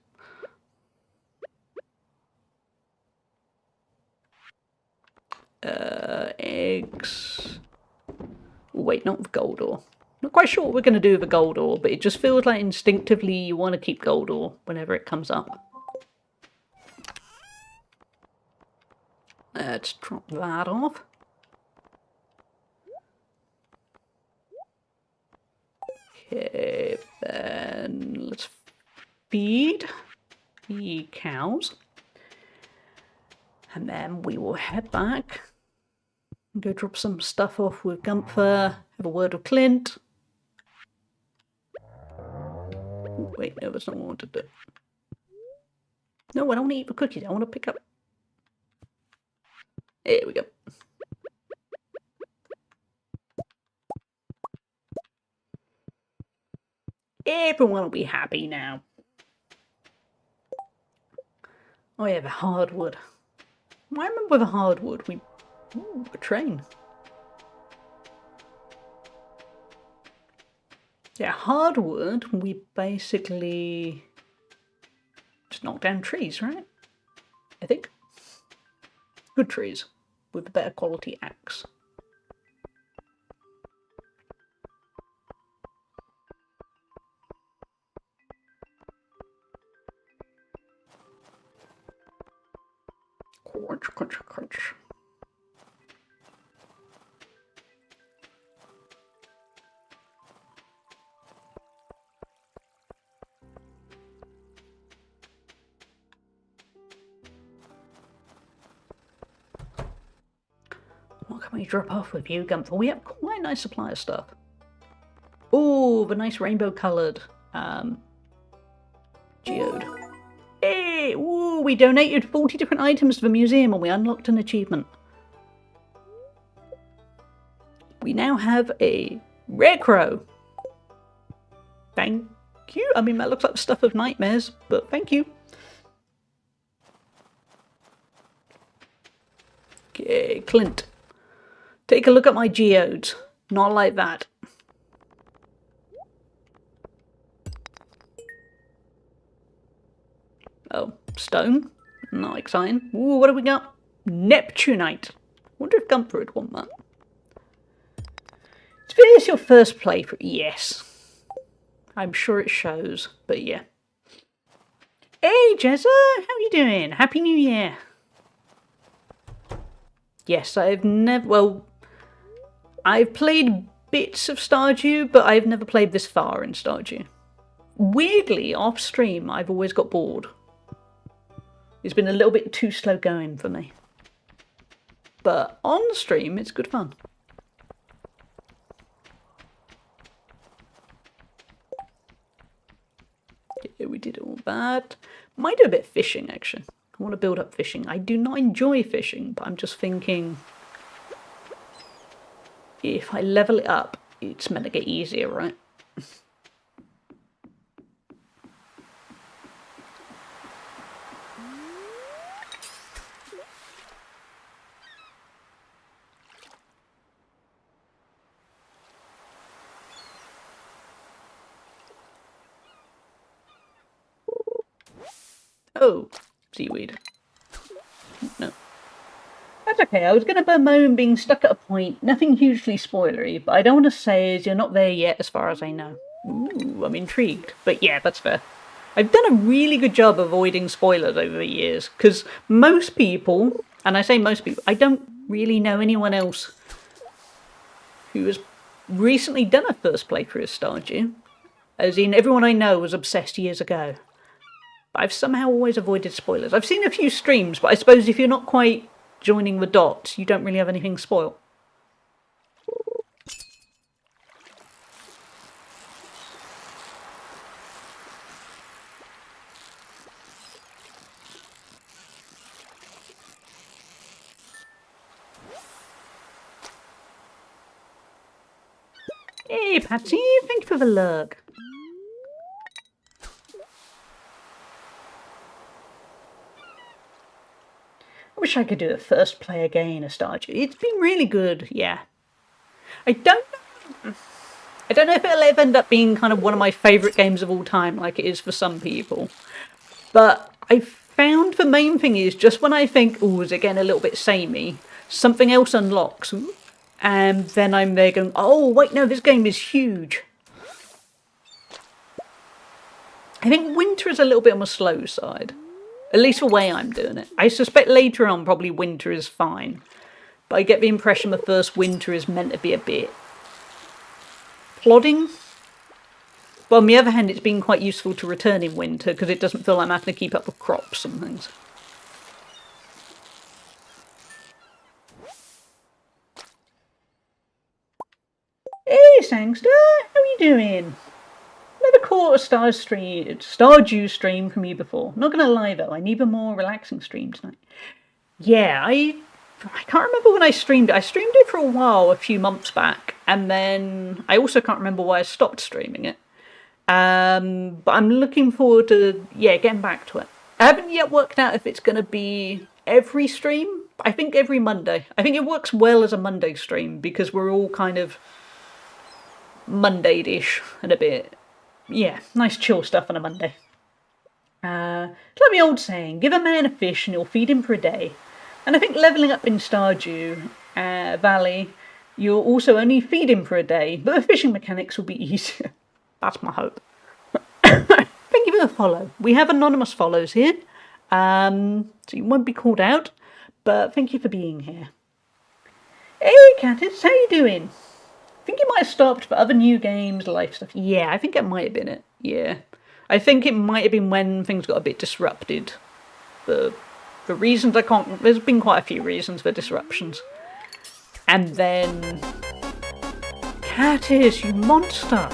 Eggs. Wait, not the gold ore. Not quite sure what we're going to do with the gold ore, but it just feels like instinctively you want to keep gold ore whenever it comes up. Let's drop that off. Okay, then let's feed the cows. And then we will head back and go drop some stuff off with Gunther, have a word with Clint. Ooh, wait, no, that's not what I wanted to do. No, I don't want to eat the cookies, I want to pick up. There we go. Everyone will be happy now. Oh yeah, the hardwood. I remember the hardwood. Ooh, a train. Yeah, hardwood, we basically just knock down trees, right? I think. Good trees with a better quality axe. Crunch, crunch, crunch. What can we drop off with you, Gunther? We have quite a nice supply of stuff. Oh, the nice rainbow coloured geode. Hey, ooh, we donated 40 different items to the museum and we unlocked an achievement. We now have a rare crow. Thank you. I mean, that looks like the stuff of nightmares, but thank you. Okay, Clint. Take a look at my geodes. Not like that. Oh, stone. Not exciting. Ooh, what do we got? Neptunite. Wonder if Gunther would want that. Is this your first playthrough? Yes. I'm sure it shows, but yeah. Hey, Jezza! How you doing? Happy New Year! Yes, I've never... Well, I've played bits of Stardew, but I've never played this far in Stardew. Weirdly, off stream, I've always got bored. It's been a little bit too slow going for me. But on stream, it's good fun. Yeah, we did all that. Might do a bit of fishing, actually. I want to build up fishing. I do not enjoy fishing, but I'm just thinking... if I level it up, it's meant to get easier, right? Oh, seaweed. No. That's okay, I was going to bemoan being stuck at a point, nothing hugely spoilery, but I don't want to say as you're not there yet as far as I know. Ooh, I'm intrigued. But yeah, that's fair. I've done a really good job avoiding spoilers over the years, because most people, and I say most people, I don't really know anyone else who has recently done a first playthrough of Stardew. As in, everyone I know was obsessed years ago. But I've somehow always avoided spoilers. I've seen a few streams, but I suppose if you're not quite joining the dots, you don't really have anything spoiled. Hey, Patsy, thank you for the lurk. I wish I could do a first play again of Stardew. It's been really good, yeah. I don't know if it'll ever end up being kind of one of my favourite games of all time, like it is for some people. But I found the main thing is just when I think, oh, is it getting a little bit samey, something else unlocks. And then I'm there going, oh, wait, no, this game is huge. I think winter is a little bit on the slow side. At least the way I'm doing it. I suspect later on probably winter is fine. But I get the impression the first winter is meant to be a bit plodding. But on the other hand, it's been quite useful to return in winter because it doesn't feel like I'm having to keep up with crops and things. Hey, Sangster, how are you doing? Never caught a Stardew stream from you before. Not gonna lie though, I need a more relaxing stream tonight. Yeah, I can't remember when I streamed it. I streamed it for a while, a few months back, and then I also can't remember why I stopped streaming it. But I'm looking forward to, getting back to it. I haven't yet worked out if it's going to be every stream. I think every Monday. I think it works well as a Monday stream because we're all kind of Monday-ish and a bit, nice chill stuff on a Monday. It's like the old saying, give a man a fish and you'll feed him for a day. And I think levelling up in Stardew Valley, you'll also only feed him for a day, but the fishing mechanics will be easier. That's my hope. Thank you for the follow. We have anonymous follows here, so you won't be called out, but thank you for being here. Hey, Catis, how you doing? I think it might have stopped for other new games, life stuff. Yeah, I think it might have been it. Yeah. I think it might have been when things got a bit disrupted. For reasons I can't... There's been quite a few reasons for disruptions. And then... Catis, you monster!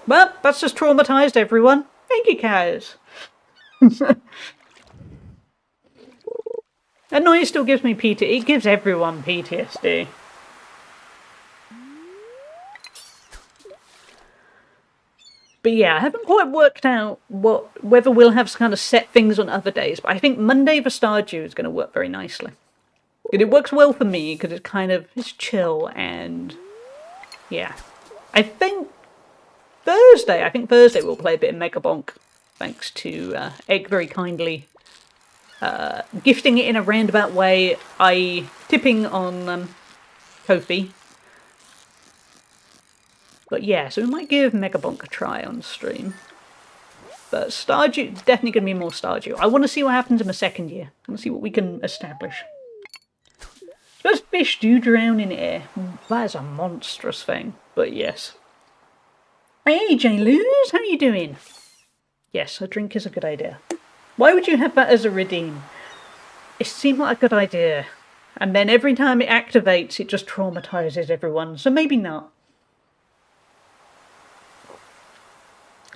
Well, that's just traumatised everyone. Thank you, Kaz. That noise still gives me PTSD. It gives everyone PTSD. But yeah, I haven't quite worked out whether we'll have kind of set things on other days. But I think Monday for Stardew is going to work very nicely. And it works well for me because it's chill and yeah. I think Thursday we'll play a bit of Mega Bonk. Thanks to Egg very kindly gifting it in a roundabout way, i.e. tipping on Kofi. But yeah, so we might give Mega Bonk a try on stream. But Stardew, definitely going to be more Stardew. I want to see what happens in the second year. I want to see what we can establish. Suppose fish do drown in air. That is a monstrous thing, but yes. Hey, J-Luz, how are you doing? Yes, a drink is a good idea. Why would you have that as a redeem? It seemed like a good idea. And then every time it activates, it just traumatises everyone, so maybe not.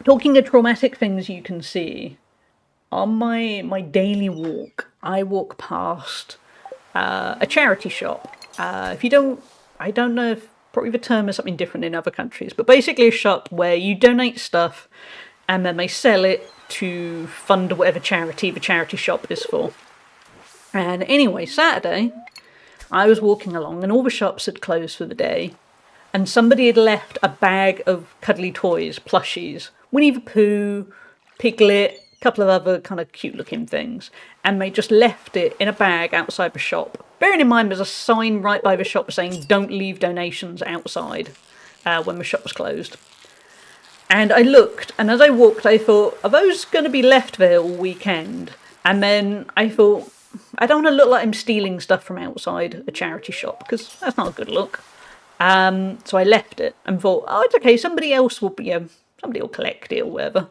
Talking of traumatic things you can see, on my daily walk, I walk past a charity shop. I don't know if probably the term is something different in other countries, but basically a shop where you donate stuff and then they sell it to fund whatever charity the charity shop is for. And anyway, Saturday, I was walking along and all the shops had closed for the day, and somebody had left a bag of cuddly toys, plushies, Winnie the Pooh, Piglet, a couple of other kind of cute looking things, and they just left it in a bag outside the shop. Bearing in mind there's a sign right by the shop saying don't leave donations outside when the shop was closed. And I looked, and as I walked I thought, are those going to be left there all weekend? And then I thought, I don't want to look like I'm stealing stuff from outside a charity shop, because that's not a good look. So I left it and thought, oh, it's okay, somebody else will be, somebody will collect it or whatever.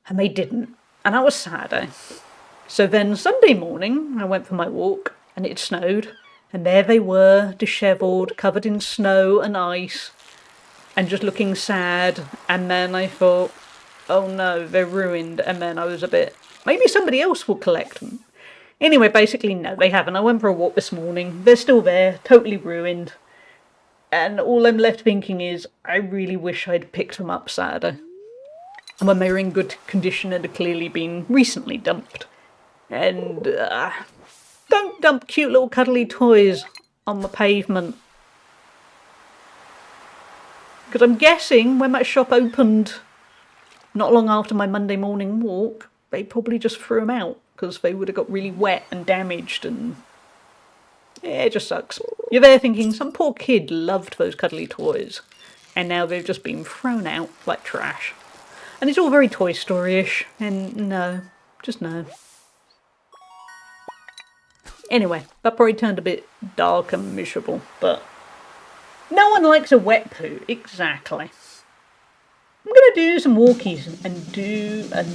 And they didn't. And I was sad, eh? So then Sunday morning, I went for my walk, and it snowed. And there they were, dishevelled, covered in snow and ice, and just looking sad. And then I thought, oh no, they're ruined. And then I was a bit, maybe somebody else will collect them. Anyway, basically, no, they haven't. I went for a walk this morning. They're still there, totally ruined. And all I'm left thinking is, I really wish I'd picked them up sadder. And when they were in good condition, it had clearly been recently dumped. And don't dump cute little cuddly toys on the pavement. Because I'm guessing when that shop opened not long after my Monday morning walk, they probably just threw them out because they would have got really wet and damaged, and yeah, it just sucks. You're there thinking some poor kid loved those cuddly toys and now they've just been thrown out like trash. And it's all very Toy Story-ish, and no, just no. Anyway, that probably turned a bit dark and miserable, but no one likes a wet poo, exactly. I'm going to do some walkies and do an...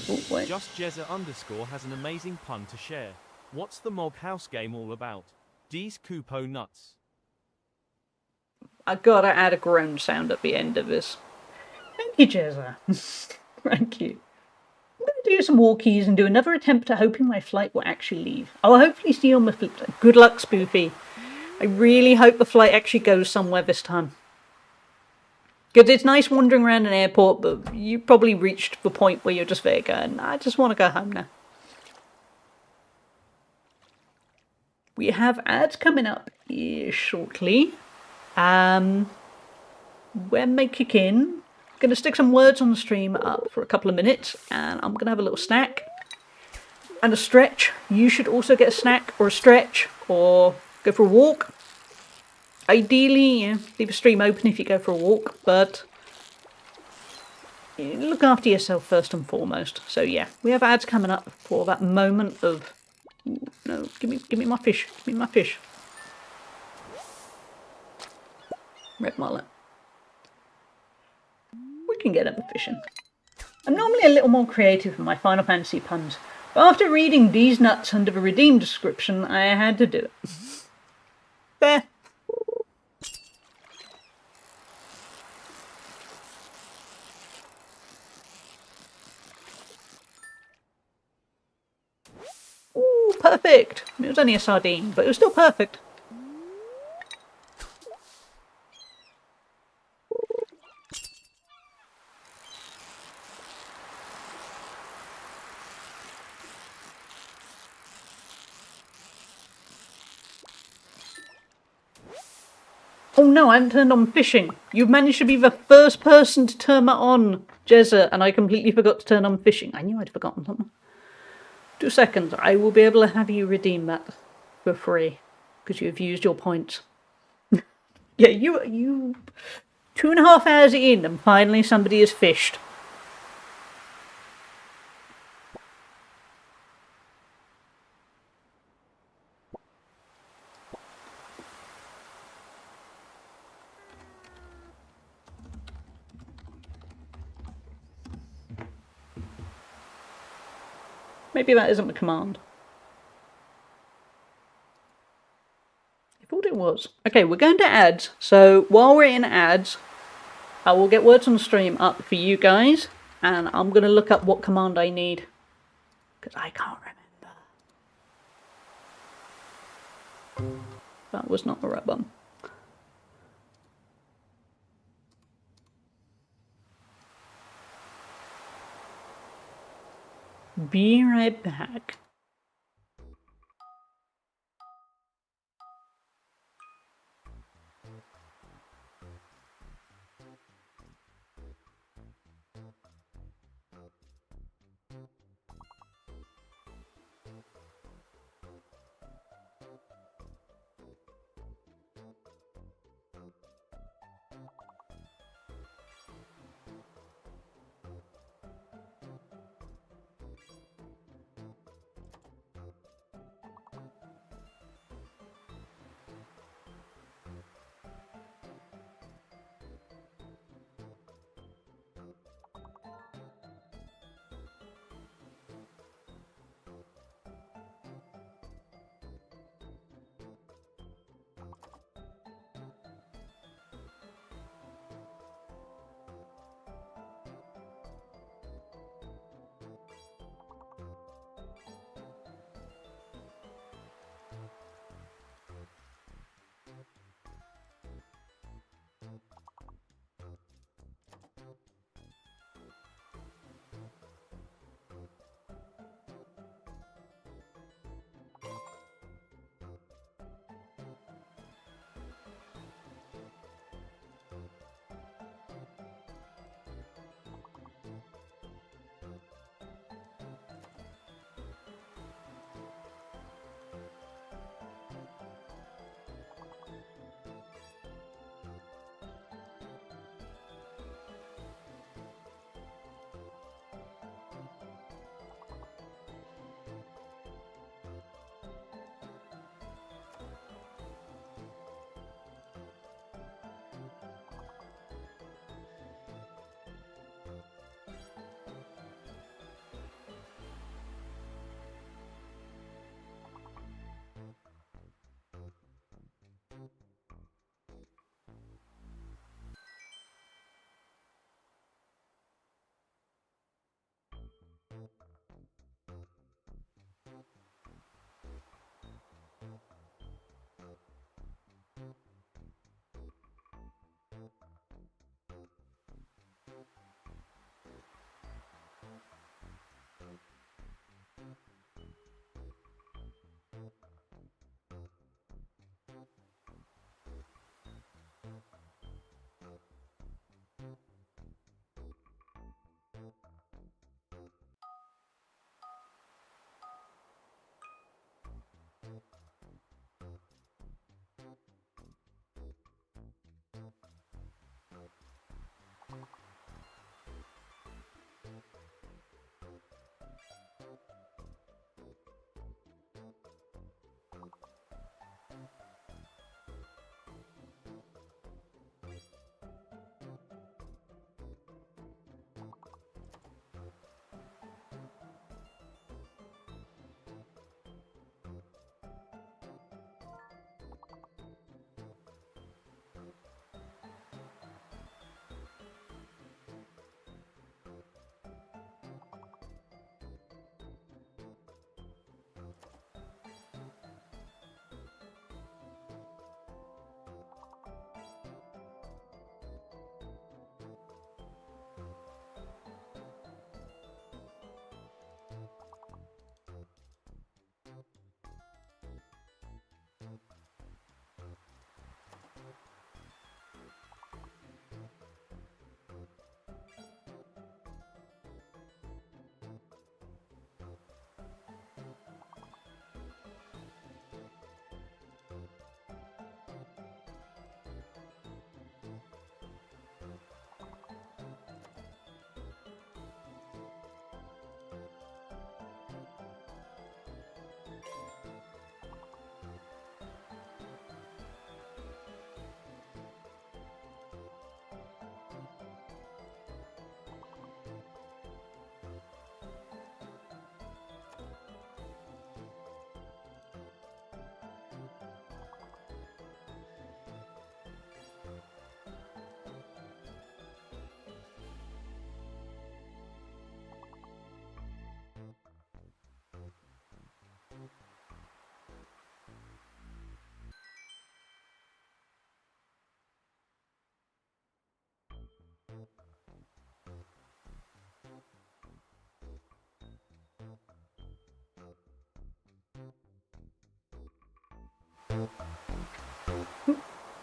Oh, wait. Just Jezza _ has an amazing pun to share. What's the Mog House game all about? D's Kupo nuts. I gotta add a groan sound at the end of this. Thank you, Jezza. Thank you. I'm going to do some walkies and do another attempt at hoping my flight will actually leave. I'll hopefully see you on my flip side. Good luck, Spoofy. I really hope the flight actually goes somewhere this time. Because it's nice wandering around an airport, but you probably reached the point where you're just there going, I just want to go home now. We have ads coming up here shortly. When they kick in, I'm going to stick some words on the stream up for a couple of minutes, and I'm going to have a little snack and a stretch. You should also get a snack or a stretch or go for a walk. Ideally, leave the stream open if you go for a walk, but look after yourself first and foremost. So yeah, we have ads coming up for that moment of, ooh, no, give me my fish, give me my fish. Red mullet. We can get up with fishing. I'm normally a little more creative in my Final Fantasy puns, but after reading these nuts under the redeem description, I had to do it. There. Ooh, perfect. It was only a sardine, but it was still perfect. Oh no, I haven't turned on fishing. You've managed to be the first person to turn that on, Jezza, and I completely forgot to turn on fishing. I knew I'd forgotten something. 2 seconds. I will be able to have you redeem that for free because you have used your points. Yeah, you 2.5 hours in and finally somebody has fished. Maybe that isn't the command. I thought it was. Okay, we're going to ads. So while we're in ads, I will get words on the stream up for you guys. And I'm going to look up what command I need. Because I can't remember. That was not the right button. Be right back.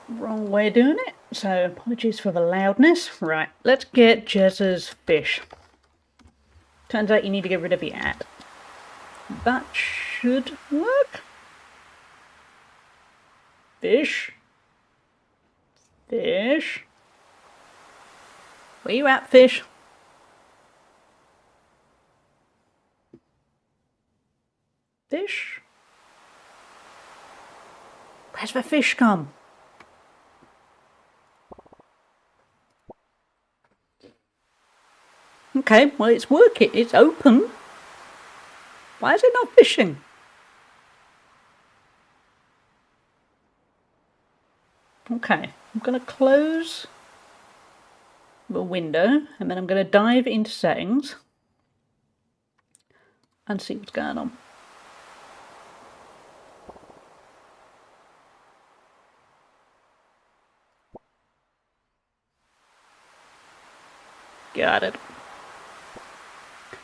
Wrong way of doing it. So apologies for the loudness. Right, let's get Jezza's fish. Turns out you need to get rid of the ad. That should work. Fish. Fish. Where you at, fish? Fish? Where's the fish come? Okay, well it's working. It's open. Why is it not fishing? Okay, I'm going to close the window and then I'm going to dive into settings and see what's going on. Got it.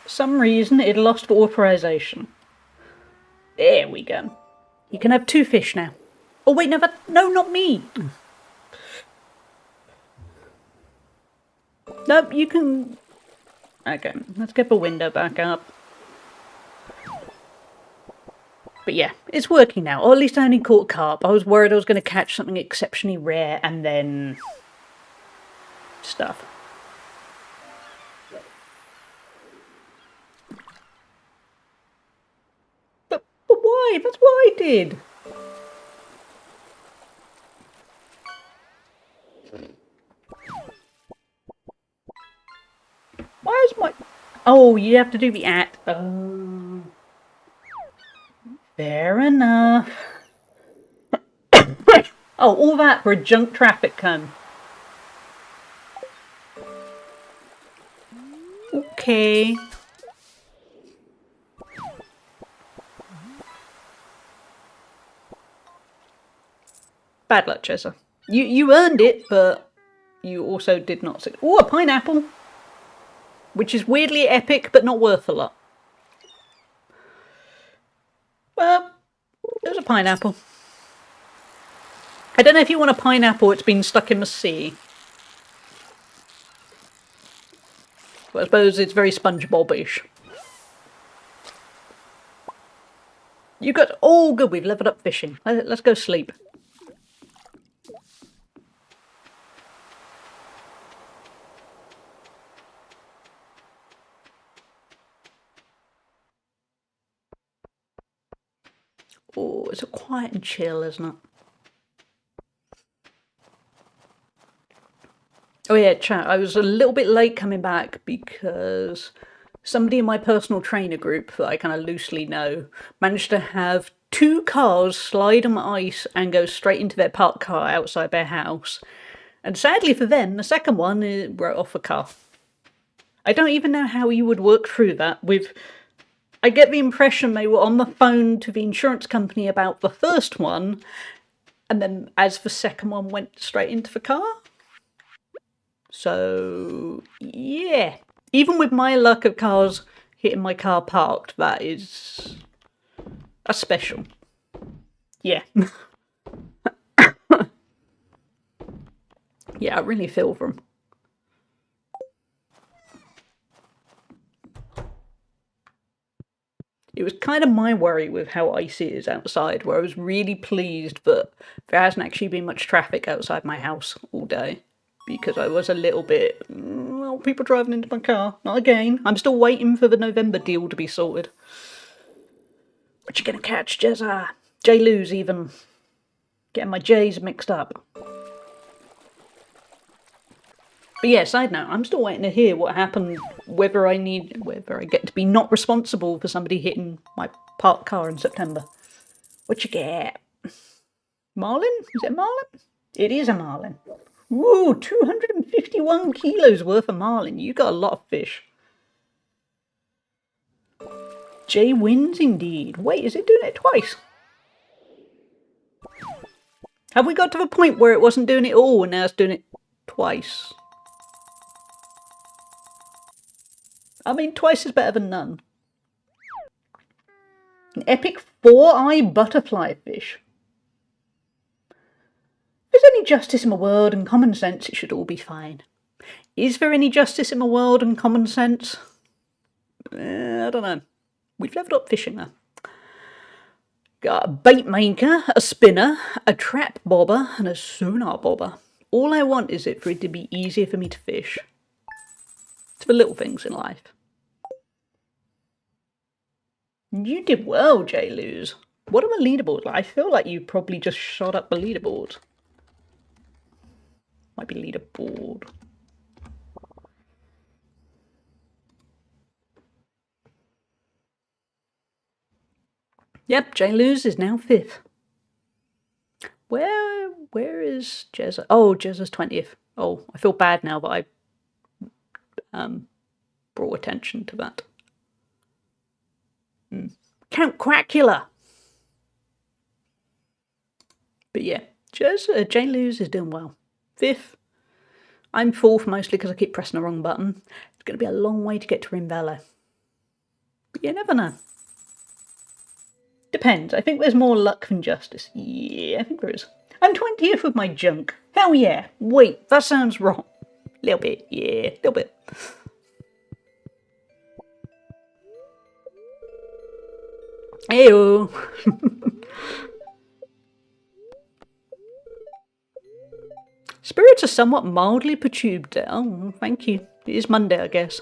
For some reason it lost the authorization. There we go. You can have 2 fish now. Oh wait, no, not me. Nope, you can... Okay, let's get the window back up. But yeah, it's working now. Or at least I only caught carp. I was worried I was going to catch something exceptionally rare and then... stuff. But why? That's what I did. Why is my... Oh, you have to do the at. Oh. Fair enough. Oh, all that for a junk traffic cone. Okay. Bad luck, Chesa. You earned it, but you also did not succeed. Oh, a pineapple! Which is weirdly epic, but not worth a lot. Well, there's a pineapple. I don't know if you want a pineapple, it's been stuck in the sea. But I suppose it's very SpongeBob-ish. You got... Oh, good, we've leveled up fishing. Let's go sleep. Oh, it's a quiet and chill, isn't it? Oh yeah, chat, I was a little bit late coming back because somebody in my personal trainer group that I kind of loosely know managed to have 2 cars slide on the ice and go straight into their parked car outside their house. And sadly for them, the second one wrote off a car. I don't even know how you would work through that with... I get the impression they were on the phone to the insurance company about the first one, and then as the second one went straight into the car. So, yeah. Even with my luck of cars hitting my car parked, that's special. Yeah. Yeah, I really feel for them. It was kind of my worry with how icy it is outside, where I was really pleased that there hasn't actually been much traffic outside my house all day. Because I was a little bit, well, people driving into my car. Not again. I'm still waiting for the November deal to be sorted. What you gonna catch, Jezza? J-Lew's even. Getting my J's mixed up. But yeah, side note, I'm still waiting to hear what happened, whether I get to be not responsible for somebody hitting my parked car in September. What you get? Marlin? Is it a marlin? It is a marlin. Woo, 251 kilos worth of marlin. You got a lot of fish. Jay wins indeed. Wait, is it doing it twice? Have we got to the point where it wasn't doing it all and now it's doing it twice? I mean, twice is better than none. An epic 4-eye butterfly fish. any justice in the world and common sense, it should all be fine. Is there any justice in the world and common sense? I don't know. We've leveled up fishing though. Got a bait maker, a spinner, a trap bobber, and a sonar bobber. All I want is for it to be easier for me to fish. It's the little things in life. You did well, J-Luz. What are the leaderboards? I feel like you probably just shot up the leaderboard. Might be leaderboard. Yep, J-Luz is now 5th. Where is Jezza? Oh, Jezza's 20th. Oh, I feel bad now that I brought attention to that. Count Quackula! But yeah, J-Luz is doing well. 5th. I'm 4th mostly because I keep pressing the wrong button. It's going to be a long way to get to Rim Valley. But you never know. Depends. I think there's more luck than justice. Yeah, I think there is. I'm 20th with my junk. Hell yeah. Wait, that sounds wrong. Little bit. Yeah, little bit. Ew. Spirits are somewhat mildly perturbed. Oh, thank you. It is Monday, I guess.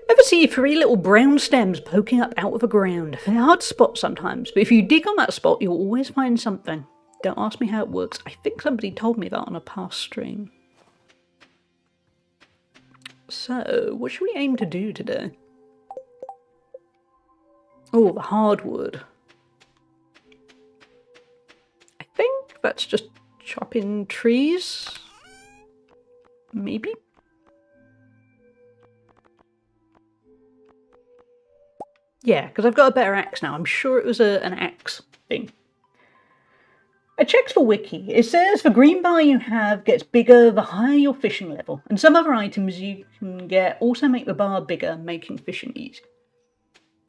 Ever see 3 little brown stems poking up out of the ground? They're hard to spot sometimes, but if you dig on that spot, you'll always find something. Don't ask me how it works. I think somebody told me that on a past stream. So, what should we aim to do today? Oh, the hardwood. I think that's just chopping trees. Maybe? Yeah, because I've got a better axe now. I'm sure it was an axe thing. I checked the wiki. It says the green bar you have gets bigger the higher your fishing level, and some other items you can get also make the bar bigger, making fishing easy.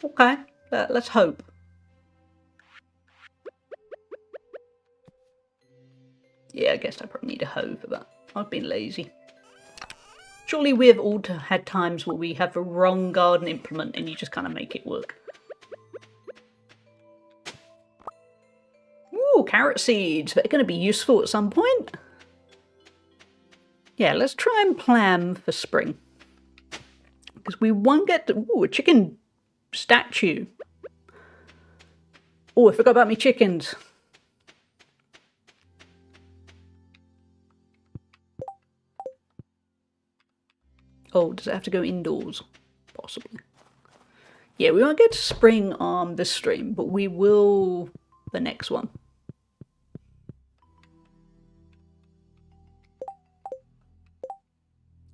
Okay, let's hope. Yeah, I guess I probably need a hoe for that. I've been lazy. Surely we've all had times where we have the wrong garden implement and you just kind of make it work. Ooh, carrot seeds. They're going to be useful at some point. Yeah, let's try and plan for spring. Because we won't get to... Ooh, a chicken statue. Oh, I forgot about my chickens. Oh, does it have to go indoors? Possibly. Yeah, we won't get to spring on this stream, but we will the next one.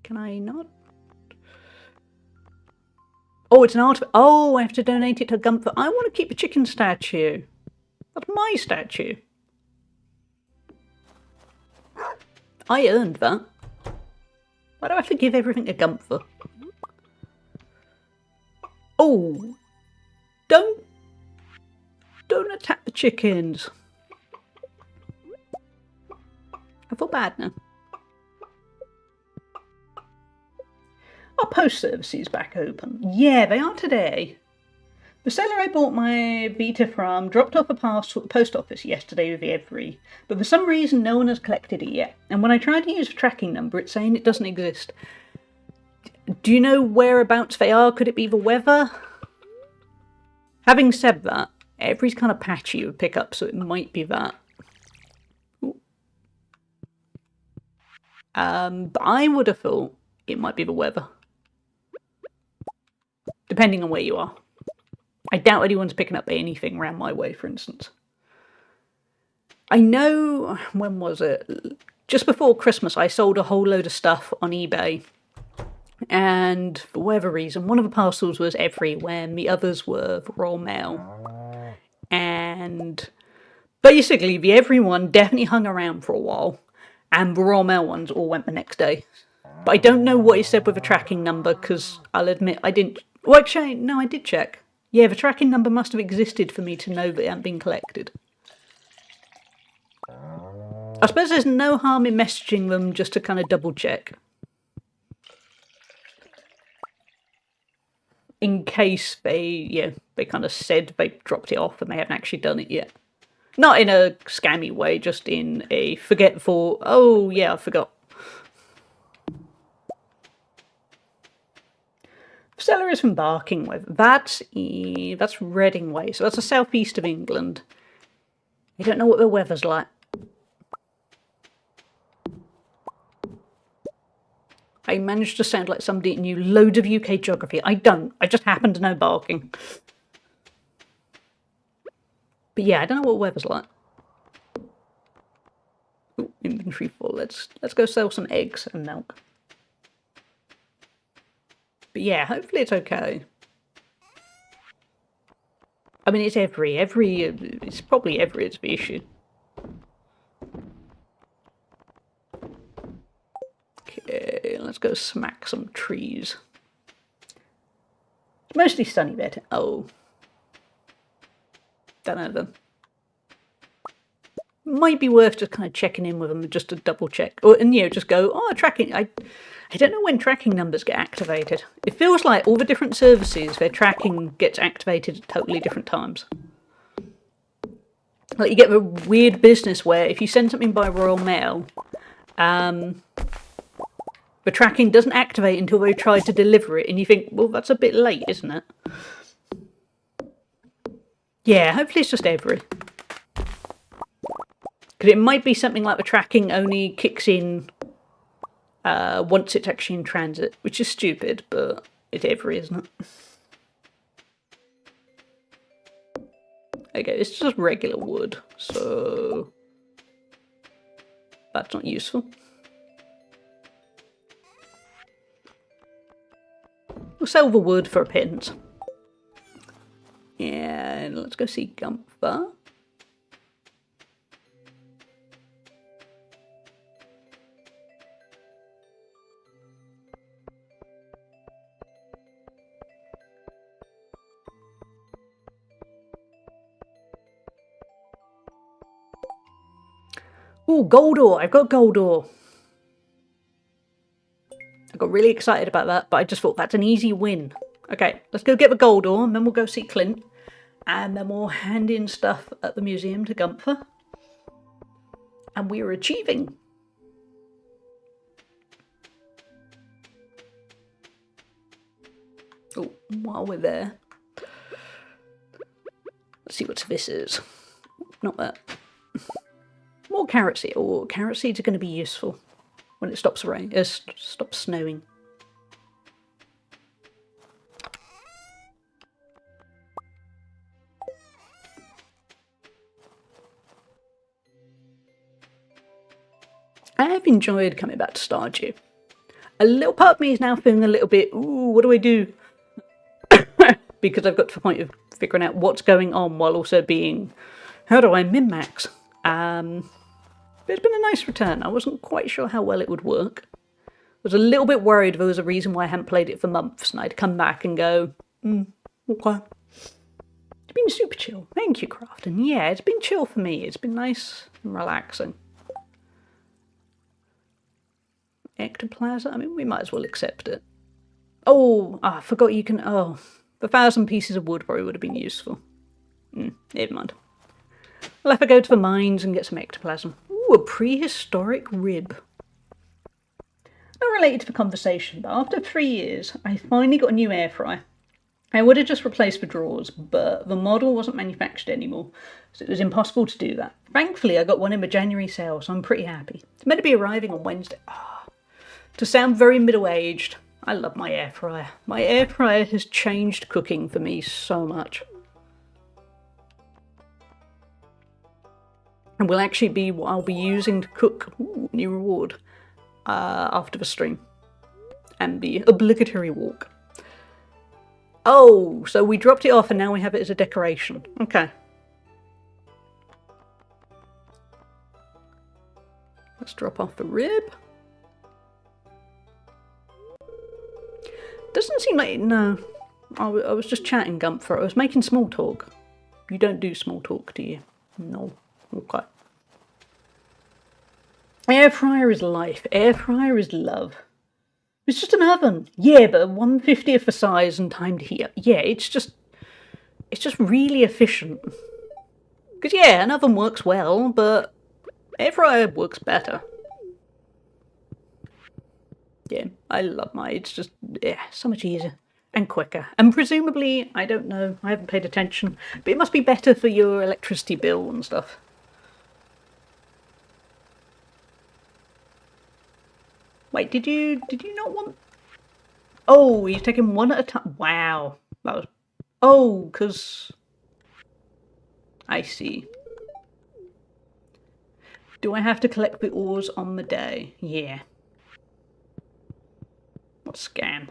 Can I not? Oh, it's an art. Oh, I have to donate it to Gunther. I want to keep the chicken statue. That's my statue. I earned that. Why do I have to give everything to Gunther? Oh, don't attack the chickens. I feel bad now. Are post services back open? Yeah, they are today. The seller I bought my Vita from dropped off a parcel at the post office yesterday with every, but for some reason no one has collected it yet. And when I tried to use the tracking number, it's saying it doesn't exist. Do you know whereabouts they are? Could it be the weather? Having said that, every's kind of patchy with pickup, so it might be that. But I would have thought it might be the weather. Depending on where you are. I doubt anyone's picking up anything around my way, for instance. I know, when was it? Just before Christmas, I sold a whole load of stuff on eBay. And for whatever reason, one of the parcels was everywhere, and the others were the Royal Mail. And basically, the everyone definitely hung around for a while, and the Royal Mail ones all went the next day. But I don't know what it said with the tracking number, because I'll admit I didn't... Well, actually, no, I did check. Yeah, the tracking number must have existed for me to know that it hadn't been collected. I suppose there's no harm in messaging them just to kind of double check. In case they kind of said they dropped it off and they haven't actually done it yet. Not in a scammy way, just in a forgetful, oh yeah, I forgot. Stella is from Barkingway. That's Reading Way, so that's the southeast of England. I don't know what the weather's like. I managed to sound like somebody who knew loads of UK geography. I don't. I just happen to know Barking. But yeah, I don't know what the weather's like. Ooh, inventory full. Let's go sell some eggs and milk. But yeah, hopefully it's okay. I mean, it's it's probably it's the issue. Okay, let's go smack some trees. It's mostly sunny there. Oh. Don't know them. Might be worth just kind of checking in with them just to double check. Or, and just go, oh, tracking. I don't know when tracking numbers get activated. It feels like all the different services, their tracking gets activated at totally different times. Like you get the weird business where if you send something by Royal Mail, the tracking doesn't activate until they try to deliver it, and you think, well, that's a bit late, isn't it? Yeah, hopefully it's just every. Because it might be something like the tracking only kicks in once it's actually in transit, which is stupid, but it's every, isn't it? Okay, it's just regular wood, so that's not useful. We'll sell the wood for a pittance. And let's go see Gunther. Ooh, gold ore. I've got gold ore. I got really excited about that, but I just thought that's an easy win. Okay, let's go get the gold ore, and then we'll go see Clint. And then we'll hand in stuff at the museum to Gunther. And we are achieving. Oh, while we're there, let's see what this is. Not that. More carrot seed. Oh, carrot seeds are going to be useful when it stops stops snowing. I have enjoyed coming back to Stardew. A little part of me is now feeling a little bit, ooh, what do I do? Because I've got to the point of figuring out what's going on while also being, how do I min-max? But it's been a nice return. I wasn't quite sure how well it would work. I was a little bit worried there was a reason why I hadn't played it for months, and I'd come back and go, okay. It's been super chill. Thank you, Crafton. Yeah, it's been chill for me. It's been nice and relaxing. Ectoplasm? I mean, we might as well accept it. Oh, I forgot you can... Oh, the 1,000 pieces of wood probably would have been useful. Never mind. I'll have to go to the mines and get some ectoplasm. Ooh, a prehistoric rib. Not related to the conversation, but after 3 years, I finally got a new air fryer. I would have just replaced the drawers, but the model wasn't manufactured anymore, so it was impossible to do that. Thankfully, I got one in the January sale, so I'm pretty happy. It's meant to be arriving on Wednesday. To sound very middle-aged, I love my air fryer. My air fryer has changed cooking for me so much. And will actually be what I'll be using to cook, ooh, new reward, after the stream. And the obligatory walk. Oh, so we dropped it off and now we have it as a decoration. Okay. Let's drop off the rib. Doesn't seem like... No. I was just chatting, Gunther. I was making small talk. You don't do small talk, do you? No. Okay. Air fryer is life. Air fryer is love. It's just an oven. Yeah, but 1/50th the size and time to heat up. Yeah, it's just really efficient. Because, yeah, an oven works well, but air fryer works better. Yeah, I love mine. It's just, yeah, so much easier and quicker. And presumably, I don't know, I haven't paid attention, but it must be better for your electricity bill and stuff. Wait, did you not want... Oh, you're taking one at a time. Wow. That was... Oh, because... I see. Do I have to collect the ores on the day? Yeah. What scam.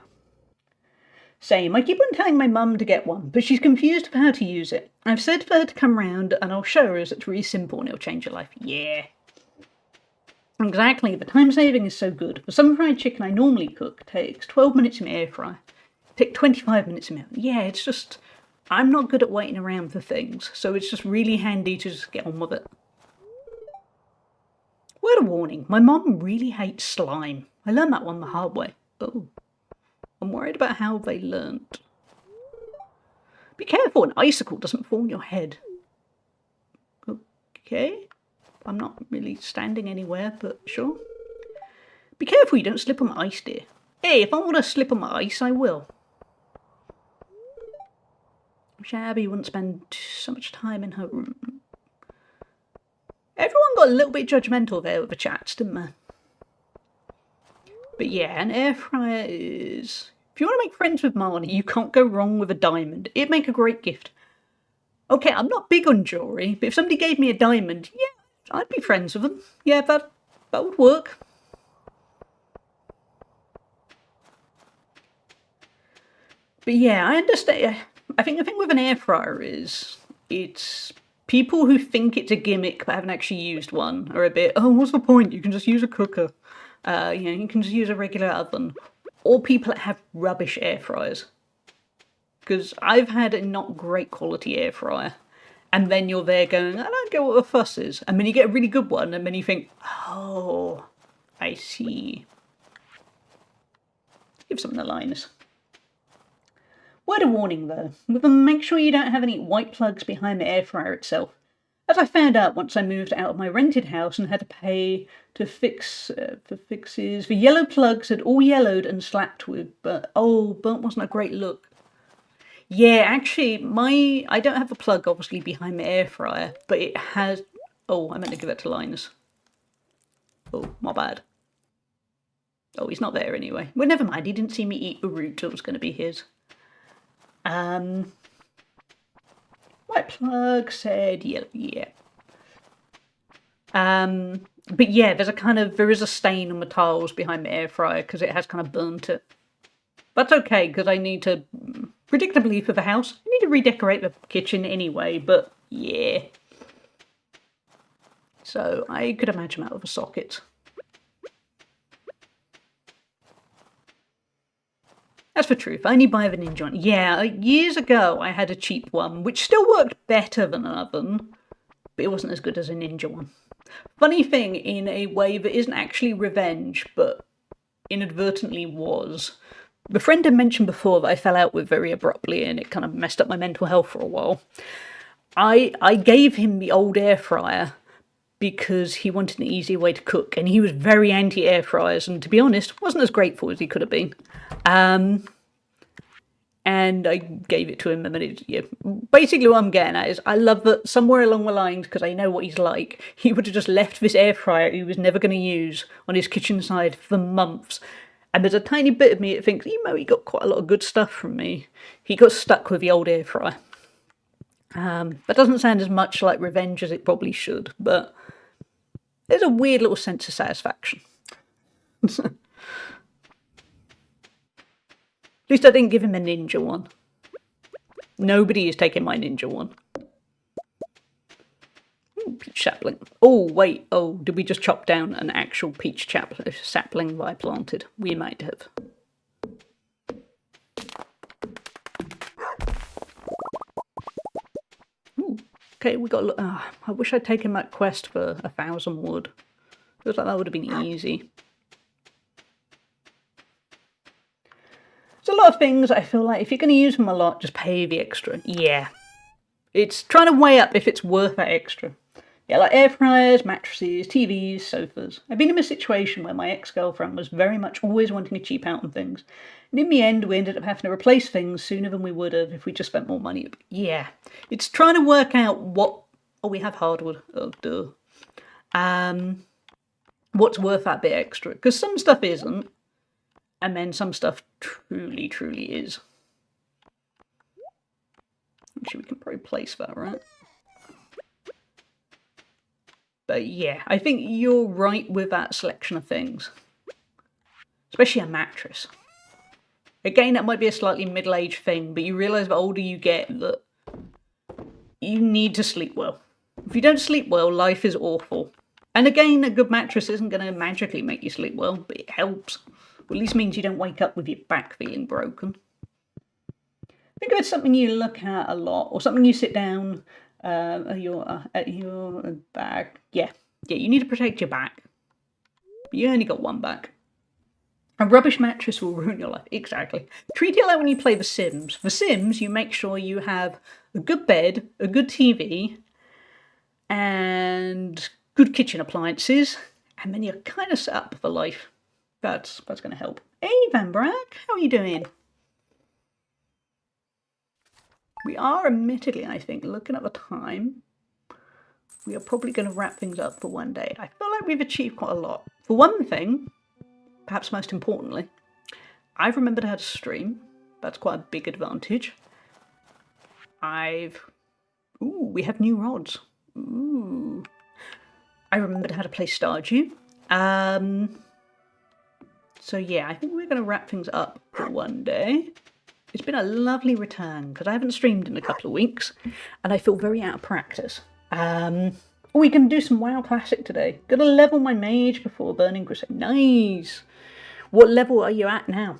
Same. I keep on telling my mum to get one, but she's confused of how to use it. I've said for her to come round and I'll show her as it's really simple and it'll change her life. Yeah. Exactly. The time saving is so good. The summer fried chicken I normally cook takes 12 minutes in the air fryer. Take 25 minutes in the oven. Yeah, it's just... I'm not good at waiting around for things, so it's just really handy to just get on with it. Word of warning, my mum really hates slime. I learned that one the hard way. Oh. I'm worried about how they learnt. Be careful, an icicle doesn't fall on your head. Okay. I'm not really standing anywhere, but sure. Be careful you don't slip on the ice, dear. Hey, if I want to slip on the ice, I will. Wish Abby wouldn't spend so much time in her room. Everyone got a little bit judgmental there with the chats, didn't they? But yeah, an air fryer is... If you want to make friends with Marnie, you can't go wrong with a diamond. It'd make a great gift. Okay, I'm not big on jewellery, but if somebody gave me a diamond, yeah, I'd be friends with them. Yeah, that would work. But yeah, I understand. I think the thing with an air fryer is it's people who think it's a gimmick but haven't actually used one are a bit, oh, what's the point? You can just use a cooker. You can just use a regular oven. Or people that have rubbish air fryers. Because I've had a not great quality air fryer. And then you're there going, I don't get what the fuss is. And then you get a really good one, and then you think, oh, I see. Give something to Linus. Word of warning though, make sure you don't have any white plugs behind the air fryer itself. As I found out once I moved out of my rented house and had to pay to fix for fixes, the yellow plugs had all yellowed and slapped with, but oh, burnt wasn't a great look. Yeah, actually, I don't have a plug obviously behind the air fryer, but it has... Oh, I meant to give it to Linus. Oh, my bad. Oh, he's not there anyway. Well, never mind, he didn't see me eat the root, it was going to be his. White plug said yeah. But yeah, there is a stain on the tiles behind the air fryer because it has kind of burnt it. That's okay because I need to, predictably for the house, I need to redecorate the kitchen anyway, but yeah. So I could imagine that with a socket. That's the truth, I only buy the Ninja one. Yeah, years ago I had a cheap one, which still worked better than an oven, but it wasn't as good as a Ninja one. Funny thing, in a way that isn't actually revenge, but inadvertently was. The friend had mentioned before that I fell out with very abruptly and it kind of messed up my mental health for a while. I gave him the old air fryer because he wanted an easy way to cook, and he was very anti-air fryers, and to be honest, wasn't as grateful as he could have been. And I gave it to him, and then basically what I'm getting at is I love that somewhere along the lines, because I know what he's like, he would have just left this air fryer he was never going to use on his kitchen side for months. And there's a tiny bit of me that thinks, he got quite a lot of good stuff from me. He got stuck with the old air fryer. That doesn't sound as much like revenge as it probably should, but there's a weird little sense of satisfaction. At least I didn't give him a Ninja one. Nobody is taking my Ninja one. Peach sapling. Oh, wait. Oh, did we just chop down an actual peach sapling that I planted? We might have. Ooh. Okay, we got... I wish I'd taken that quest for 1,000 wood. Feels like that would have been easy. There's a lot of things I feel like if you're going to use them a lot, just pay the extra. Yeah. It's trying to weigh up if it's worth that extra. Yeah, like air fryers, mattresses, TVs, sofas. I've been in a situation where my ex-girlfriend was very much always wanting to cheap out on things. And in the end, we ended up having to replace things sooner than we would have if we just spent more money. But yeah, it's trying to work out what... Oh, we have hardwood. Oh, duh. What's worth that bit extra? Because some stuff isn't. And then some stuff truly, truly is. Actually, we can probably place that, right? But yeah, I think you're right with that selection of things. Especially a mattress. Again, that might be a slightly middle-aged thing, but you realise the older you get that you need to sleep well. If you don't sleep well, life is awful. And again, a good mattress isn't going to magically make you sleep well, but it helps. Or at least means you don't wake up with your back feeling broken. Think of it as something you look at a lot, or something you sit down at your back. Yeah, you need to protect your back. You only got one back. A rubbish mattress will ruin your life. Exactly. Treat it like when you play The Sims. For Sims, you make sure you have a good bed, a good TV, and good kitchen appliances, and then you're kind of set up for life. That's going to help. Hey, Van Brack, how are you doing? We are, admittedly, I think, looking at the time, we are probably going to wrap things up for one day. I feel like we've achieved quite a lot. For one thing, perhaps most importantly, I've remembered how to stream. That's quite a big advantage. Ooh, we have new rods. Ooh. I remembered how to play Stardew. So yeah, I think we're going to wrap things up for one day. It's been a lovely return, because I haven't streamed in a couple of weeks, and I feel very out of practice. We can do some WoW Classic today. Gonna level my mage before Burning Crusade. Nice! What level are you at now?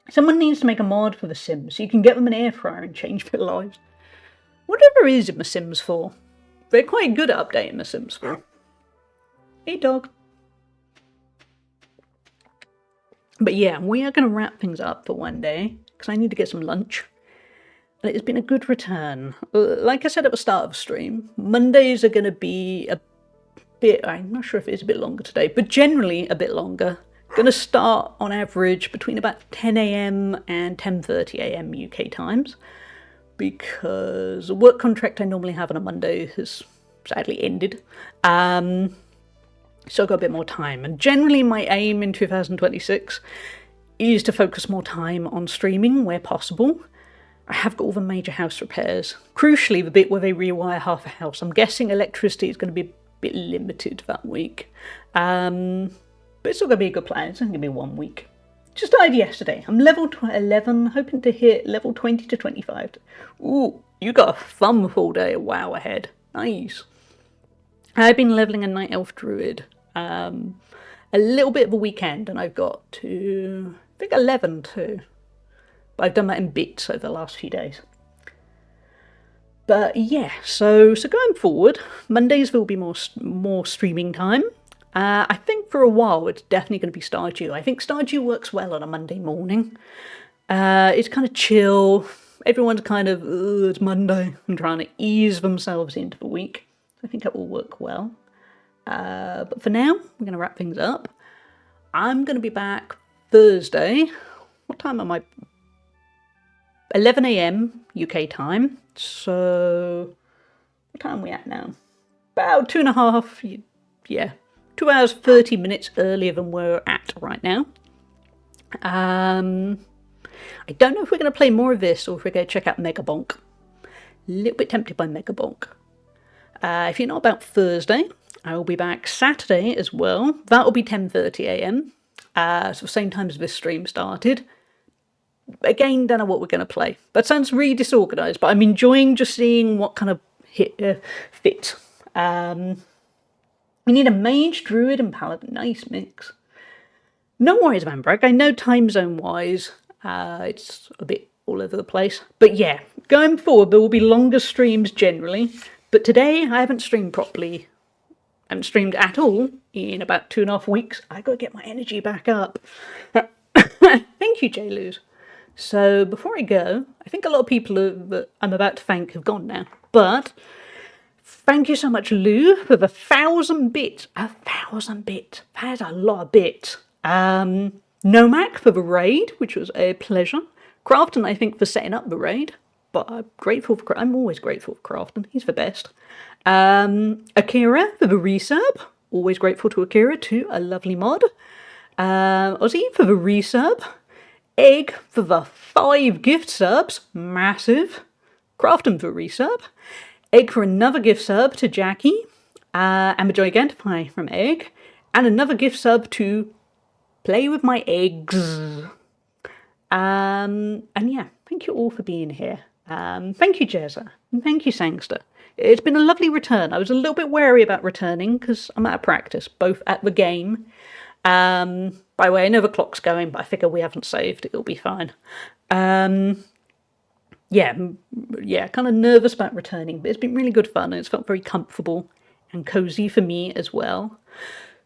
Someone needs to make a mod for The Sims, so you can get them an air fryer and change their lives. Whatever is in The Sims 4. They're quite good at updating The Sims 4. Hey, dog. But yeah, we are going to wrap things up for one day, because I need to get some lunch. And it's been a good return. Like I said at the start of the stream, Mondays are going to be a bit, I'm not sure if it is a bit longer today, but generally a bit longer. Going to start on average between about 10 AM and 10:30 AM UK times, because the work contract I normally have on a Monday has sadly ended. So I've got a bit more time, and generally my aim in 2026 is to focus more time on streaming where possible. I have got all the major house repairs. Crucially, the bit where they rewire half a house. I'm guessing electricity is going to be a bit limited that week. But it's still going to be a good plan. It's only going to be 1 week. Just died yesterday. I'm level 11, hoping to hit level 20 to 25. Ooh, you got a fun full day of WoW ahead. Nice. I've been leveling a Night Elf Druid. A little bit of a weekend, and I've got to, I think, 11 too. But I've done that in bits over the last few days. But yeah, so going forward, Mondays will be more streaming time. I think for a while it's definitely going to be Stardew. I think Stardew works well on a Monday morning. It's kind of chill. Everyone's kind of, it's Monday, and trying to ease themselves into the week. I think it will work well. But for now, we're going to wrap things up. I'm going to be back Thursday. What time am I? 11 AM UK time. So, what time are we at now? About 2.5, yeah, 2 hours, 30 minutes earlier than we're at right now. I don't know if we're going to play more of this or if we're going to check out Mega Bonk. A little bit tempted by Mega Bonk. If you're not about Thursday, I will be back Saturday as well. That will be 10:30 AM. So same time as this stream started. Again, don't know what we're going to play. That sounds really disorganised, but I'm enjoying just seeing what kind of fit. We need a mage, druid, and paladin. Nice mix. No worries, Van Bragg. I know time zone wise, it's a bit all over the place. But yeah, going forward, there will be longer streams generally. But today, I haven't streamed properly haven't streamed at all in about 2.5 weeks. I got to get my energy back up. Thank you, J. Luz. So before I go, I think a lot of people that I'm about to thank have gone now. But thank you so much, Lou, for the 1,000 bits. 1,000 bits. That's a lot of bits. Nomac for the raid, which was a pleasure. Crafton, I think, for setting up the raid. But I'm always grateful for Crafton. He's the best. Akira for the resub. Always grateful to Akira too. A lovely mod. Ozzy for the resub. Egg for the 5 gift subs. Massive. Crafton for resub. Egg for another gift sub to Jackie. And the Gigantify from Egg. And another gift sub to Play With My Eggs. And yeah, thank you all for being here. Thank you, Jezza. And thank you, Sangster. It's been a lovely return. I was a little bit wary about returning because I'm out of practice, both at the game. By the way, I know the clock's going, but I figure we haven't saved. It'll be fine. Yeah, kind of nervous about returning, but it's been really good fun and it's felt very comfortable and cozy for me as well.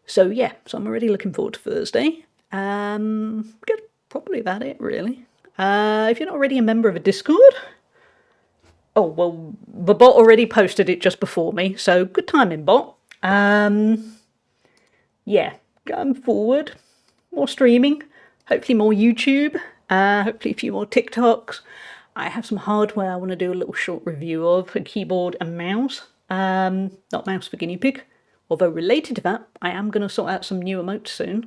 So yeah, so I'm already looking forward to Thursday. Good, probably about it, really. If you're not already a member of a Discord, oh, well, the bot already posted it just before me, so good timing, bot. Yeah, going forward, more streaming, hopefully more YouTube, hopefully a few more TikToks. I have some hardware I want to do a little short review of, a keyboard and mouse. Not mouse for guinea pig, although related to that, I am going to sort out some new emotes soon.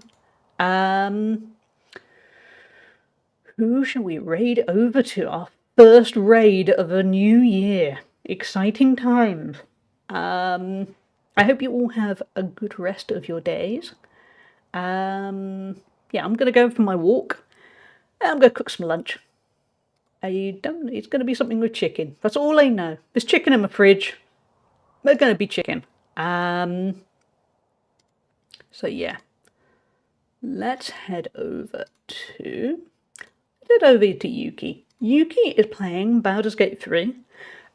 Who shall we raid over to? Our first raid of a new year. Exciting times. I hope you all have a good rest of your days. Yeah, I'm going to go for my walk. I'm going to cook some lunch. It's going to be something with chicken. That's all I know. There's chicken in my fridge. There's going to be chicken. So yeah. Let's head over to Yuki. Yuki is playing Baldur's Gate 3.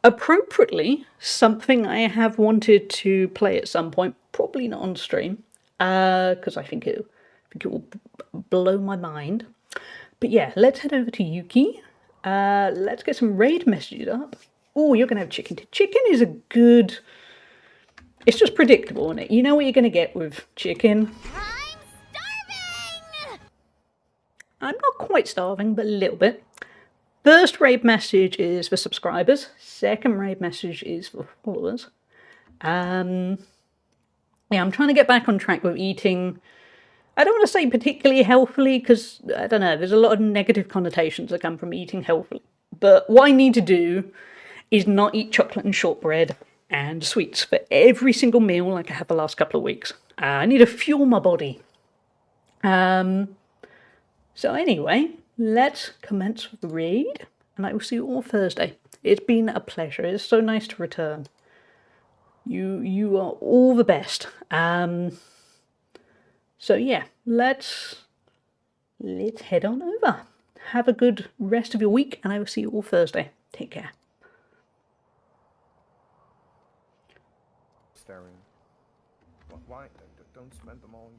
Appropriately, something I have wanted to play at some point, probably not on stream, because I think it will blow my mind. But yeah, let's head over to Yuki. Let's get some raid messages up. Oh, you're going to have chicken. Chicken is a good... It's just predictable, isn't it? You know what you're going to get with chicken. I'm starving! I'm not quite starving, but a little bit. First raid message is for subscribers. Second raid message is for followers. Yeah, I'm trying to get back on track with eating. I don't want to say particularly healthily because, I don't know, there's a lot of negative connotations that come from eating healthily. But what I need to do is not eat chocolate and shortbread and sweets for every single meal like I have the last couple of weeks. I need to fuel my body. So anyway, let's commence with the raid, and I will see you all Thursday. It's been a pleasure. It's so nice to return. You are all the best. So yeah, let's head on over. Have a good rest of your week, and I will see you all Thursday. Take care. Staring. Why? Don't spend them all on